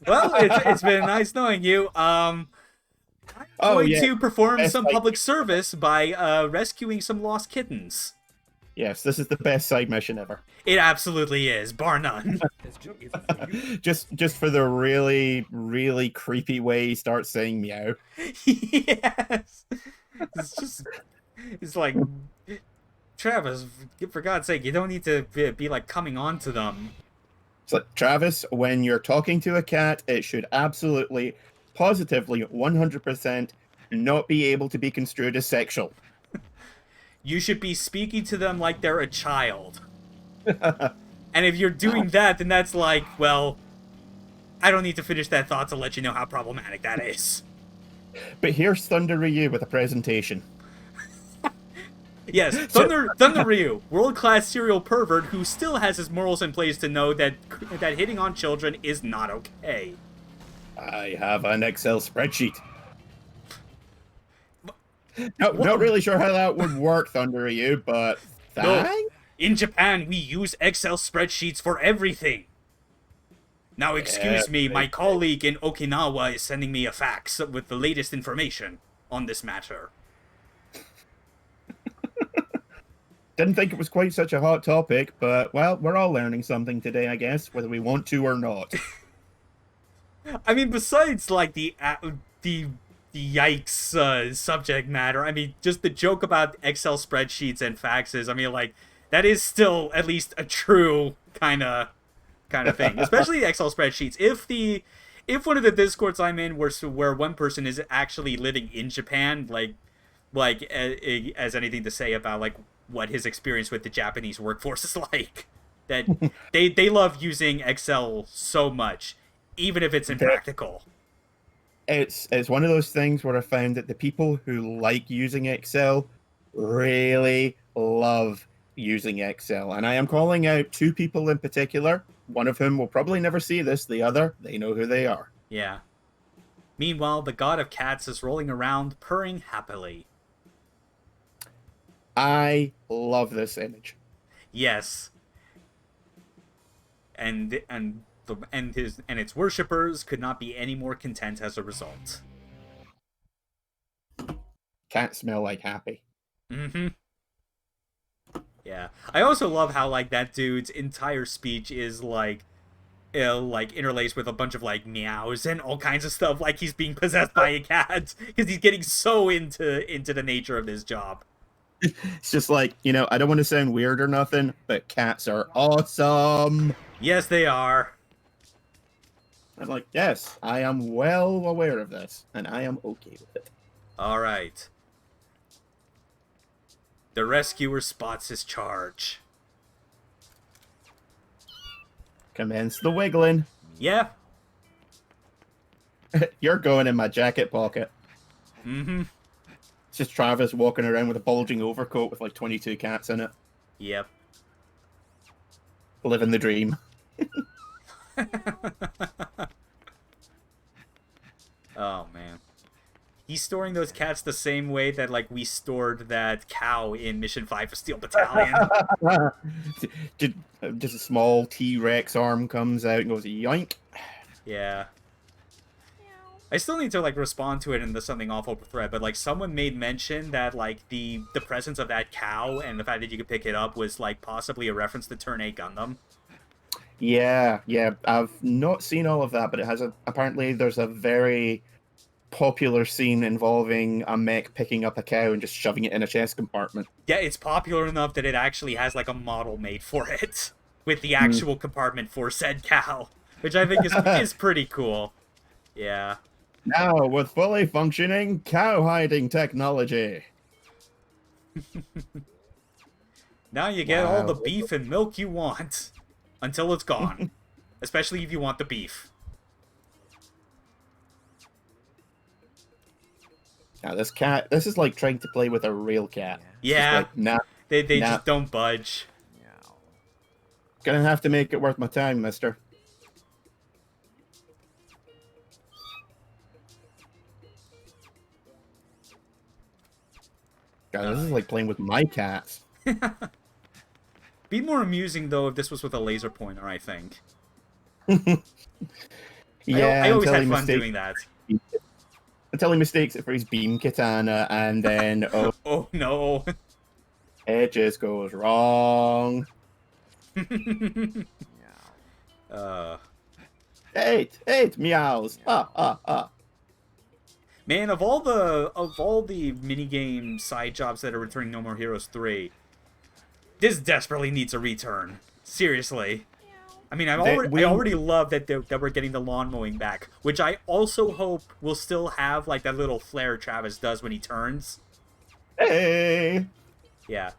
it's been nice knowing you. I'm going to perform Best some side public service by rescuing some lost kittens. Yes, this is the best side mission ever. It absolutely is, bar none. just for the really, really creepy way he starts saying meow. Yes. It's like Travis, for God's sake, you don't need to be like coming on to them. It's like, Travis, when you're talking to a cat, it should absolutely, positively, 100% not be able to be construed as sexual. You should be speaking to them like they're a child. And if you're doing that, then that's like, well, I don't need to finish that thought to let you know how problematic that is. But here's Thunder Ryu with a presentation. Yes, Thunder Ryu, world-class serial pervert who still has his morals in place to know that hitting on children is not okay. I have an Excel spreadsheet. Not really sure how that would work, Thunder Ryu, but No, thanks. in Japan, we use Excel spreadsheets for everything. Now, excuse me, my colleague in Okinawa is sending me a fax with the latest information on this matter. Didn't think it was quite such a hot topic, but, well, we're all learning something today, I guess, whether we want to or not. I mean, besides, like, the yikes subject matter, I mean, just the joke about Excel spreadsheets and faxes, I mean, like, that is still at least a true kind of thing. Especially Excel spreadsheets. If one of the Discords I'm in where one person is actually living in Japan, like as anything to say about, like, what his experience with the Japanese workforce is like. That they love using Excel so much, even if it's impractical. It's one of those things where I found that the people who like using Excel really love using Excel. And I am calling out two people in particular, one of whom will probably never see this, the other, they know who they are. Yeah. Meanwhile, the god of cats is rolling around, purring happily. I love this image. Yes. And its worshippers could not be any more content as a result. Cats smell like happy. Mm-hmm. Yeah. I also love how, like, that dude's entire speech is like interlaced with a bunch of, like, meows and all kinds of stuff, like he's being possessed by a cat, because he's getting so into the nature of his job. It's just like, I don't want to sound weird or nothing, but cats are awesome. Yes, they are. I'm like, yes, I am well aware of this, and I am okay with it. All right. The rescuer spots his charge. Commence the wiggling. Yeah. You're going in my jacket pocket. Mm-hmm. It's just Travis walking around with a bulging overcoat with like 22 cats in it. Yep. Living the dream. Oh, man. He's storing those cats the same way that, like, we stored that cow in Mission 5 of Steel Battalion. Just a small T-Rex arm comes out and goes, yoink. Yeah. I still need to, like, respond to it in the Something Awful thread, but, like, someone made mention that, like, the presence of that cow and the fact that you could pick it up was, like, possibly a reference to Turn 8 Gundam. Yeah. I've not seen all of that, but it has apparently there's a very popular scene involving a mech picking up a cow and just shoving it in a chest compartment. Yeah, it's popular enough that it actually has, like, a model made for it, with the actual compartment for said cow, which I think is pretty cool. Yeah. Now, with fully functioning cow hiding technology. Now you get all the beef and milk you want, until it's gone. Especially if you want the beef. Now, this is like trying to play with a real cat. Yeah, like, nah, they just don't budge. Gonna have to make it worth my time, mister. God, this is like playing with my cats. Be more amusing, though, if this was with a laser pointer, I think. Yeah, I always had fun doing that. Until he mistakes it for his beam katana, and then, oh no. It just goes wrong. Eight meows. Man, of all the minigame side jobs that are returning No More Heroes 3, This desperately needs a return. Seriously. I mean, I we- already love that that we're getting the lawn mowing back, which I also hope will still have like that little flare Travis does when he turns. Hey, Yeah,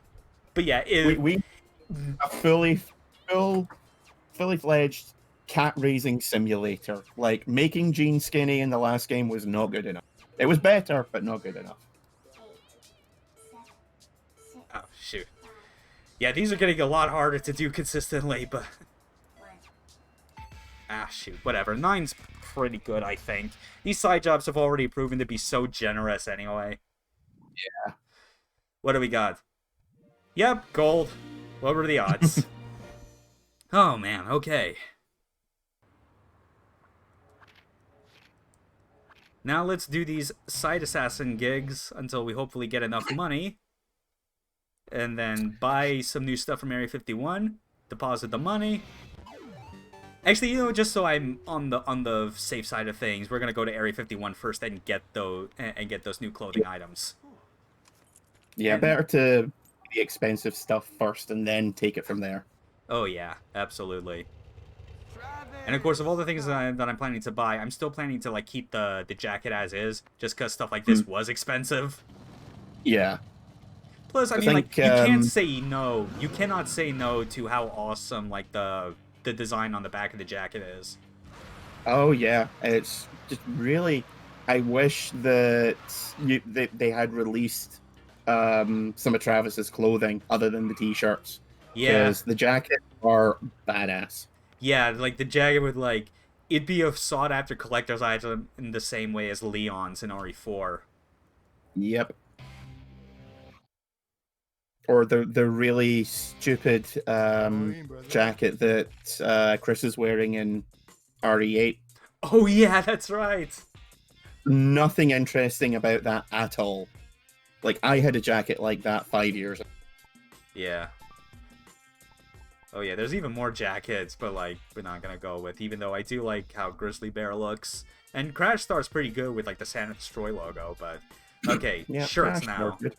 but yeah, we a fully fledged cat raising simulator. Like making Gene skinny in the last game was not good enough. It was better, but not good enough. oh shoot. Yeah, these are getting a lot harder to do consistently, but ah shoot, whatever. 9's pretty good, I think. These side jobs have already proven to be so generous anyway. Yeah. What do we got? Yep, gold. What were the odds? Oh man, okay. Now let's do these side assassin gigs until we hopefully get enough money. And then buy some new stuff from Area 51, deposit the money. Actually, you know, just so I'm on the safe side of things, we're gonna go to Area 51 first and get those new clothing items. Yeah, And- better to the expensive stuff first and then take it from there. Oh yeah, absolutely. Travis! And of course, of all the things that I'm planning to buy, I'm still planning to like keep the jacket as is, just because stuff like this was expensive. Yeah. Plus, I mean, think, like you can't say no. You cannot say no to how awesome like the design on the back of the jacket is. Oh yeah, it's just really. I wish that they had released some of Travis's clothing other than the t-shirts. Yeah, Because the jackets are badass. yeah, like the jacket would like it'd be a sought after collector's item in the same way as Leon's in RE4. Yep. Or the really stupid jacket that Chris is wearing in RE8. Oh yeah, that's right. Nothing interesting about that at all. Like, I had a jacket like that 5 years ago. Yeah. Oh yeah, there's even more jackets, but like we're not gonna go with. Even though I do like how Grizzly Bear looks, and Crash Star's pretty good with like the Santa Destroy logo. But okay, Yeah, shirts Crash now. Star, good.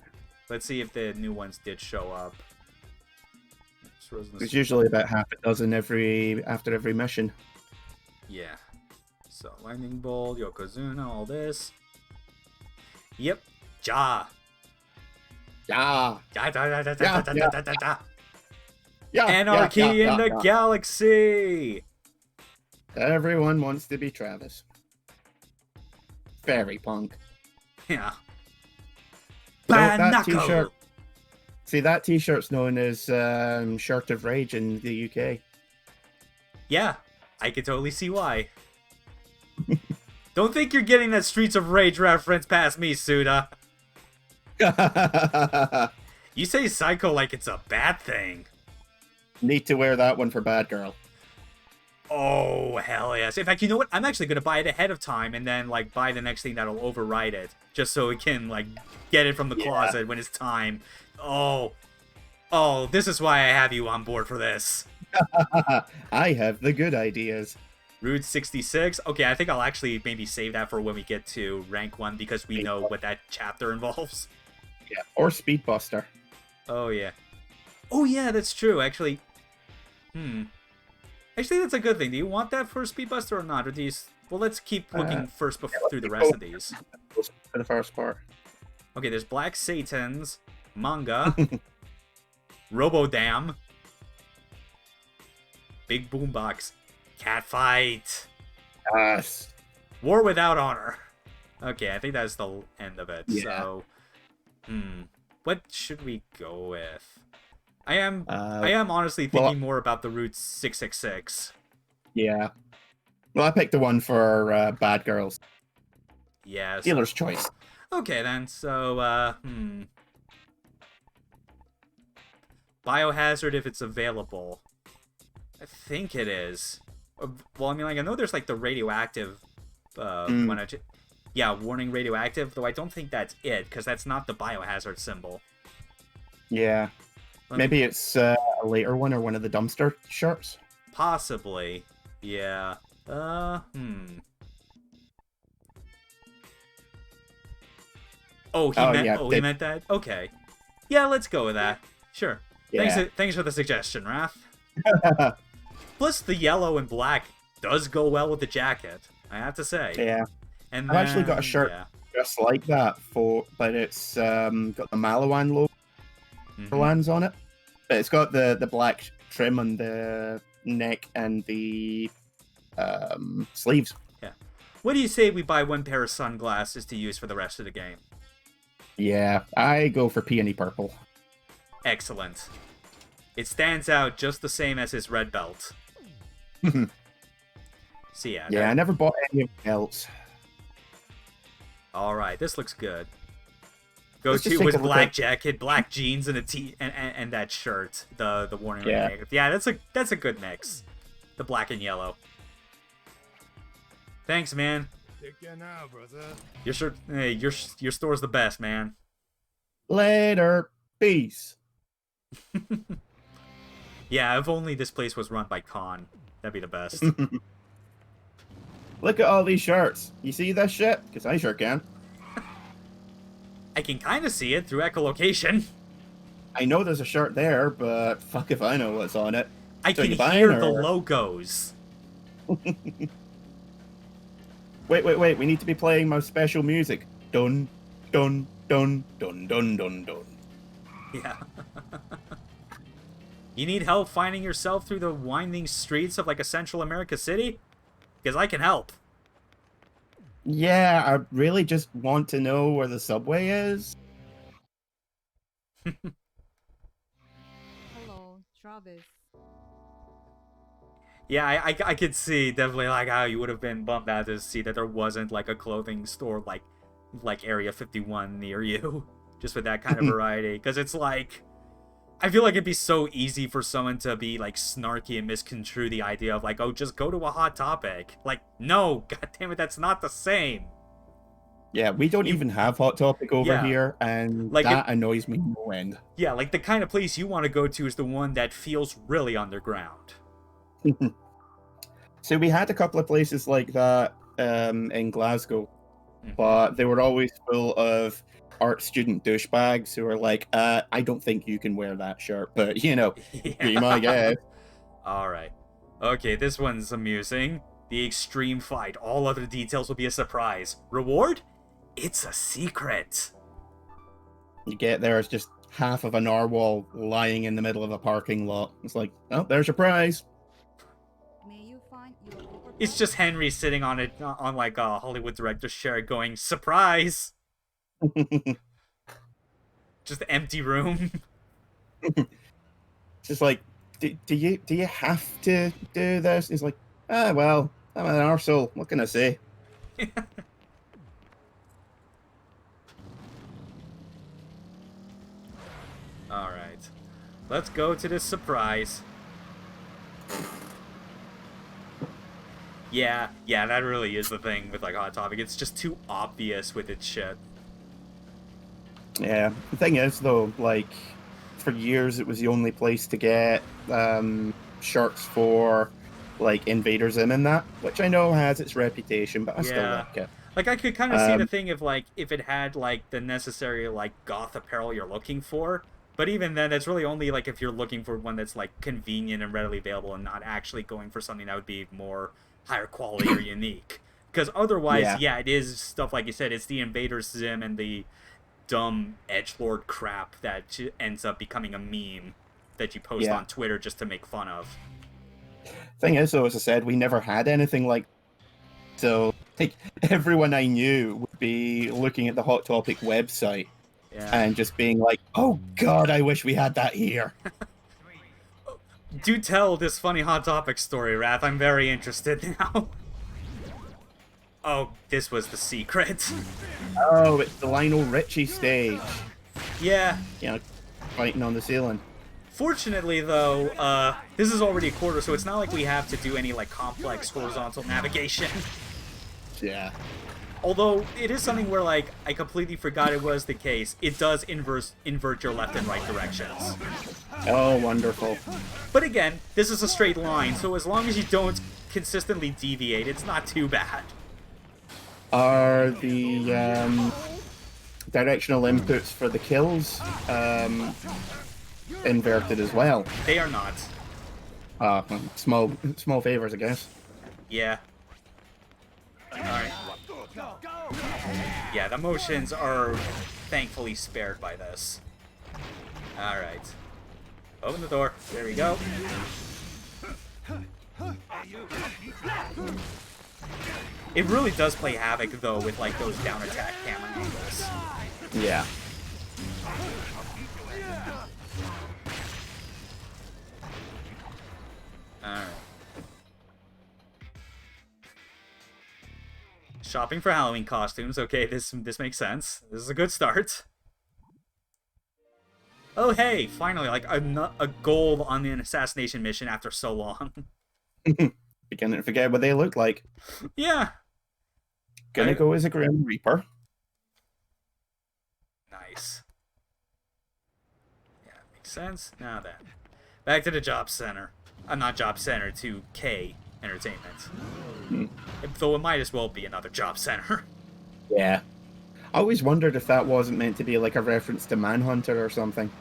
Let's see if the new ones did show up. There's usually about half a dozen after every mission. Yeah. So Lightning Bolt, Yokozuna, all this. Yep. Ja. Yeah. Ja, da, da, da, Yeah, da, da, yeah. da, da, da. Yeah. Anarchy in the galaxy. Everyone wants to be Travis. Very punk. Yeah. You know, that Banako. t-shirt. See, that t-shirt's known as Shirt of Rage in the UK. Yeah, I can totally see why. Don't think you're getting that Streets of Rage reference past me, Suda. You say psycho like it's a bad thing. Need to wear that one for Bad Girl. Oh, hell yes. In fact, you know what? I'm actually going to buy it ahead of time and then, like, buy the next thing that'll override it. Just so we can, like, get it from the closet when it's time. Oh. Oh, this is why I have you on board for this. I have the good ideas. Route 66. Okay, I think I'll actually maybe save that for when we get to rank 1 because we know what that chapter involves. Yeah, or Speedbuster. Oh, yeah. Oh, yeah, that's true, actually. Actually, that's a good thing. Do you want that for Speedbuster or not? Or do you... Well, let's keep looking first through the rest of these. For the first part. Okay, there's Black Satans, Manga, Robodam, Big Boombox, Catfight, Yes. War Without Honor. Okay, I think that's the end of it. Yeah. So, what should we go with? I am honestly thinking more about the Route 666. Yeah. Well, I picked the one for Bad Girls. Yes. Dealer's choice. Okay then, so, Biohazard if it's available. I think it is. Well, I mean, like, I know there's, like, the radioactive, one. Yeah, warning radioactive, though I don't think that's it, because that's not the biohazard symbol. Yeah. Maybe it's a later one or one of the dumpster shirts. Possibly. Yeah. Oh, he meant that? Okay. Yeah, let's go with that. Sure. Yeah. Thanks for the suggestion, Raph. Plus, the yellow and black does go well with the jacket, I have to say. Yeah. And I've actually got a then- shirt yeah. just like that but it's got the Malawan logo lands on it. But it's got the black trim on the neck and the sleeves. Yeah. What do you say we buy one pair of sunglasses to use for the rest of the game? Yeah, I go for peony purple. Excellent. It stands out just the same as his red belt. So yeah. Yeah, I never bought any else. All right, this looks good. Go Let's just to take with a look black at- jacket, black jeans, and and that shirt, the warning Yeah. negative. Yeah, that's a good mix. The black and yellow. Thanks, man. Take care now, brother. Your shirt, hey, your store's the best, man. Later. Peace. Yeah, if only this place was run by Khan, that'd be the best. Look at all these shirts. You see this shit? Because I sure can. I can kind of see it through echolocation. I know there's a shirt there, but fuck if I know what's on it. I So can you buying, hear the or- logos. Wait. We need to be playing my special music. Dun, dun, dun, dun, dun, dun, dun. Yeah. You need help finding yourself through the winding streets of like a Central America city? Because I can help. Yeah, I really just want to know where the subway is. Hello, Travis. Yeah, I could see definitely like how you would have been bummed out to see that there wasn't like a clothing store like Area 51 near you, just with that kind of variety. Because it's like, I feel like it'd be so easy for someone to be like snarky and misconstrue the idea of like, oh, just go to a Hot Topic. Like, no, god damn it, that's not the same. Yeah, we don't even have Hot Topic over Yeah. here, and Like that annoys me no end. Yeah, like the kind of place you want to go to is the one that feels really underground. So we had a couple of places like that in Glasgow, but they were always full of art student douchebags who are like, I don't think you can wear that shirt, but you know, be my guess. Alright. Okay, this one's amusing. The extreme fight. All other details will be a surprise. Reward? It's a secret. You get there, it's just half of a narwhal lying in the middle of a parking lot. It's like, oh, there's your prize. May you find your It's just Henry sitting on it, on like a Hollywood director's chair going, surprise! Just empty room. Just like, do you have to do this? It's like, well, I'm an arsehole. What can I say? Alright. Let's go to this surprise. Yeah, that really is the thing with like Hot Topic. It's just too obvious with its shit. Yeah. The thing is, though, like, for years it was the only place to get shirts for, like, Invader Zim and that, which I know has its reputation, but I still Yeah. like it. Like, I could kind of see the thing of, like, if it had, like, the necessary, like, goth apparel you're looking for. But even then, it's really only, like, if you're looking for one that's, like, convenient and readily available and not actually going for something that would be more higher quality or unique. Because otherwise, yeah, it is stuff, like you said, it's the Invader Zim and the dumb edgelord crap that ends up becoming a meme that you post on Twitter just to make fun of. Thing is, though, as I said, we never had anything like. So, like, everyone I knew would be looking at the Hot Topic website and just being like, "Oh God, I wish we had that here." Do tell this funny Hot Topic story, Wrath. I'm very interested now. Oh, this was the secret. Oh, it's the Lionel Richie stage. Yeah. You know, fighting on the ceiling. Fortunately, though, this is already a quarter, so it's not like we have to do any, like, complex horizontal navigation. Yeah. Although, it is something where, like, I completely forgot it was the case. It does invert your left and right directions. Oh, wonderful. But again, this is a straight line, so as long as you don't consistently deviate, it's not too bad. Are the directional inputs for the kills inverted as well. They are not. Small favors, I guess. Yeah. Alright. Yeah, the motions are thankfully spared by this. Alright. Open the door. There we go. It really does play havoc, though, with, like, those down attack camera angles. Yeah. Alright. Shopping for Halloween costumes. Okay, this makes sense. This is a good start. Oh, hey! Finally, like, a goal on an assassination mission after so long. Beginning to forget what they look like. Yeah. Gonna go as a Grim Reaper. Nice. Yeah, makes sense. Now then. Back to the job center. Not job center, to K Entertainment. Though it might as well be another job center. Yeah. I always wondered if that wasn't meant to be like a reference to Manhunter or something.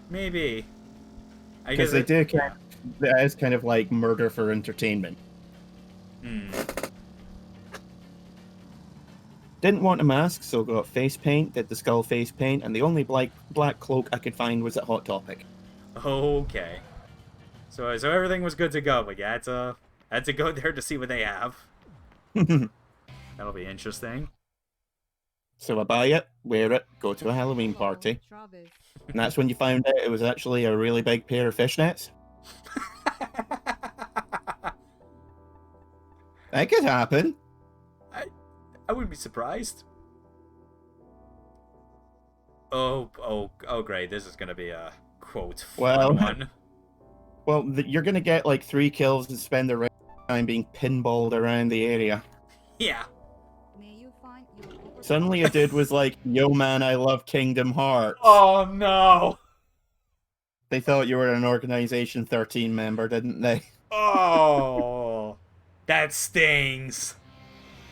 Maybe. Because they do kind of, that is kind of like murder for entertainment. Didn't want a mask, so got face paint, did the skull face paint, and the only black cloak I could find was at Hot Topic. Okay. So everything was good to go, but yeah, had to go there to see what they have. That'll be interesting. So I buy it, wear it, go to a Halloween party. Travis. And that's when you found out it was actually a really big pair of fishnets. That could happen. I wouldn't be surprised. Oh, great. This is going to be a, quote, fun one. Well, you're going to get like 3 kills and spend the rest of the time being pinballed around the area. Yeah. Suddenly a dude was like, yo man, I love Kingdom Hearts. Oh no! They thought you were an Organization 13 member, didn't they? Oh, that stings.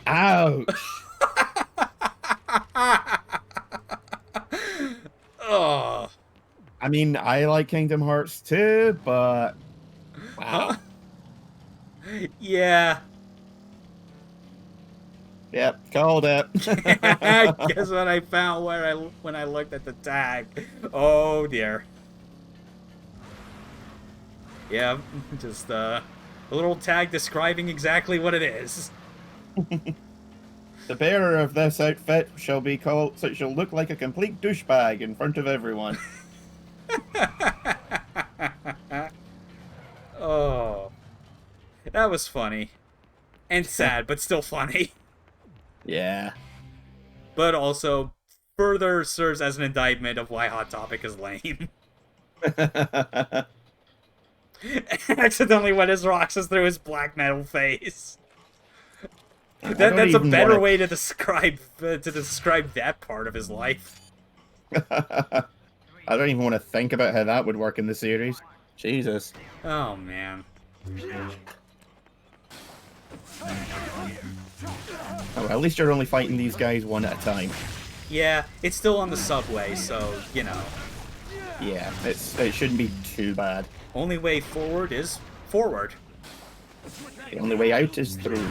Ouch! Oh. I mean, I like Kingdom Hearts too, but wow. Yeah. Yep, called it. Guess what I found when I looked at the tag. Oh dear. Yeah, just a little tag describing exactly what it is. The bearer of this outfit shall be called, so it shall look like a complete douchebag in front of everyone. Oh, that was funny and sad, but still funny. Yeah. But also further serves as an indictment of why Hot Topic is lame. Accidentally went his Roxas through his black metal face. That's a better way to describe that part of his life. I don't even want to think about how that would work in the series. Jesus. Oh man. Oh, at least you're only fighting these guys one at a time. Yeah, it's still on the subway, so, you know. Yeah, it shouldn't be too bad. Only way forward is forward. The only way out is through.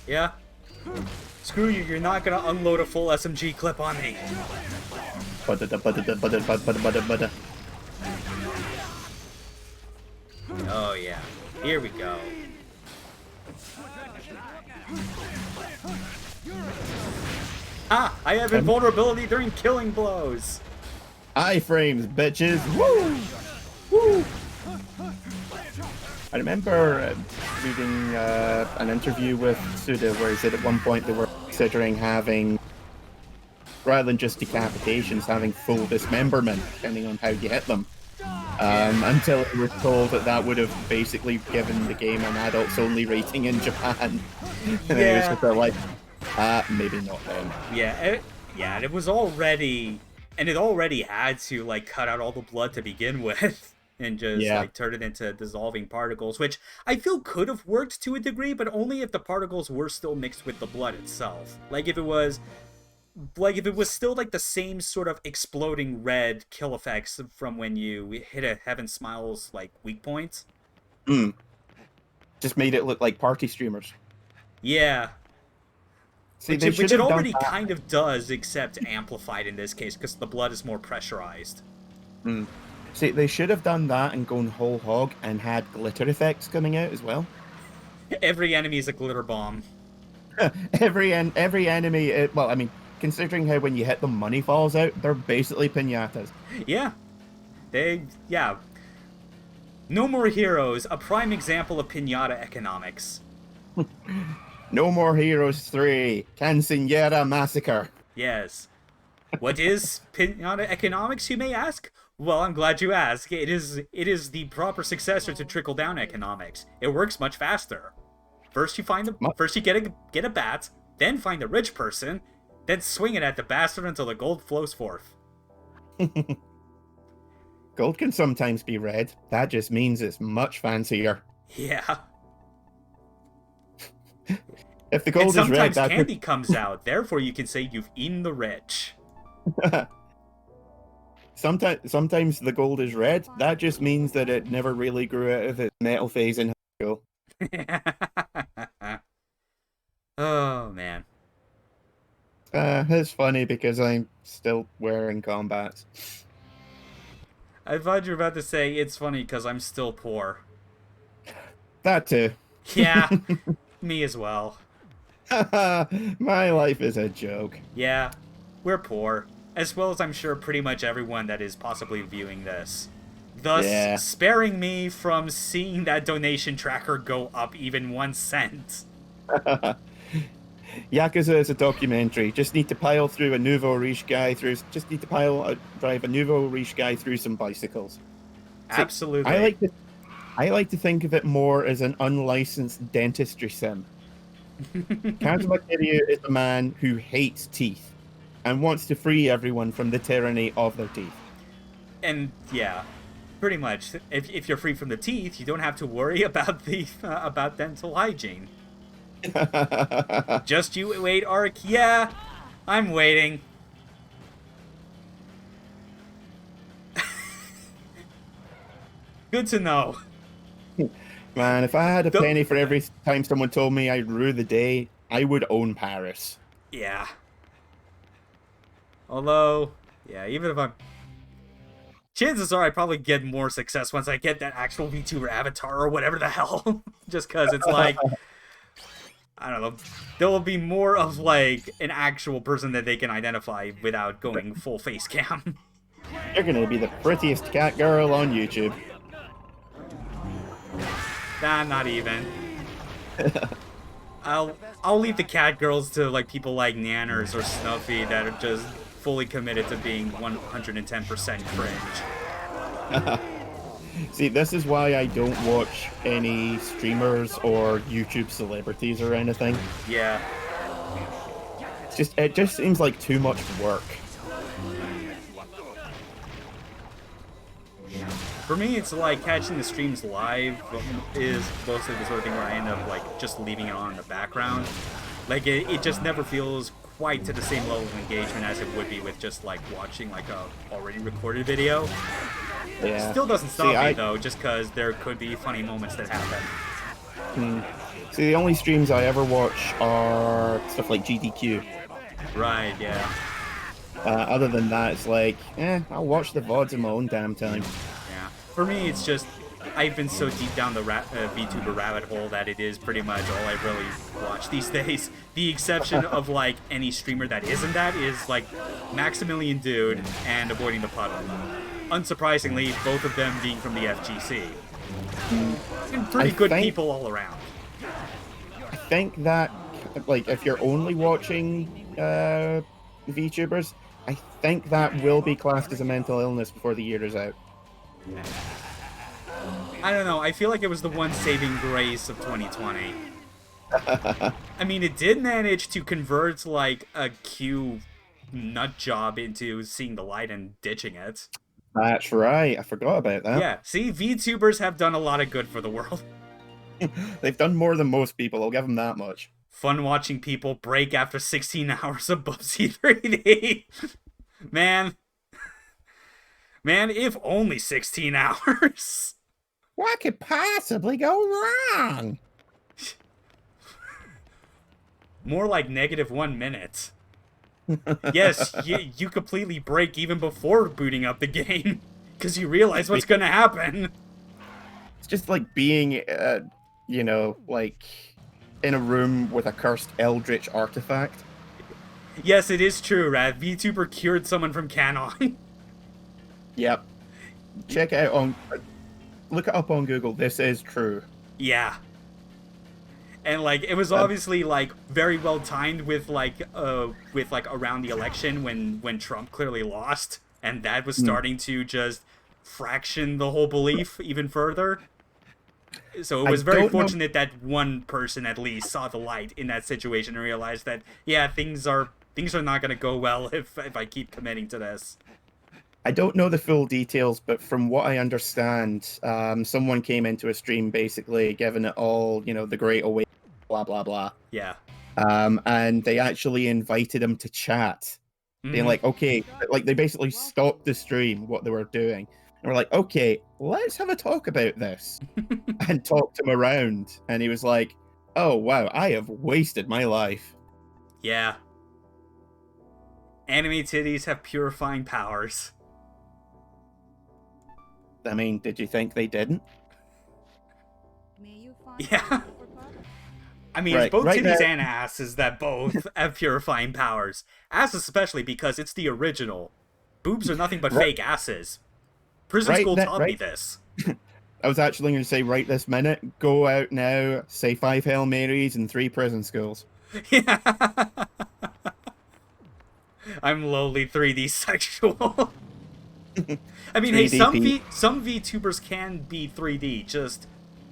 Yeah. Screw you, you're not gonna unload a full SMG clip on me. Oh yeah, here we go. Ah, I have invulnerability during killing blows. Iframes, bitches. Woo! Woo! I remember reading an interview with Suda where he said at one point they were considering having, rather than just decapitations, having full dismemberment, depending on how you hit them. Until we were told that would have basically given the game an adults-only rating in Japan. And it was just like, maybe not then. Yeah, and it was already, and it already had to like cut out all the blood to begin with. And just like turn it into dissolving particles, which I feel could have worked to a degree, but only if the particles were still mixed with the blood itself. Like if it was like if it was still like the same sort of exploding red kill effects from when you hit a Heaven Smiles like weak point. Just made it look like party streamers. Yeah. See, they Which should it have done already that. kind of does, except amplified in this case, because the blood is more pressurized. See, they should have done that and gone whole hog and had glitter effects coming out as well. Every enemy is a glitter bomb. every enemy, well, I mean, considering how when you hit them, money falls out, they're basically pinatas. Yeah. Yeah. No More Heroes, a prime example of pinata economics. No More Heroes 3, Quinceañera Massacre. Yes. What is pinata economics, you may ask? Well, I'm glad you asked. It is the proper successor to trickle-down economics. It works much faster. First you get a bat, then find a rich person, then swing it at the bastard until the gold flows forth. Gold can sometimes be red. That just means it's much fancier. Yeah. If the gold is red, sometimes candy comes out. Therefore, you can say you've eaten the rich. Sometimes the gold is red. That just means that it never really grew out of its metal phase in high school. Oh, man. It's funny because I'm still wearing combats. I thought you were about to say it's funny because I'm still poor. That too. Yeah, me as well. My life is a joke. Yeah, we're poor. As well as I'm sure pretty much everyone that is possibly viewing this. Thus, sparing me from seeing that donation tracker go up even 1 cent. Yakuza is a documentary. Just need to pile through a nouveau riche guy through. Just need to drive a nouveau riche guy through some bicycles. Absolutely. I like to think of it more as an unlicensed dentistry sim. Kazuma Kiryu is a man who hates teeth and wants to free everyone from the tyranny of their teeth. And yeah, pretty much. If you're free from the teeth, you don't have to worry about the about dental hygiene. Just you wait, Ark. Yeah, I'm waiting. Good to know. Man, if I had a penny for every time someone told me I'd rue the day, I would own Paris. Yeah. Although, yeah, even if I'm... Chances are I probably get more success once I get that actual VTuber avatar or whatever the hell. Just because it's like... I don't know. There will be more of, like, an actual person that they can identify without going full face cam. You're gonna be the prettiest cat girl on YouTube. Nah, not even. I'll leave the cat girls to, like, people like Nanners or Snuffy that are just fully committed to being 110% cringe. See, this is why I don't watch any streamers or YouTube celebrities or anything. Yeah. It just seems like too much work. For me, it's like catching the streams live is mostly the sort of thing where I end up like just leaving it on in the background. Like it just never feels quite to the same level of engagement as it would be with just like watching like a already recorded video. Yeah. Still doesn't stop me though, just because there could be funny moments that happen. See, the only streams I ever watch are stuff like GDQ. Right, yeah. Other than that, it's like, I'll watch the VODs in my own damn time. Yeah. For me, it's just, I've been so deep down the VTuber rabbit hole that it is pretty much all I really watch these days. The exception of, like, any streamer that isn't that is, like, Maximilian Dude and Avoiding the Puddle. Unsurprisingly, both of them being from the FGC. And pretty good people all around. I think that, like, if you're only watching VTubers, I think that will be classed as a mental illness before the year is out. I don't know, I feel like it was the one saving grace of 2020. I mean, it did manage to convert, like, a Q nut job into seeing the light and ditching it. That's right, I forgot about that. Yeah, see, VTubers have done a lot of good for the world. They've done more than most people, I'll give them that much. Fun watching people break after 16 hours of Bubsy 3D. Man. Man, if only 16 hours. What could possibly go wrong? More like -1 minute. Yes, you completely break even before booting up the game. Because you realize what's going to happen. It's just like being, you know, like in a room with a cursed eldritch artifact. Yes, it is true, Rad. VTuber cured someone from Canon. Yep. Check it out on... Look it up on Google. This is true. Yeah. And, like, it was obviously, like, very well timed with, like, around the election when Trump clearly lost. And that was starting to just fraction the whole belief even further. So it was very fortunate that one person at least saw the light in that situation and realized that, yeah, things are not going to go well if I keep committing to this. I don't know the full details, but from what I understand, someone came into a stream basically giving it all, you know, the great awakening, blah, blah, blah. Yeah. And they actually invited him to chat. Being like, okay, like they basically stopped the stream, what they were doing. And we're like, okay, let's have a talk about this. And talked him around. And he was like, oh, wow, I have wasted my life. Yeah. Anime titties have purifying powers. I mean, did you think they didn't? Yeah. I mean, it's both titties and asses that both have purifying powers. Asses especially because it's the original. Boobs are nothing but fake asses. Prison school taught me this. I was actually going to say right this minute, go out now, say 5 Hail Marys and 3 prison schools. Yeah. I'm lowly 3D sexual. I mean, hey, some VTubers can be 3D, just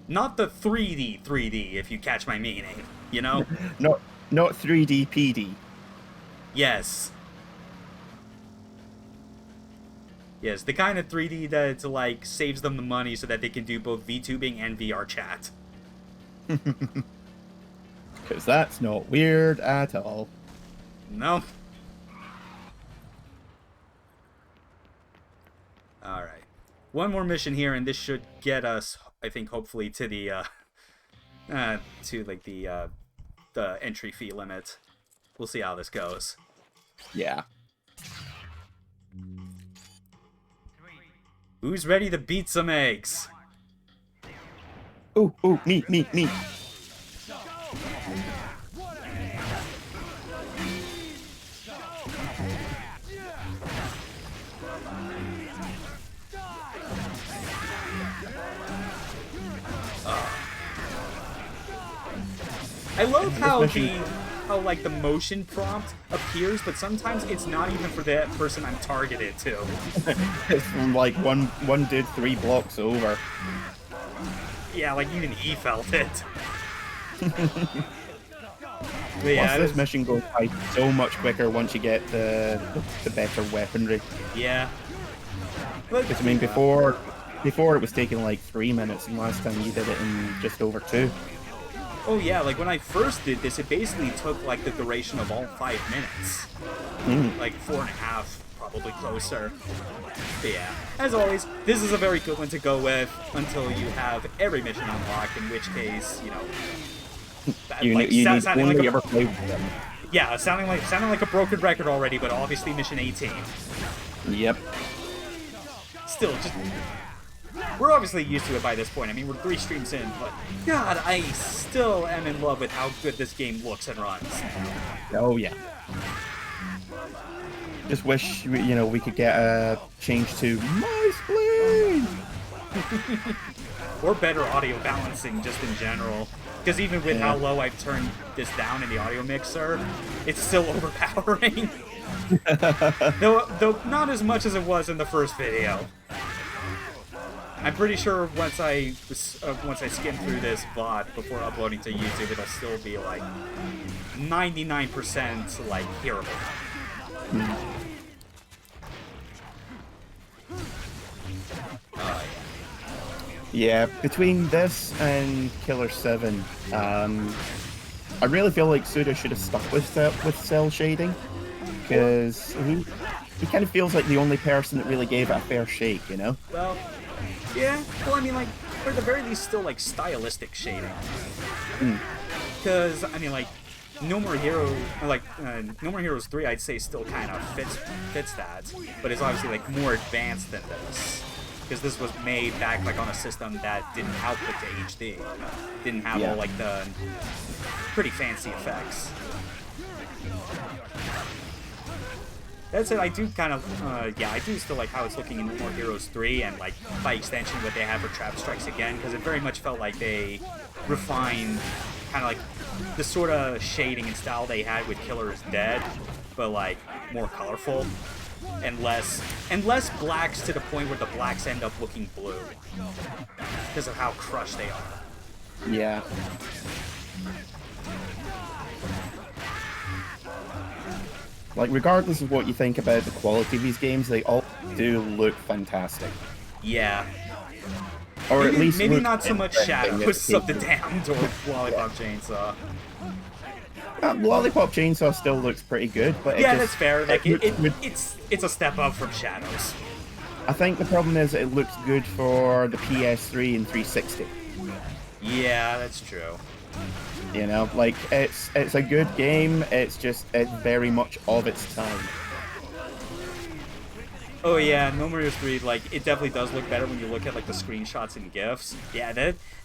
not the 3D, if you catch my meaning, you know? Not 3D PD. Yes. Yes, the kind of 3D that, like, saves them the money so that they can do both VTubing and VR chat. Because that's not weird at all. No. Alright. One more mission here, and this should get us, I think, hopefully to the, the entry fee limit. We'll see how this goes. Yeah. Who's ready to beat some eggs? Ooh, me. I love how like the motion prompt appears, but sometimes it's not even for that person I'm targeted to. It's from like one dude 3 blocks over. Yeah, like even he felt it. Yeah, this mission goes by so much quicker once you get the better weaponry. Yeah. Because I mean, before it was taking like 3 minutes, and last time you did it in just over 2. Oh yeah, like when I first did this, it basically took like the duration of all 5 minutes. Like 4.5, probably closer. But yeah, as always, this is a very good one to go with until you have every mission unlocked, in which case, you know... You need only ever play with them. Yeah, sounding like a broken record already, but obviously mission 18. Yep. Still, just... We're obviously used to it by this point. I mean, we're 3 streams in, but God, I still am in love with how good this game looks and runs. Oh yeah. Just wish we could get a change to my spleen. Or better audio balancing, just in general. Because even with how low I've turned this down in the audio mixer, it's still overpowering. though not as much as it was in the first video. I'm pretty sure once I skim through this VOD before uploading to YouTube, it'll still be like 99% like hearable. Yeah, between this and Killer 7, I really feel like Suda should have stuck with cell shading, because he kind of feels like the only person that really gave it a fair shake, you know? Well, yeah. Well, I mean, like, or at the very least, still like stylistic shading. Because I mean, like, No More Heroes 3, I'd say still kind of fits that, but it's obviously like more advanced than this. Because this was made back like on a system that didn't output to HD, didn't have all like the pretty fancy effects. That said, I do kind of, I do still like how it's looking in No More Heroes 3, and like by extension what they have for Trap Strikes Again, because it very much felt like they refined kind of like the sort of shading and style they had with Killer is Dead, but like more colorful. And less blacks, to the point where the blacks end up looking blue because of how crushed they are. Yeah. Like, regardless of what you think about the quality of these games, they all do look fantastic. Yeah. Or maybe, at least maybe not so much Shadows of the Damned or Lollipop Chainsaw. Lollipop Chainsaw still looks pretty good, but yeah, that's fair. Like it's a step up from Shadows. I think the problem is it looks good for the PS3 and 360. Yeah, that's true. You know, like it's a good game. It's very much of its time. Oh yeah, No More Heroes 3, like, it definitely does look better when you look at, like, the screenshots and GIFs. Yeah,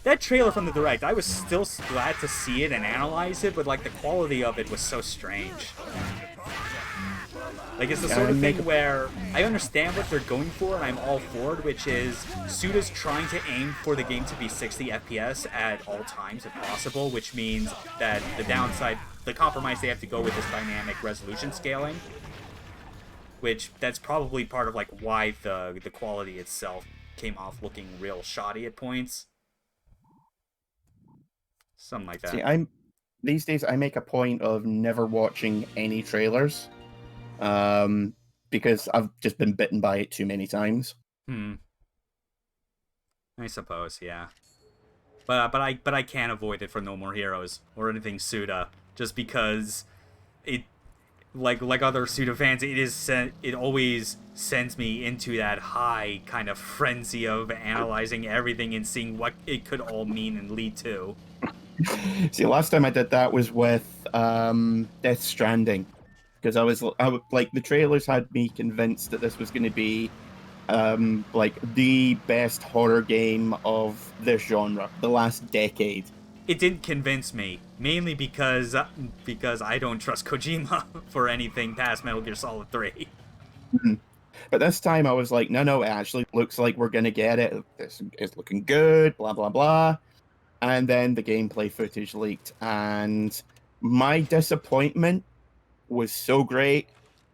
that trailer from the Direct, I was still glad to see it and analyze it, but, like, the quality of it was so strange. Like, it's the sort of thing where I understand what they're going for, and I'm all for it, which is Suda's trying to aim for the game to be 60 FPS at all times if possible, which means that the compromise they have to go with is dynamic resolution scaling. Which, that's probably part of, like, why the quality itself came off looking real shoddy at points. Something like that. See, these days I make a point of never watching any trailers, because I've just been bitten by it too many times. I suppose, yeah. But I can't avoid it for No More Heroes or anything Suda, just because it. Like other Suda fans, it always sends me into that high kind of frenzy of analyzing everything and seeing what it could all mean and lead to. See, last time I did that was with Death Stranding, because I was like, the trailers had me convinced that this was going to be like the best horror game of this genre, the last decade. It didn't convince me, mainly because I don't trust Kojima for anything past Metal Gear Solid 3. But this time I was like, no, it actually looks like we're gonna get it. This is looking good, blah blah blah. And then the gameplay footage leaked, and my disappointment was so great,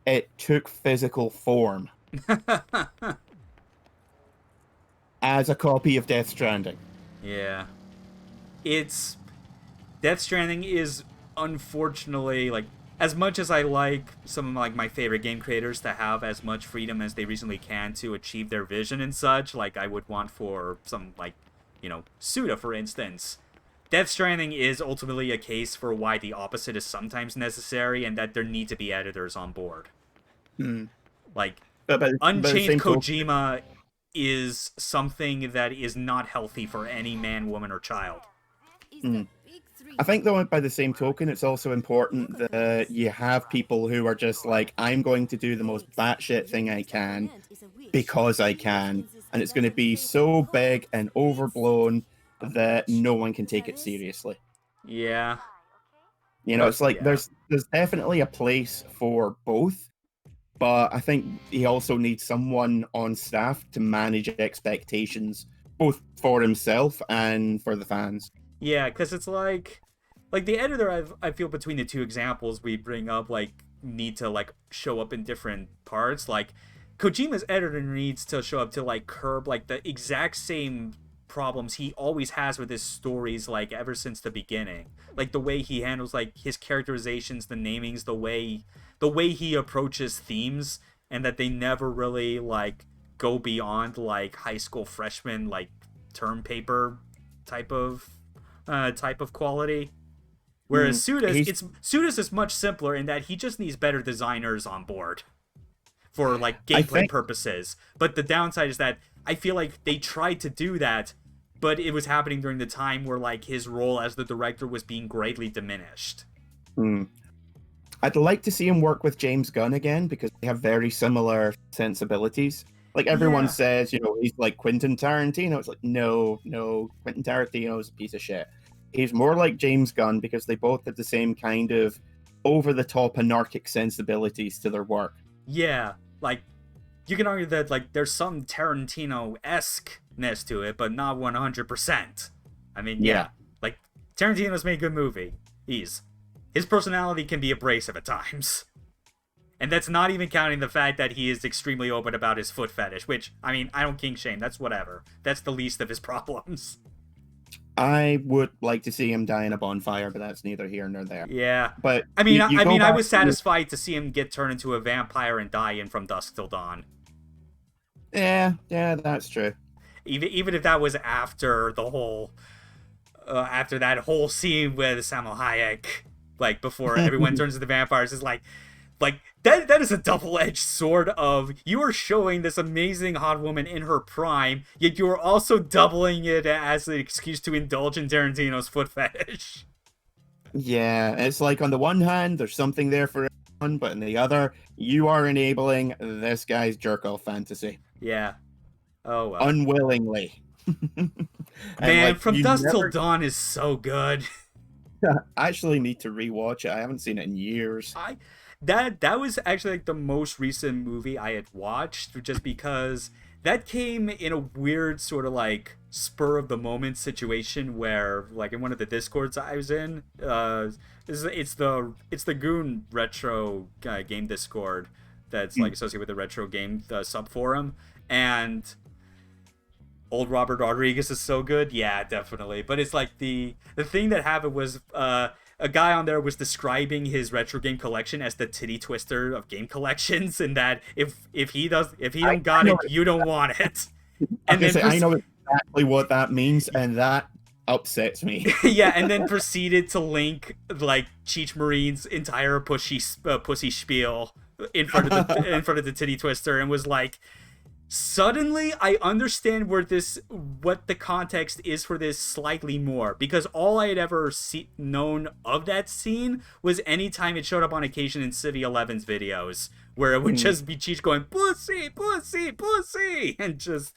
it took physical form as a copy of Death Stranding. Yeah. Death Stranding is, unfortunately, like, as much as I like some of like my favorite game creators to have as much freedom as they reasonably can to achieve their vision and such, like I would want for some, like, you know, Suda, for instance, Death Stranding is ultimately a case for why the opposite is sometimes necessary, and that there need to be editors on board. Like, Unchained Kojima is something that is not healthy for any man, woman, or child. I think, though, by the same token, it's also important that you have people who are just like, I'm going to do the most batshit thing I can because I can, and it's going to be so big and overblown that no one can take it seriously. Yeah. You know, it's like there's definitely a place for both, but I think he also needs someone on staff to manage expectations, both for himself and for the fans. Yeah, because it's like the editor, I feel between the two examples we bring up, like, need to, like, show up in different parts. Like, Kojima's editor needs to show up to, like, curb, like, the exact same problems he always has with his stories, like, ever since the beginning. Like, the way he handles, like, his characterizations, the namings, the way he approaches themes, and that they never really, like, go beyond, like, high school freshman, like, term paper type of quality, Whereas Sudas, he's- Sudas is much simpler in that he just needs better designers on board for like I gameplay think- purposes. But the downside is that I feel like they tried to do that, but it was happening during the time where like his role as the director was being greatly diminished. I'd like to see him work with James Gunn again because they have very similar sensibilities. Like everyone Yeah. says, he's like Quentin Tarantino. It's like, no, Quentin Tarantino's a piece of shit. He's more like James Gunn because they both have the same kind of over-the-top anarchic sensibilities to their work. Yeah, like you can argue that like there's some Tarantino-esque-ness to it, but not 100%. I mean, yeah, like Tarantino's made a good movie. His personality can be abrasive at times. And that's not even counting the fact that he is extremely open about his foot fetish, which, I mean, I don't kink shame, that's whatever. That's the least of his problems. I would like to see him die in a bonfire, but that's neither here nor there. Yeah. But I mean, I was to- satisfied to see him get turned into a vampire and die in From Dusk Till Dawn. Yeah, that's true. Even if that was after the whole... after that whole scene with Salma Hayek, like, before everyone turns into vampires, is like that is a double-edged sword of you are showing this amazing hot woman in her prime, yet you are also doubling it as an excuse to indulge in Tarantino's foot fetish. Yeah, it's like on the one hand, there's something there for everyone, but on the other, you are enabling this guy's jerk-off fantasy. Yeah. Oh, well. Unwillingly. Man, From Dusk Till Dawn is so good. I actually need to rewatch it. I haven't seen it in years. That was actually like the most recent movie I had watched, just because that came in a weird sort of like spur of the moment situation where, like, in one of the discords I was in, it's the Goon Retro game Discord that's like associated with the retro game sub forum, and old Robert Rodriguez is so good. Yeah, definitely. But it's like the thing that happened was a guy on there was describing his retro game collection as the titty twister of game collections, and that if he don't got it, you don't want it. And then I know exactly what that means, and that upsets me. Yeah, and then proceeded to link like Cheech Marine's entire pussy spiel in front of the titty twister, and was like, suddenly I understand what the context is for this slightly more, because all I had ever known of that scene was anytime it showed up on occasion in City 11's videos, where it would just be Cheech going pussy, pussy, pussy, and just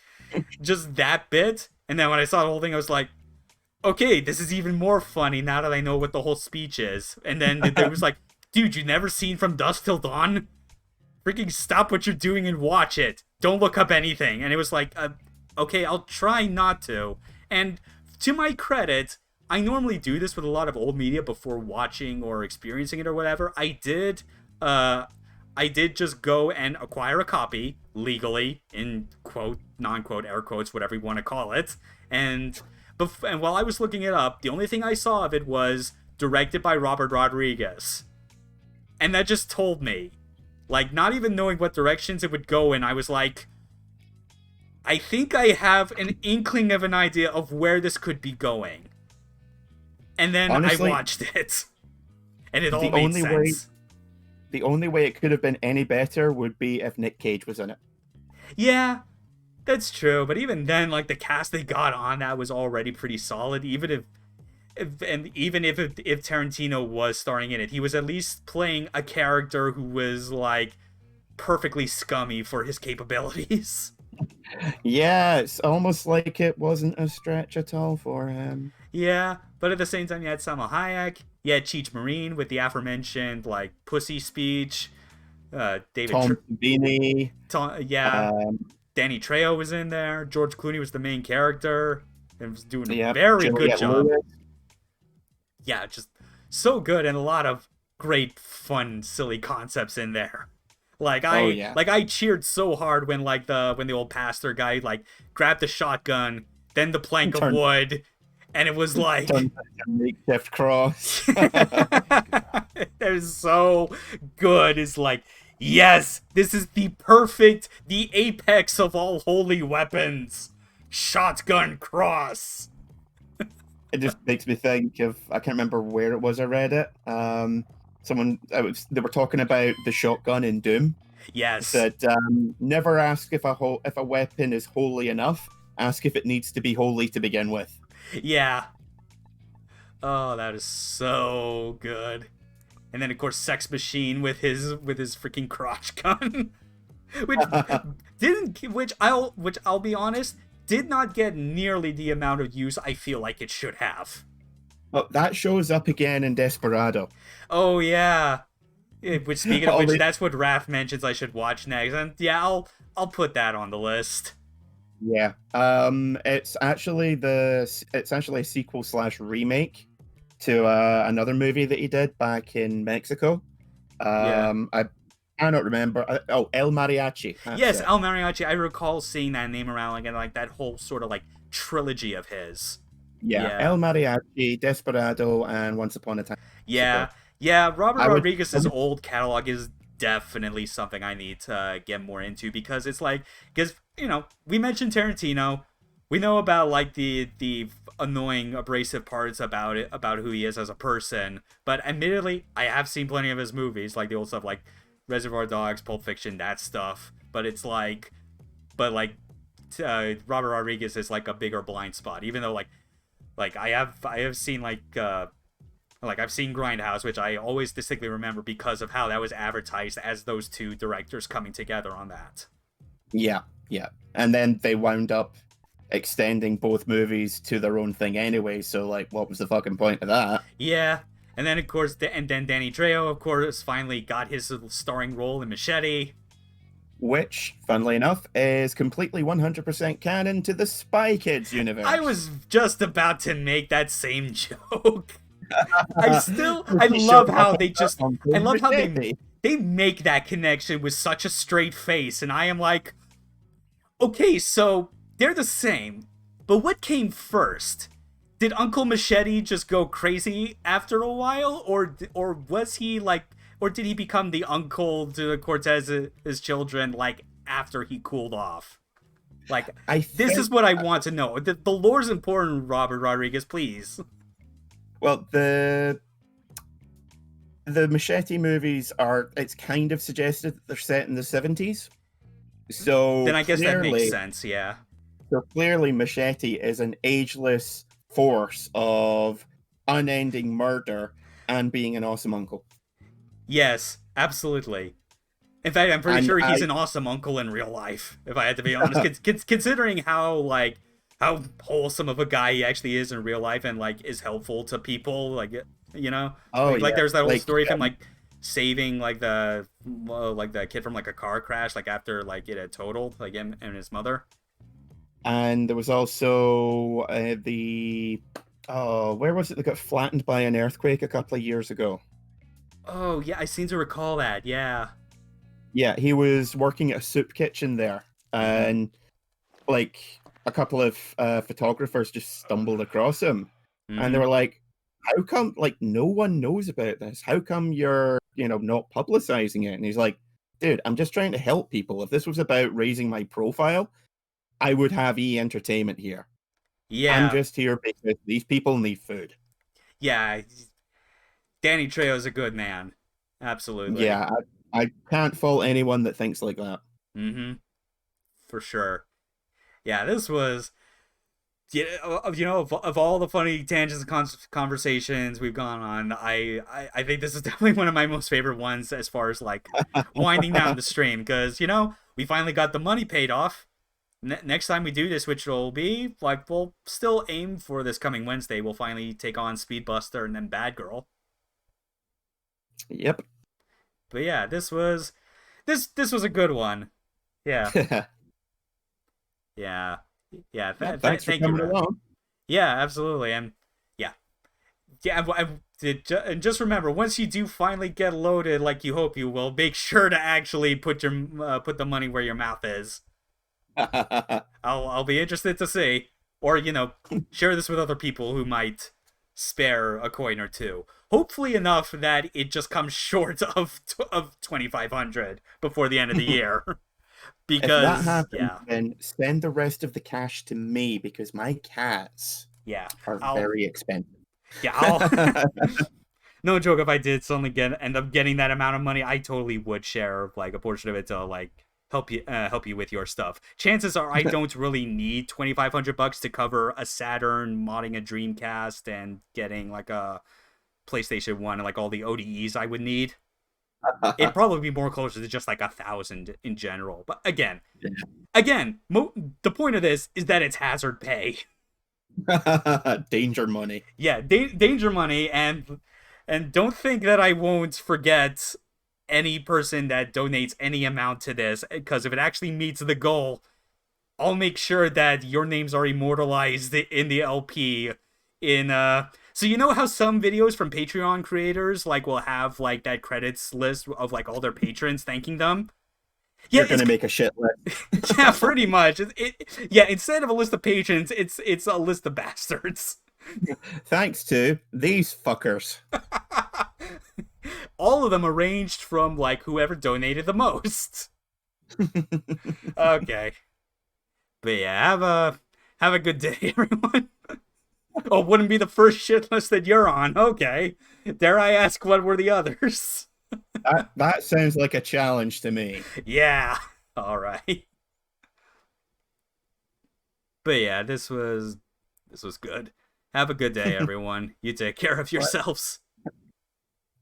that bit. And then when I saw the whole thing, I was like, okay, this is even more funny now that I know what the whole speech is. And then it was like, dude, you never seen From Dusk Till Dawn? Freaking stop what you're doing and watch it. Don't look up anything. And it was like, okay, I'll try not to. And to my credit, I normally do this with a lot of old media before watching or experiencing it or whatever. I did just go and acquire a copy legally, in quote, non-quote, air quotes, whatever you want to call it. And while I was looking it up, the only thing I saw of it was directed by Robert Rodriguez. And that just told me, like, not even knowing what directions it would go in, I was like, I think I have an inkling of an idea of where this could be going. And then honestly, I watched it. And it all made sense. The only way it could have been any better would be if Nick Cage was in it. Yeah, that's true. But even then, like, the cast they got on that was already pretty solid. Even if Tarantino was starring in it, he was at least playing a character who was like perfectly scummy for his capabilities. Yeah, it's almost like it wasn't a stretch at all for him. Yeah, but at the same time, you had Salma Hayek, you had Cheech Marine with the aforementioned like pussy speech, David Tom Savini, Danny Trejo was in there, George Clooney was the main character and was doing a very good job. Lewis. Yeah, just so good, and a lot of great, fun, silly concepts in there. Like I cheered so hard when the old pastor guy like grabbed the shotgun, then the plank of wood, and it was like makeshift cross. It was so good. It's like, yes, this is the apex of all holy weapons. Shotgun cross. It just makes me think of, I can't remember where it was I read it. They were talking about the shotgun in Doom. It Yes. said, never ask if a weapon is holy enough. Ask if it needs to be holy to begin with. Yeah. Oh, that is so good. And then of course Sex Machine with his freaking crotch gun. which which I'll be honest, did not get nearly the amount of use I feel like it should have. Oh, that shows up again in Desperado. Oh yeah. Which speaking of All which, the- that's what Raph mentions I should watch next. And yeah, I'll put that on the list. Yeah. It's actually a sequel slash remake to another movie that he did back in Mexico. Yeah. I cannot remember. El Mariachi. That's Yes, it. El Mariachi. I recall seeing that name around like in like that whole sort of like trilogy of his. Yeah, Yeah. El Mariachi, Desperado, and Once Upon a Time. Yeah. Yeah, Robert I would- Rodriguez's old catalog is definitely something I need to get more into because it's like because we mentioned Tarantino, we know about like the annoying abrasive parts about who he is as a person, but admittedly I have seen plenty of his movies like the old stuff like Reservoir Dogs, Pulp Fiction, that stuff, but it's like Robert Rodriguez is like a bigger blind spot even though like I have seen like I've seen Grindhouse, which I always distinctly remember because of how that was advertised as those two directors coming together on that. Yeah. And then they wound up extending both movies to their own thing anyway, so like what was the fucking point of that? Yeah. And then of course and then Danny Trejo of course finally got his starring role in Machete. Which, funnily enough, is completely 100% canon to the Spy Kids universe. I was just about to make that same joke. I love how they make that connection with such a straight face, and I am like, okay, so they're the same, but what came first? Did Uncle Machete just go crazy after a while, or was he like, or did he become the uncle to Cortez's children like after he cooled off? Like, this is what I want to know. The lore's important, Robert Rodriguez, please. Well, the Machete movies it's kind of suggested that they're set in the 70s. So then I guess that makes sense, yeah. So clearly Machete is an ageless force of unending murder and being an awesome uncle. Yes, absolutely. In fact, I'm pretty sure he's an awesome uncle in real life, if I had to be honest. Considering how wholesome of a guy he actually is in real life and like is helpful to people, like there's that whole story of him like saving like the kid from like a car crash like after like it had totaled, like him and his mother. And there was also where was it that got flattened by an earthquake a couple of years ago? Oh yeah, I seem to recall that. Yeah. Yeah, he was working at a soup kitchen there, and like a couple of photographers just stumbled across him, and they were like, "How come like no one knows about this? How come you're not publicizing it?" And he's like, "Dude, I'm just trying to help people. If this was about raising my profile, I would have Entertainment here. Yeah, I'm just here because these people need food." Yeah, Danny Trejo's a good man. Absolutely. Yeah, I can't fault anyone that thinks like that. Mm-hmm. For sure. Yeah, this was, of all the funny tangents and conversations we've gone on, I think this is definitely one of my most favorite ones as far as like winding down the stream because we finally got the money paid off. Next time we do this, which will be like we'll still aim for this coming Wednesday, we'll finally take on Speedbuster and then Bad Girl. Yep. But yeah, this was a good one. Yeah. Yeah. Thanks for coming along. Yeah, absolutely. And and just remember, once you do finally get loaded, like you hope you will, make sure to actually put the money where your mouth is. I'll be interested to see, or share this with other people who might spare a coin or two. Hopefully enough that it just comes short of 2,500 before the end of the year. Because if that happens, then send the rest of the cash to me because my cats Yeah, are I'll very expensive. yeah I'll no joke. If I did suddenly end up getting that amount of money, I totally would share like a portion of it to like help you with your stuff. Chances are I don't really need $2,500 to cover a Saturn, modding a Dreamcast, and getting like a PlayStation 1 and like all the ODEs I would need. It'd probably be more closer to just like 1,000 in general. But again, the point of this is that it's hazard pay. Danger money. Yeah, danger money, and don't think that I won't forget any person that donates any amount to this, because if it actually meets the goal, I'll make sure that your names are immortalized in the LP. So you know how some videos from Patreon creators like will have like that credits list of like all their patrons thanking them? Yeah, You're gonna make a shit list. yeah, pretty much. Yeah, instead of a list of patrons, it's a list of bastards. Thanks to these fuckers. All of them arranged from like whoever donated the most. Okay. But yeah, have a good day, everyone. Oh, wouldn't be the first shit list that you're on. Okay. Dare I ask what were the others? That sounds like a challenge to me. Yeah. All right. But yeah, this was good. Have a good day, everyone. You take care of yourselves.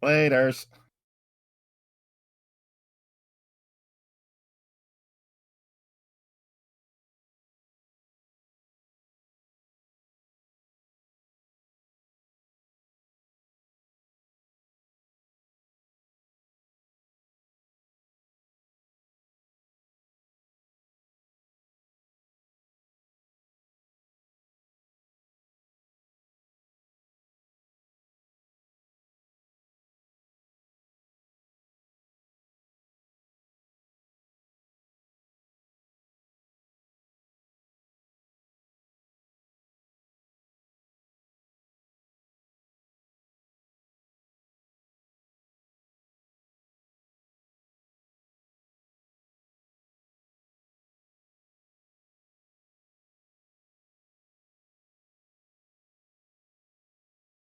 Laters.